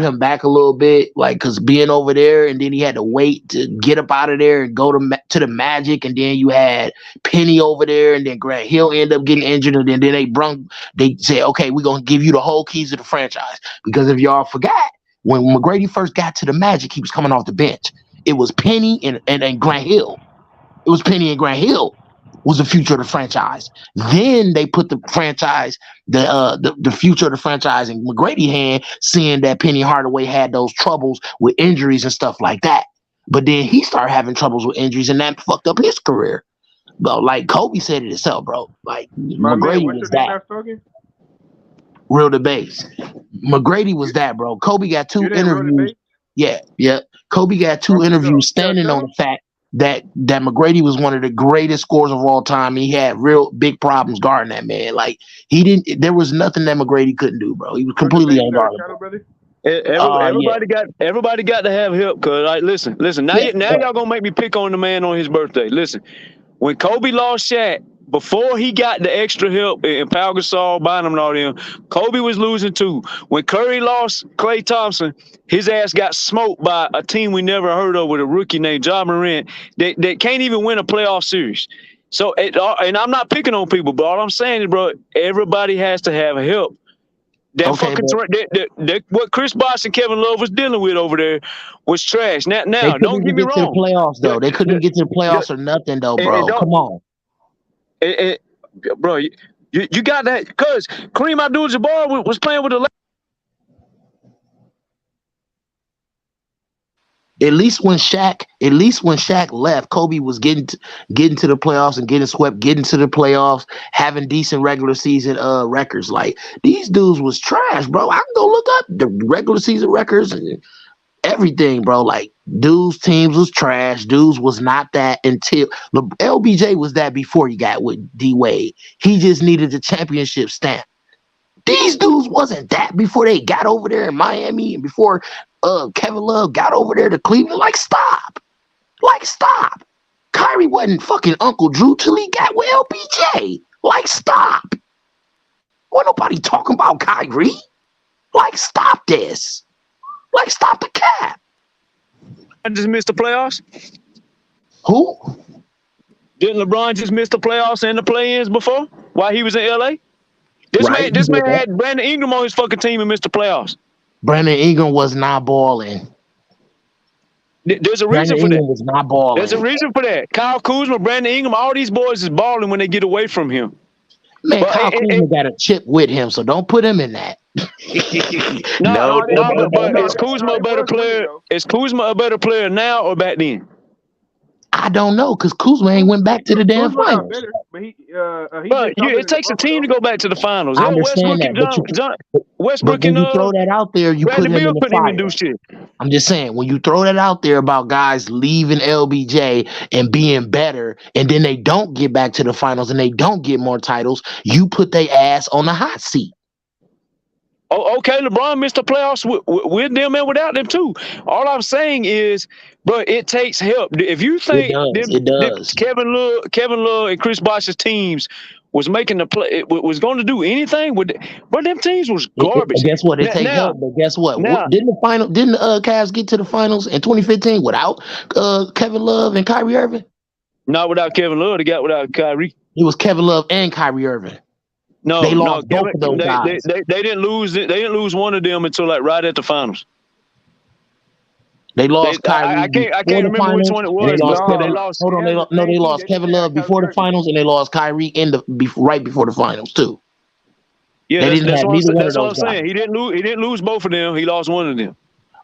him back a little bit, like because being over there, and then he had to wait to get up out of there and go to the Magic, and then you had Penny over there, and then Grant Hill ended up getting injured, and then they said, okay, we're gonna give you the whole keys to the franchise, because if y'all forgot, when McGrady first got to the Magic, he was coming off the bench. It was Penny and Grant Hill. It was Penny and Grant Hill was the future of the franchise. Then they put the franchise, the future of the franchise in McGrady's hand, seeing that Penny Hardaway had those troubles with injuries and stuff like that. But then he started having troubles with injuries, and that fucked up his career. But like Kobe said it himself, bro. Like McGrady was that. Real Debates. McGrady was that, bro. Kobe got 2 interviews. Yeah. Kobe got 2 interviews standing on the fact that McGrady was one of the greatest scorers of all time. He had real big problems guarding that man. Like there was nothing that McGrady couldn't do, bro. He was completely unguardable. Everybody got to have help. Cause like, listen. Now y'all gonna make me pick on the man on his birthday. Listen, when Kobe lost Shaq, before he got the extra help and Pau Gasol, Bynum, and all them, Kobe was losing too. When Curry lost Klay Thompson, his ass got smoked by a team we never heard of with a rookie named Ja Morant that can't even win a playoff series. So, and I'm not picking on people, but all I'm saying is, bro, everybody has to have help. What Chris Bosh and Kevin Love was dealing with over there was trash. Now don't get me wrong. To the playoffs, though. They couldn't get to the playoffs or nothing, though, bro. Come on. Bro, you got that because Kareem Abdul-Jabbar was playing with the. At least when Shaq left, Kobe was getting to the playoffs and getting swept, getting to the playoffs, having decent regular season records. Like these dudes was trash, bro. I can go look up the regular season records and everything, bro. Like dudes' teams was trash. Dudes was not that until LBJ was that before he got with D Wade. He just needed the championship stamp. These dudes wasn't that before they got over there in Miami and before Kevin Love got over there to Cleveland. Like stop. Kyrie wasn't fucking Uncle Drew till he got with LBJ. Like stop. Wasn't nobody talking about Kyrie. Like stop this. Like, stop the cap. I just missed the playoffs. Who? Didn't LeBron just miss the playoffs and the play-ins before while he was in LA? This man had Brandon Ingram on his fucking team and missed the playoffs. Brandon Ingram was not balling. There's a reason for that. Was not balling. There's a reason for that. Kyle Kuzma, Brandon Ingram, all these boys is balling when they get away from him. Man, Kyle Kuzma got a chip with him, so don't put him in that. No, but is Kuzma a better player? Is Kuzma a better player now or back then? I don't know, because Kuzma ain't went back to the damn finals. It takes a team to go back to the finals. I understand Westbrook and you throw that out there, you put him in the fire. Do shit. I'm just saying, when you throw that out there about guys leaving LBJ and being better, and then they don't get back to the finals and they don't get more titles, you put their ass on the hot seat. Oh, okay, LeBron missed the playoffs with them and without them too. All I'm saying is, bro, it takes help. If you think it does. Kevin Love and Chris Bosh's teams was making the play, was going to do anything with it, but them teams was garbage. Guess what? It takes help, but guess what? Didn't the Cavs get to the finals in 2015 without Kevin Love and Kyrie Irving? Not without Kevin Love. They got without Kyrie. It was Kevin Love and Kyrie Irving. No, they lost both of those guys. They didn't lose it. They didn't lose one of them until like right at the finals. They lost Kyrie. I can't remember which one it was. They lost Kevin Love before the finals, and they lost Kyrie right before the finals too. Yeah, that's what I'm saying. He didn't lose both of them. He lost one of them.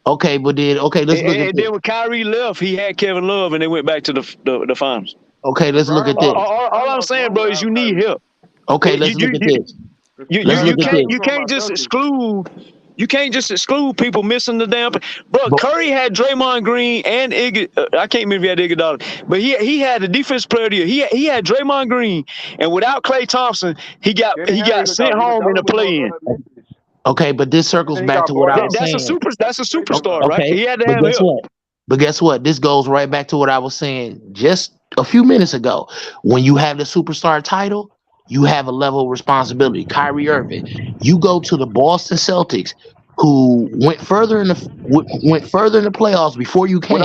Okay, but let's look at this. And then when Kyrie left, he had Kevin Love, and they went back to the finals. Okay, let's look at this. All I'm saying, bro, is you need help. Okay, let's look at this. You can't just exclude You can't just exclude people missing the damn. But Curry had Draymond Green and I can't remember if he had Iguodala, but he had the defense player of the year. He had Draymond Green, and without Klay Thompson, he got sent home in the play-in. Okay, but this circles back to what I was saying. That's a superstar, okay, right? He had to but have guess help. what? But guess what? This goes right back to what I was saying just a few minutes ago. When you have the superstar title, you have a level of responsibility. Kyrie Irving, you go to the Boston Celtics, who went further in the playoffs before you came.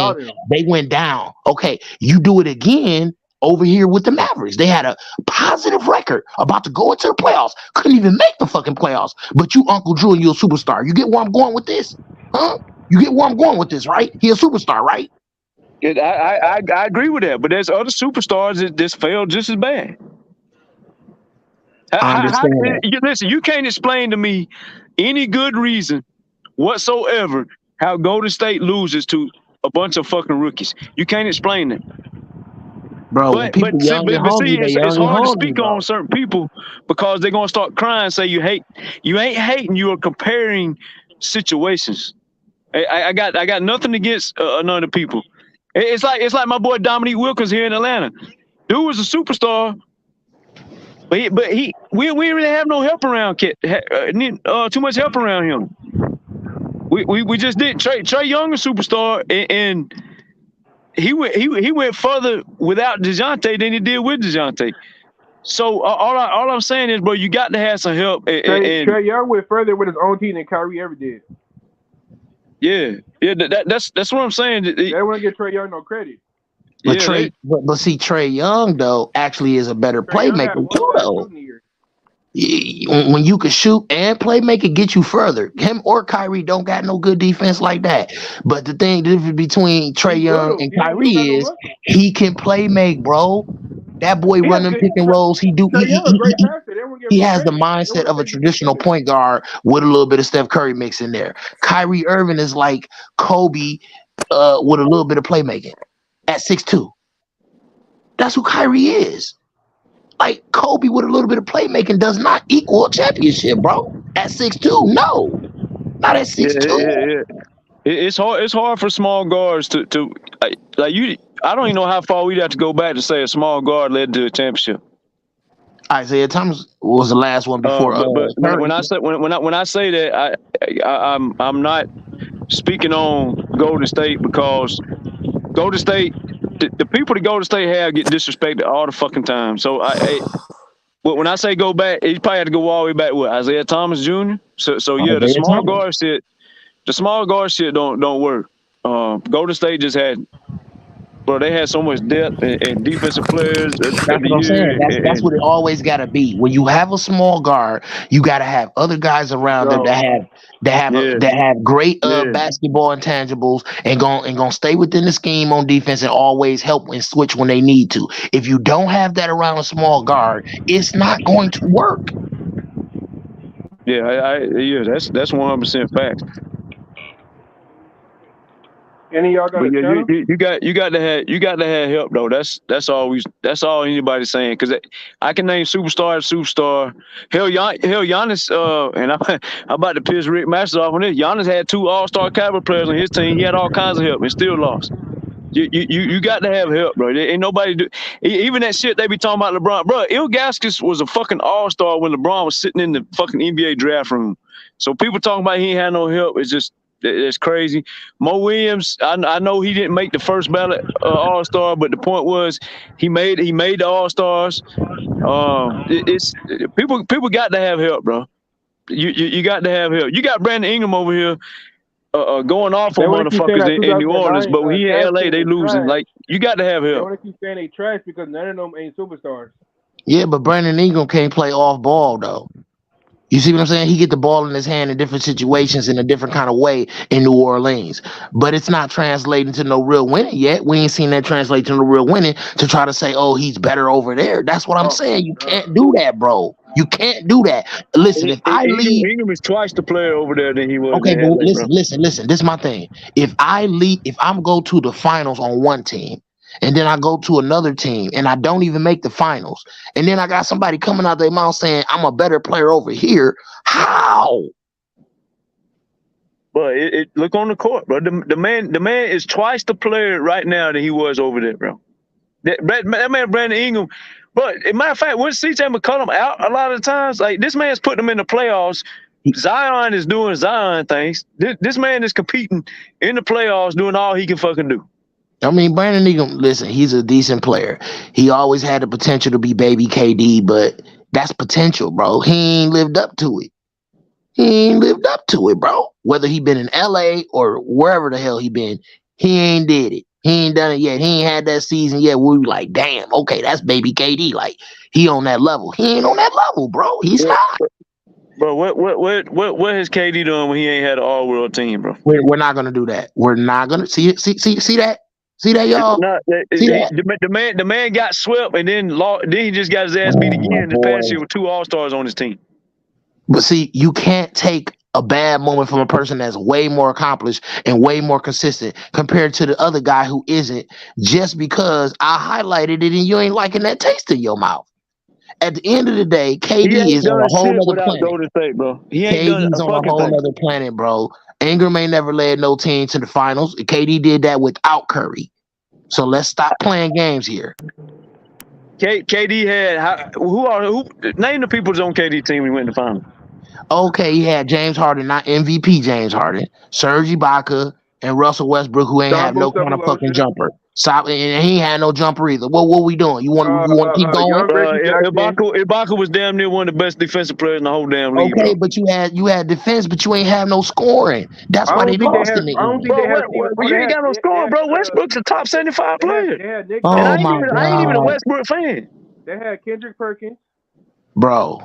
They went down. Okay, you do it again over here with the Mavericks. They had a positive record about to go into the playoffs. Couldn't even make the fucking playoffs. But you, Uncle Drew, and you're a superstar. You get where I'm going with this? Huh? You get where I'm going with this, right? He a superstar, right? I agree with that, but there's other superstars that just failed just as bad. Listen, you can't explain to me any good reason whatsoever how Golden State loses to a bunch of fucking rookies. You can't explain it. Bro, but see, it's hard to speak on certain people because they're gonna start crying and say you hate. You ain't hating, you are comparing situations. I got nothing against none of the people. It's like my boy Dominique Wilkins here in Atlanta. Dude was a superstar, but we really have no help around too much help around him. We just did. Trae Young a superstar, and he went further without DeJounte than he did with DeJounte. So all I'm saying is, bro, you got to have some help. Trae Young went further with his own team than Kyrie ever did. Yeah, that's what I'm saying. They want to give Trae Young no credit. But Trae Young though actually is a better playmaker too, though. When you can shoot and playmaker, get you further. Him or Kyrie don't got no good defense like that. But the difference between Trae Young and Kyrie is he can play make, bro. That boy running pick and rolls. He has the mindset of a traditional point guard with a little bit of Steph Curry mix in there. Kyrie Irving is like Kobe with a little bit of playmaking at 6'2". That's who Kyrie is. Like Kobe with a little bit of playmaking does not equal a championship, bro. At 6'2", no, not at 6'2". Yeah. It's hard for small guards to like you. I don't even know how far we'd have to go back to say a small guard led to a championship. Isaiah Thomas was the last one before. But when I say that, I'm not speaking on Golden State because Golden State, the people that Golden State have get disrespected all the fucking time. So but when I say go back, you probably have to go all the way back with Isaiah Thomas Jr. So yeah, the small guard shit don't work. Golden State just had. Bro, they had so much depth and defensive players. That's what I'm saying. That's what it always got to be. When you have a small guard, you got to have other guys around them that have great basketball intangibles and gonna stay within the scheme on defense and always help and switch when they need to. If you don't have that around a small guard, it's not going to work. Yeah, that's 100% fact. Any of y'all got you got to have help though. That's all anybody's saying because I can name superstar. Hell, Giannis. And I'm about to piss Rick Masters off on this. Giannis had 2 All-Star caliber players on his team. He had all kinds of help and still lost. You got to have help, bro. There ain't nobody do. Even that shit they be talking about LeBron, bro. Ilgauskas was a fucking All-Star when LeBron was sitting in the fucking NBA draft room. So people talking about he ain't had no help. It's crazy. Mo Williams, I know he didn't make the first ballot All-Star, but the point was he made the All-Stars. It's people got to have help, bro. You got to have help. You got Brandon Ingram over here going off on motherfuckers in New Orleans, but when he in LA, they losing. Like you got to have help. They want to keep saying they trash because none of them ain't superstars. Yeah, but Brandon Ingram can't play off ball though. You see what I'm saying? He get the ball in his hand in different situations in a different kind of way in New Orleans. But it's not translating to no real winning yet. We ain't seen that translate to no real winning to try to say, oh, he's better over there. That's what I'm saying. You can't do that, bro. You can't do that. Listen, if I leave... Ingram is twice the player over there than he was. Okay, but listen. This is my thing. If I'm go to the finals on one team, and then I go to another team and I don't even make the finals. And then I got somebody coming out their mouth saying I'm a better player over here. How? But it look on the court, bro. The man is twice the player right now that he was over there, bro. That man Brandon Ingram. But as a matter of fact, when CJ McCollum out a lot of times, like this man's putting them in the playoffs. Zion is doing Zion things. This man is competing in the playoffs, doing all he can fucking do. I mean, Brandon Ingram, listen, he's a decent player. He always had the potential to be baby KD, but that's potential, bro. He ain't lived up to it. Bro. Whether he been in LA or wherever the hell he been, he ain't did it. He ain't done it yet. He ain't had that season yet where we like, damn, okay, that's baby KD. Like, he on that level. He ain't on that level, bro. He's not. Bro, what has KD done when he ain't had an all-world team, bro? We're not gonna do that. We're not gonna see that. See that, y'all? The man got swept and then he just got his ass beat again this past year with 2 All-Stars on his team. But see, you can't take a bad moment from a person that's way more accomplished and way more consistent compared to the other guy who isn't, just because I highlighted it and you ain't liking that taste in your mouth. At the end of the day, KD is on a whole other planet. Golden State, bro. He ain't KD's done a on a whole other planet, bro. Ingram ain't never led no team to the finals. KD did that without Curry. So let's stop playing games here. KD had who name the people that's on KD team when he went to the finals. Okay, he had James Harden, not MVP James Harden, Serge Ibaka, and Russell Westbrook, who ain't have no kind of fucking jumper. Stop, and he ain't had no jumper either. What we doing? You want to keep going? Ibaka was damn near one of the best defensive players in the whole damn league. Okay, bro. but you had defense, but you ain't have no scoring. That's why they lost in the end. You ain't got no scoring, bro. Westbrook's a top 75 player. Oh my God! I ain't even a Westbrook fan. They had Kendrick Perkins. Bro,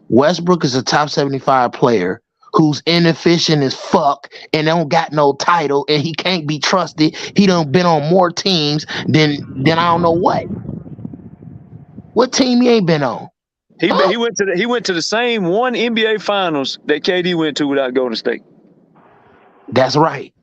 Westbrook is a top 75 player who's inefficient as fuck and don't got no title and he can't be trusted. He done been on more teams than I don't know what. What team he ain't been on? He went to the same one NBA Finals that KD went to without Golden State. That's right.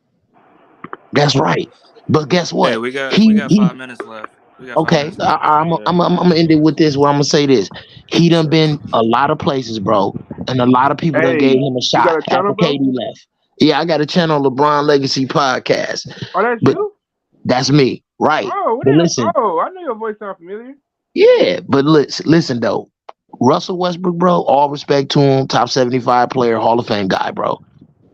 But guess what? Hey, we got 5 minutes left. Okay, I'm gonna end it with this. Where I'm gonna say this: he done been a lot of places, bro, and a lot of people that gave him a shot after KD left. Yeah, I got a channel, LeBron Legacy Podcast. Oh, that's you? That's me, right? Oh, but listen. Oh, I know your voice sounds familiar. Yeah, but listen though, Russell Westbrook, bro. All respect to him, top 75 player, Hall of Fame guy, bro.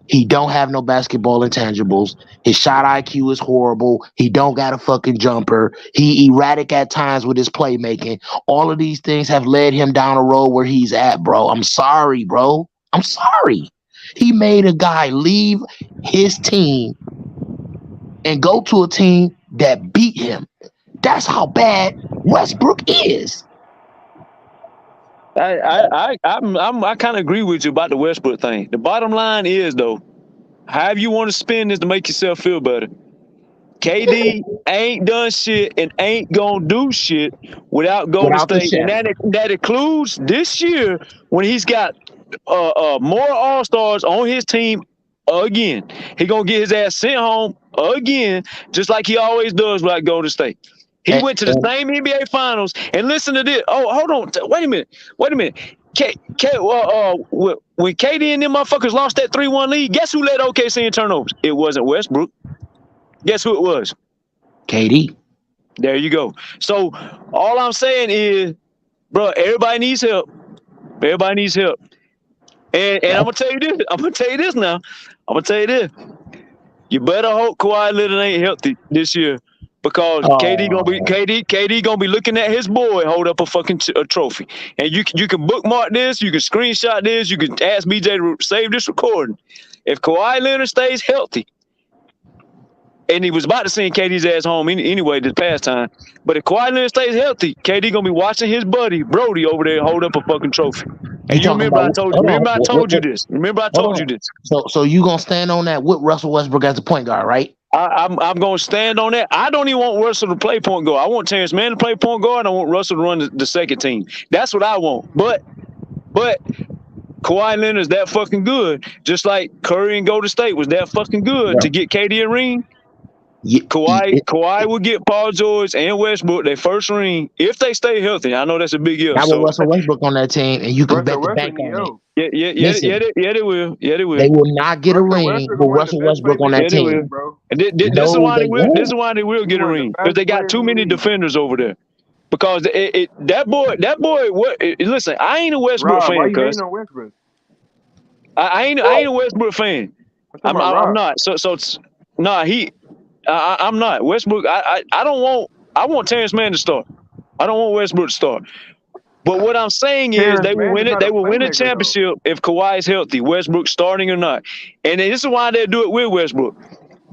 He don't have no basketball intangibles. His shot IQ is horrible. He don't got a fucking jumper. He erratic at times with his playmaking. All of these things have led him down a road where he's at, bro. I'm sorry, bro. I'm sorry. He made a guy leave his team and go to a team that beat him. That's how bad Westbrook is. I kind of agree with you about the Westbrook thing. The bottom line is, though, however you want to spin this to make yourself feel better, KD ain't done shit and ain't gonna do shit without Golden State, and that includes this year when he's got more All-Stars on his team again. He gonna get his ass sent home again, just like he always does without Golden State. He went to the same NBA Finals, and listen to this. Oh, hold on. Wait a minute. When KD and them motherfuckers lost that 3-1 lead, guess who led OKC in turnovers? It wasn't Westbrook. Guess who it was? KD. There you go. So all I'm saying is, bro, everybody needs help. Everybody needs help. And I'm gonna tell you this. I'm gonna tell you this now. I'm gonna tell you this. You better hope Kawhi Leonard ain't healthy this year. Because KD gonna be looking at his boy hold up a fucking trophy, and you can bookmark this, you can screenshot this, you can ask BJ to save this recording. If Kawhi Leonard stays healthy, and he was about to send KD's ass home anyway this past time, but if Kawhi Leonard stays healthy, KD gonna be watching his buddy Brody over there hold up a fucking trophy. And you remember I told you this. Remember I told you this. So you gonna stand on that with Russell Westbrook as the point guard, right? I'm going to stand on that. I don't even want Russell to play point guard. I want Terrence Mann to play point guard. I want Russell to run the second team. That's what I want. But Kawhi Leonard is that fucking good. Just like Curry and Golden State was that fucking good to get KD a ring. Kawhi will get Paul George and Westbrook their first ring if they stay healthy. I know that's a big if. I want Russell Westbrook on that team, and you can bet the bank on it. Yeah, they will. Yeah, they will. They will not get a ring Westbrook with is one of the Russell best Westbrook on that Yeah, they will. team. bro. And this is No, why they they will. This won't. is why they will He's get a one of the ring because best they got players too in the many league. defenders over there. Because that boy. What? Listen, I ain't a Westbrook Rob, why fan, you cuz hating on Westbrook? I ain't a Westbrook fan. I'm talking about I'm Rob. not. Nah. I'm not Westbrook. I don't want. I want Terrence Mann to start. I don't want Westbrook to start. But what I'm saying is Terrence they will Mann win is it. not a They will win a playmaker though. championship if Kawhi is healthy, Westbrook starting or not. And this is why they do it with Westbrook.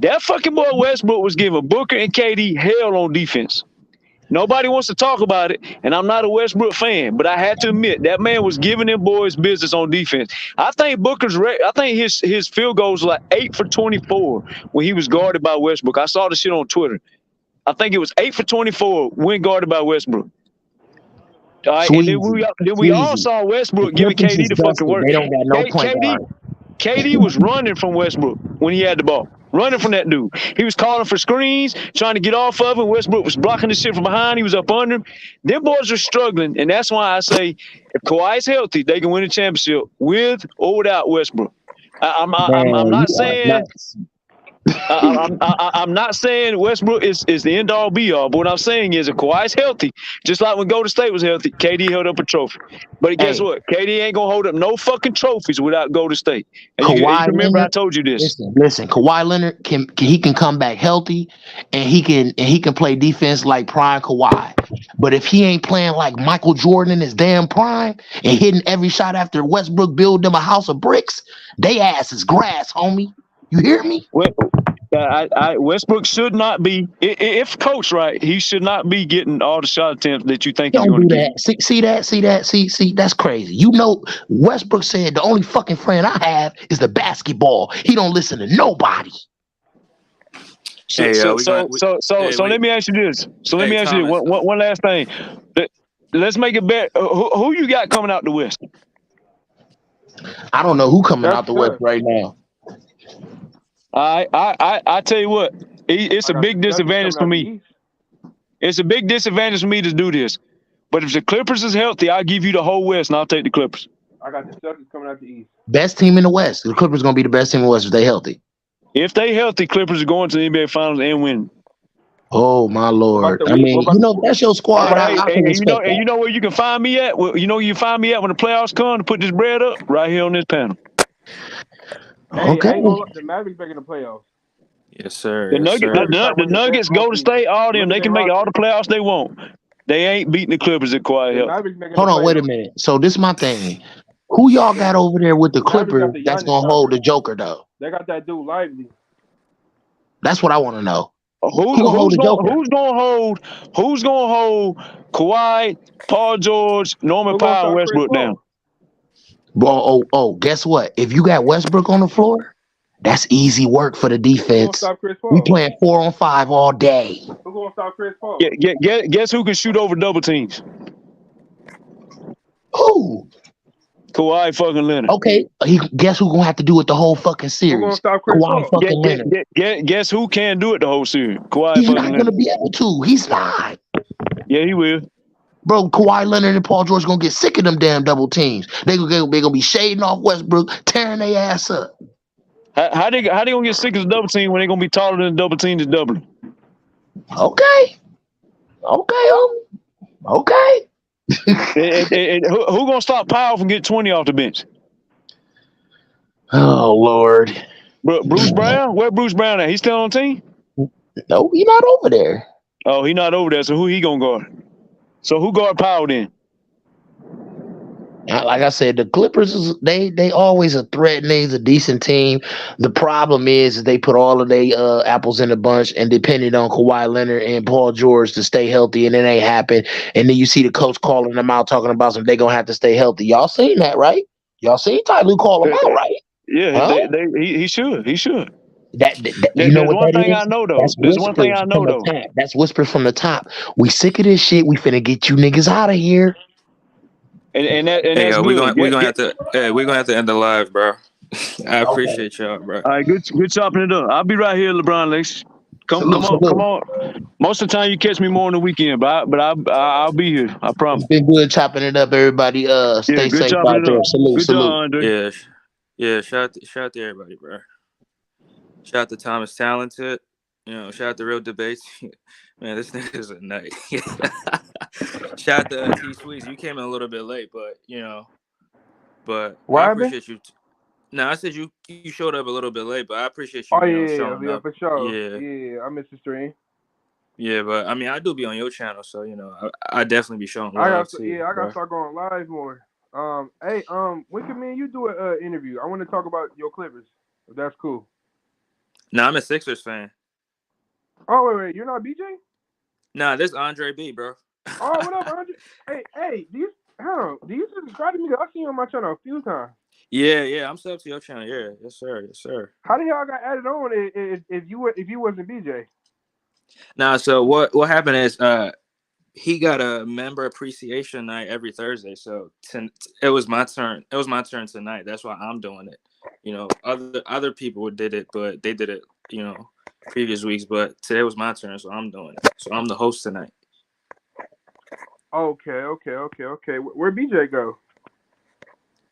That fucking boy Westbrook was giving Booker and KD hell on defense. Nobody wants to talk about it, and I'm not a Westbrook fan, but I had to admit that man was giving them boys business on defense. I think I think his field goals were like 8 for 24 when he was guarded by Westbrook. I saw the shit on Twitter. I think it was 8 for 24 when guarded by Westbrook. All right, and then we all saw Westbrook The giving Clippers KD is the fucking dusted. work. They don't got no point guard. KD was running from Westbrook when he had the ball, running from that dude. He was calling for screens, trying to get off of him. Westbrook was blocking the shit from behind. He was up under him. Them boys are struggling, and that's why I say if Kawhi's healthy, they can win a championship with or without Westbrook. I'm not saying. I'm not saying Westbrook is the end all be all, but what I'm saying is if Kawhi's healthy, just like when Golden State was healthy, KD held up a trophy. But guess what? KD ain't gonna hold up no fucking trophies without Golden State. And you remember Leonard, I told you this. Listen. Kawhi Leonard can come back healthy, and he can play defense like prime Kawhi. But if he ain't playing like Michael Jordan in his damn prime and hitting every shot after Westbrook build them a house of bricks, they ass is grass, homie. You hear me? Westbrook should not be, if coached right, he should not be getting all the shot attempts that you think he's Don't going do to get. that. See, that's crazy. You know, Westbrook said the only fucking friend I have is the basketball. He don't listen to nobody. So let me ask you this. Let me ask you this. One last thing. Let's make it bet. Who you got coming out the West? I don't know who coming out the West right now. I tell you what, it's a big disadvantage for me. It's a big disadvantage for me to do this. But if the Clippers is healthy, I'll give you the whole West, and I'll take the Clippers. I got the Celtics coming out the East. Best team in the West. The Clippers gonna be the best team in the West if they healthy. If they healthy, Clippers are going to the NBA Finals and win. Oh my Lord! I mean, that's your squad. You know where you can find me at? You know where you find me at when the playoffs come to put this bread up? Right here on this panel. Okay. The Mavericks making the playoffs. Yes, sir. The Nuggets, Golden State, all them, they can make all the playoffs they want. They ain't beating the Clippers at Kawhi healthy. Hold on, wait a minute. So this is my thing. Who y'all got over there with the Clippers that's gonna hold the Joker though? They got that dude Lively. That's what I want to know. Who's gonna hold Kawhi, Paul George, Norman Powell, and Westbrook down? Oh, guess what? If you got Westbrook on the floor, that's easy work for the defense. We playing 4-on-5 all day. Who's gonna stop Chris Paul? Guess who can shoot over double teams? Who? Kawhi fucking Leonard. Okay, guess who's gonna have to do it the whole fucking series? Who's gonna stop Chris Paul? Fucking Leonard. Guess who can do it the whole series? Kawhi He's fucking not Leonard. gonna be able to. He's not. Yeah, he will. Bro, Kawhi Leonard and Paul George gonna get sick of them damn double teams. They gonna be shading off Westbrook, tearing their ass up. How they gonna get sick of the double team when they gonna be taller than the double team that's doubling? Okay. and who gonna stop Powell from getting 20 off the bench? Oh Lord. Bro, Bruce Brown? Where Bruce Brown at? He still on the team? No, he's not over there. Oh, he not over there. So who he gonna guard? So who guard Powell then? Like I said, the Clippers they always a threat and they's a decent team. The problem is they put all of their apples in a bunch and depending on Kawhi Leonard and Paul George to stay healthy, and it ain't happen. And then you see the coach calling them out, talking about some they gonna have to stay healthy. Y'all seen that, right? Y'all seen Ty Lue call them out, right? Yeah, he should. That you know what one that thing is? I know though. That's There's one thing I know though. That's whispers from the top. We sick of this shit. We finna get you niggas out of here. And that's good. We're gonna have to end the live, bro. I appreciate y'all, bro. All right, good chopping it up. I'll be right here, LeBron Lakes. Come on. Most of the time you catch me more on the weekend, but I'll be here. I promise. It's been good chopping it up, everybody. Stay safe out there. Salute. Andre. Yeah. Shout out to everybody, bro. Shout out to Thomas Talented. Shout out to Real Debates. Man, this nigga's a nut. Shout out to T Sweets. You came in a little bit late, but I appreciate you. No, I said you showed up a little bit late, but I appreciate you. Showing up. For sure. Yeah, I missed the stream. Yeah, but I mean, I do be on your channel, so I definitely be showing love to you. I gotta start going live more. Hey, when can me and you do an interview? I want to talk about your Clippers. If that's cool. No, I'm a Sixers fan. Oh wait, you're not BJ? Nah, this Andre B, bro. Oh, what up, Andre? Hey, do you subscribe to me? I've seen you on my channel a few times. Yeah, I'm subbed to your channel. Yeah, yes sir. How the hell I got added on if you wasn't BJ? Nah, so what happened is he got a member appreciation night every Thursday. So it was my turn. It was my turn tonight. That's why I'm doing it. Other people did it, but they did it, previous weeks. But today was my turn, so I'm doing it. So I'm the host tonight. Okay. Where'd BJ go?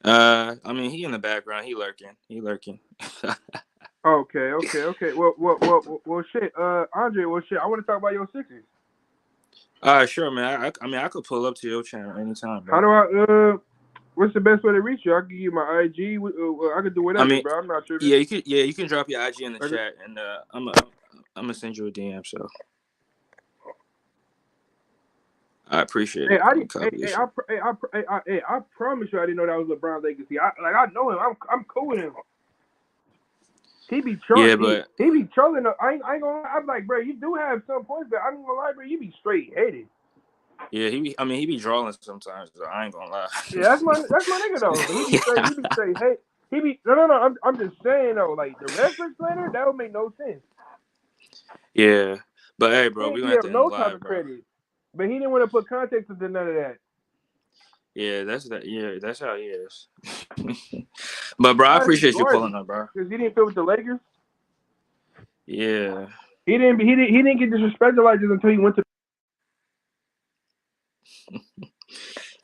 I mean, he in the background. He lurking. Okay. Well, shit. Andre, I want to talk about your Sixers. Sure, man. I mean, I could pull up to your channel anytime, bro. How do I? What's the best way to reach you? I can give you my IG. I could do whatever, bro. I'm not sure. Yeah, you can drop your IG in the chat, and I'm gonna send you a DM. So I appreciate it. I promise you, I didn't know that was LeBron legacy. I know him. I'm cool with him. He be trolling. Yeah, but he be trolling. I ain't gonna lie. I'm like, bro, you do have some points, but I ain't gonna lie, bro. You be straight headed. Yeah, he be drawing sometimes. So I ain't gonna lie. Yeah, that's my nigga though. He be straight. Hey, no. I'm just saying though, like the reference letter, that would make no sense. Yeah, but hey, bro, we gonna have to no type of credit. But he didn't want to put context into none of that. Yeah, that's how he is. But bro, I appreciate you pulling up, bro. Because he didn't fit with the Lakers. Yeah. He didn't get disrespected like this until he went to.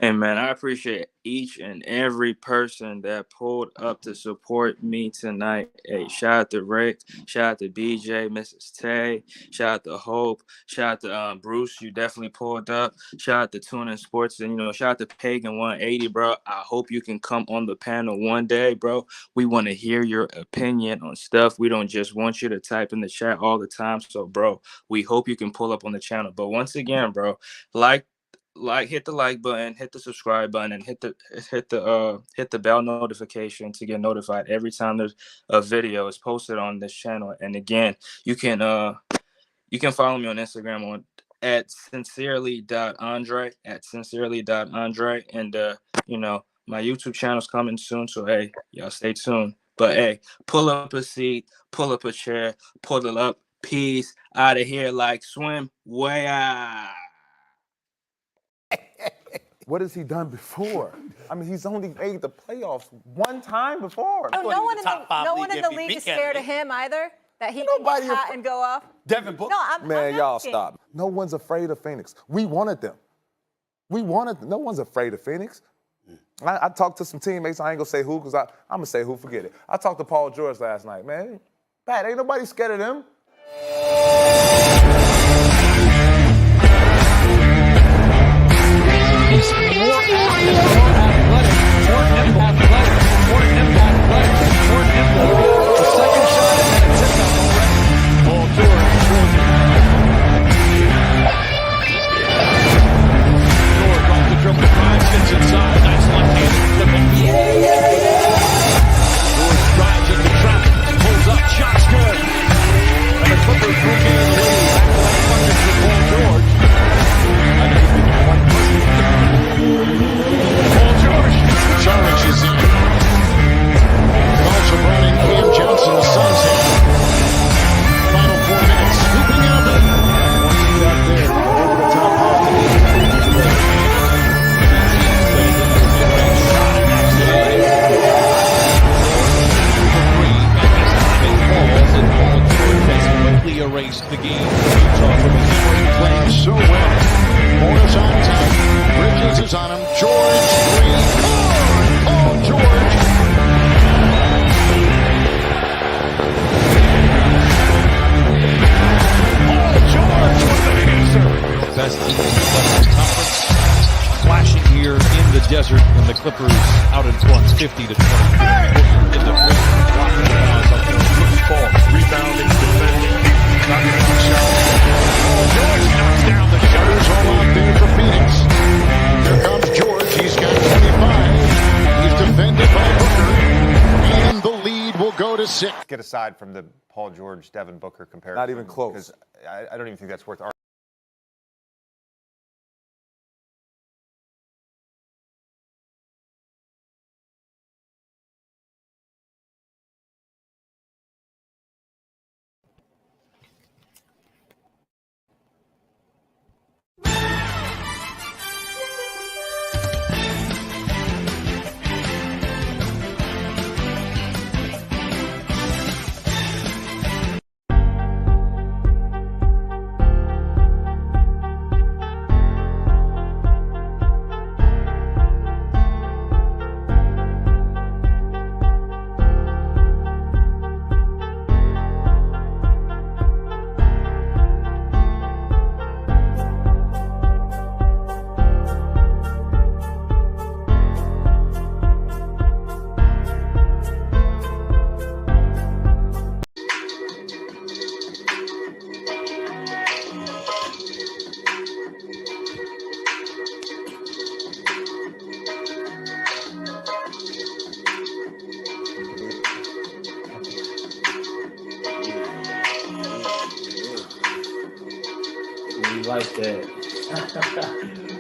And man, I appreciate each and every person that pulled up to support me tonight. Hey, shout out to Rick, shout out to BJ, Mrs. Tay, shout out to Hope, shout out to Bruce, you definitely pulled up. Shout out to Tuning Sports, and shout out to Pagan 180, bro. I hope you can come on the panel one day, bro. We want to hear your opinion on stuff. We don't just want you to type in the chat all the time. So, bro, we hope you can pull up on the channel. But once again, bro, hit the like button, hit the subscribe button, and hit the bell notification to get notified every time there's a video is posted on this channel. And again, you can follow me on Instagram on @sincerely.andre and my YouTube channel's coming soon, so hey, y'all stay tuned. But hey, pull up a seat, pull up a chair, pull it up, peace out of here like swim way out. What has he done before? I mean, he's only made the playoffs one time before. Oh, no one in the league is scared of him either? That he can get hot and go off? Devin Booker? No, y'all stop. No one's afraid of Phoenix. We wanted them. No one's afraid of Phoenix. I talked to some teammates. I ain't going to say who because I'm going to say who. Forget it. I talked to Paul George last night. Man, Pat, ain't nobody scared of them. He's more impact player. The second shot and a tip-out already. Ball George. George off the dribble, drives, gets inside. Nice left-handed. George drives into traffic, pulls up, shot's good. And the Clippers move in the lead. best teams in the Western Conference. Flashing here in the desert, and the Clippers out in front, 50 to 20. In the break, blocking the pass up there. Good ball, rebounding, defending, knocking down shot. George knocks down the shutters all out there for Phoenix. Here comes George. He's got 25. He's defended by Booker, and the lead will go to 6. Get aside from the Paul George, Devin Booker comparison. Not even close. Because I don't even think that's worth arguing. We like that.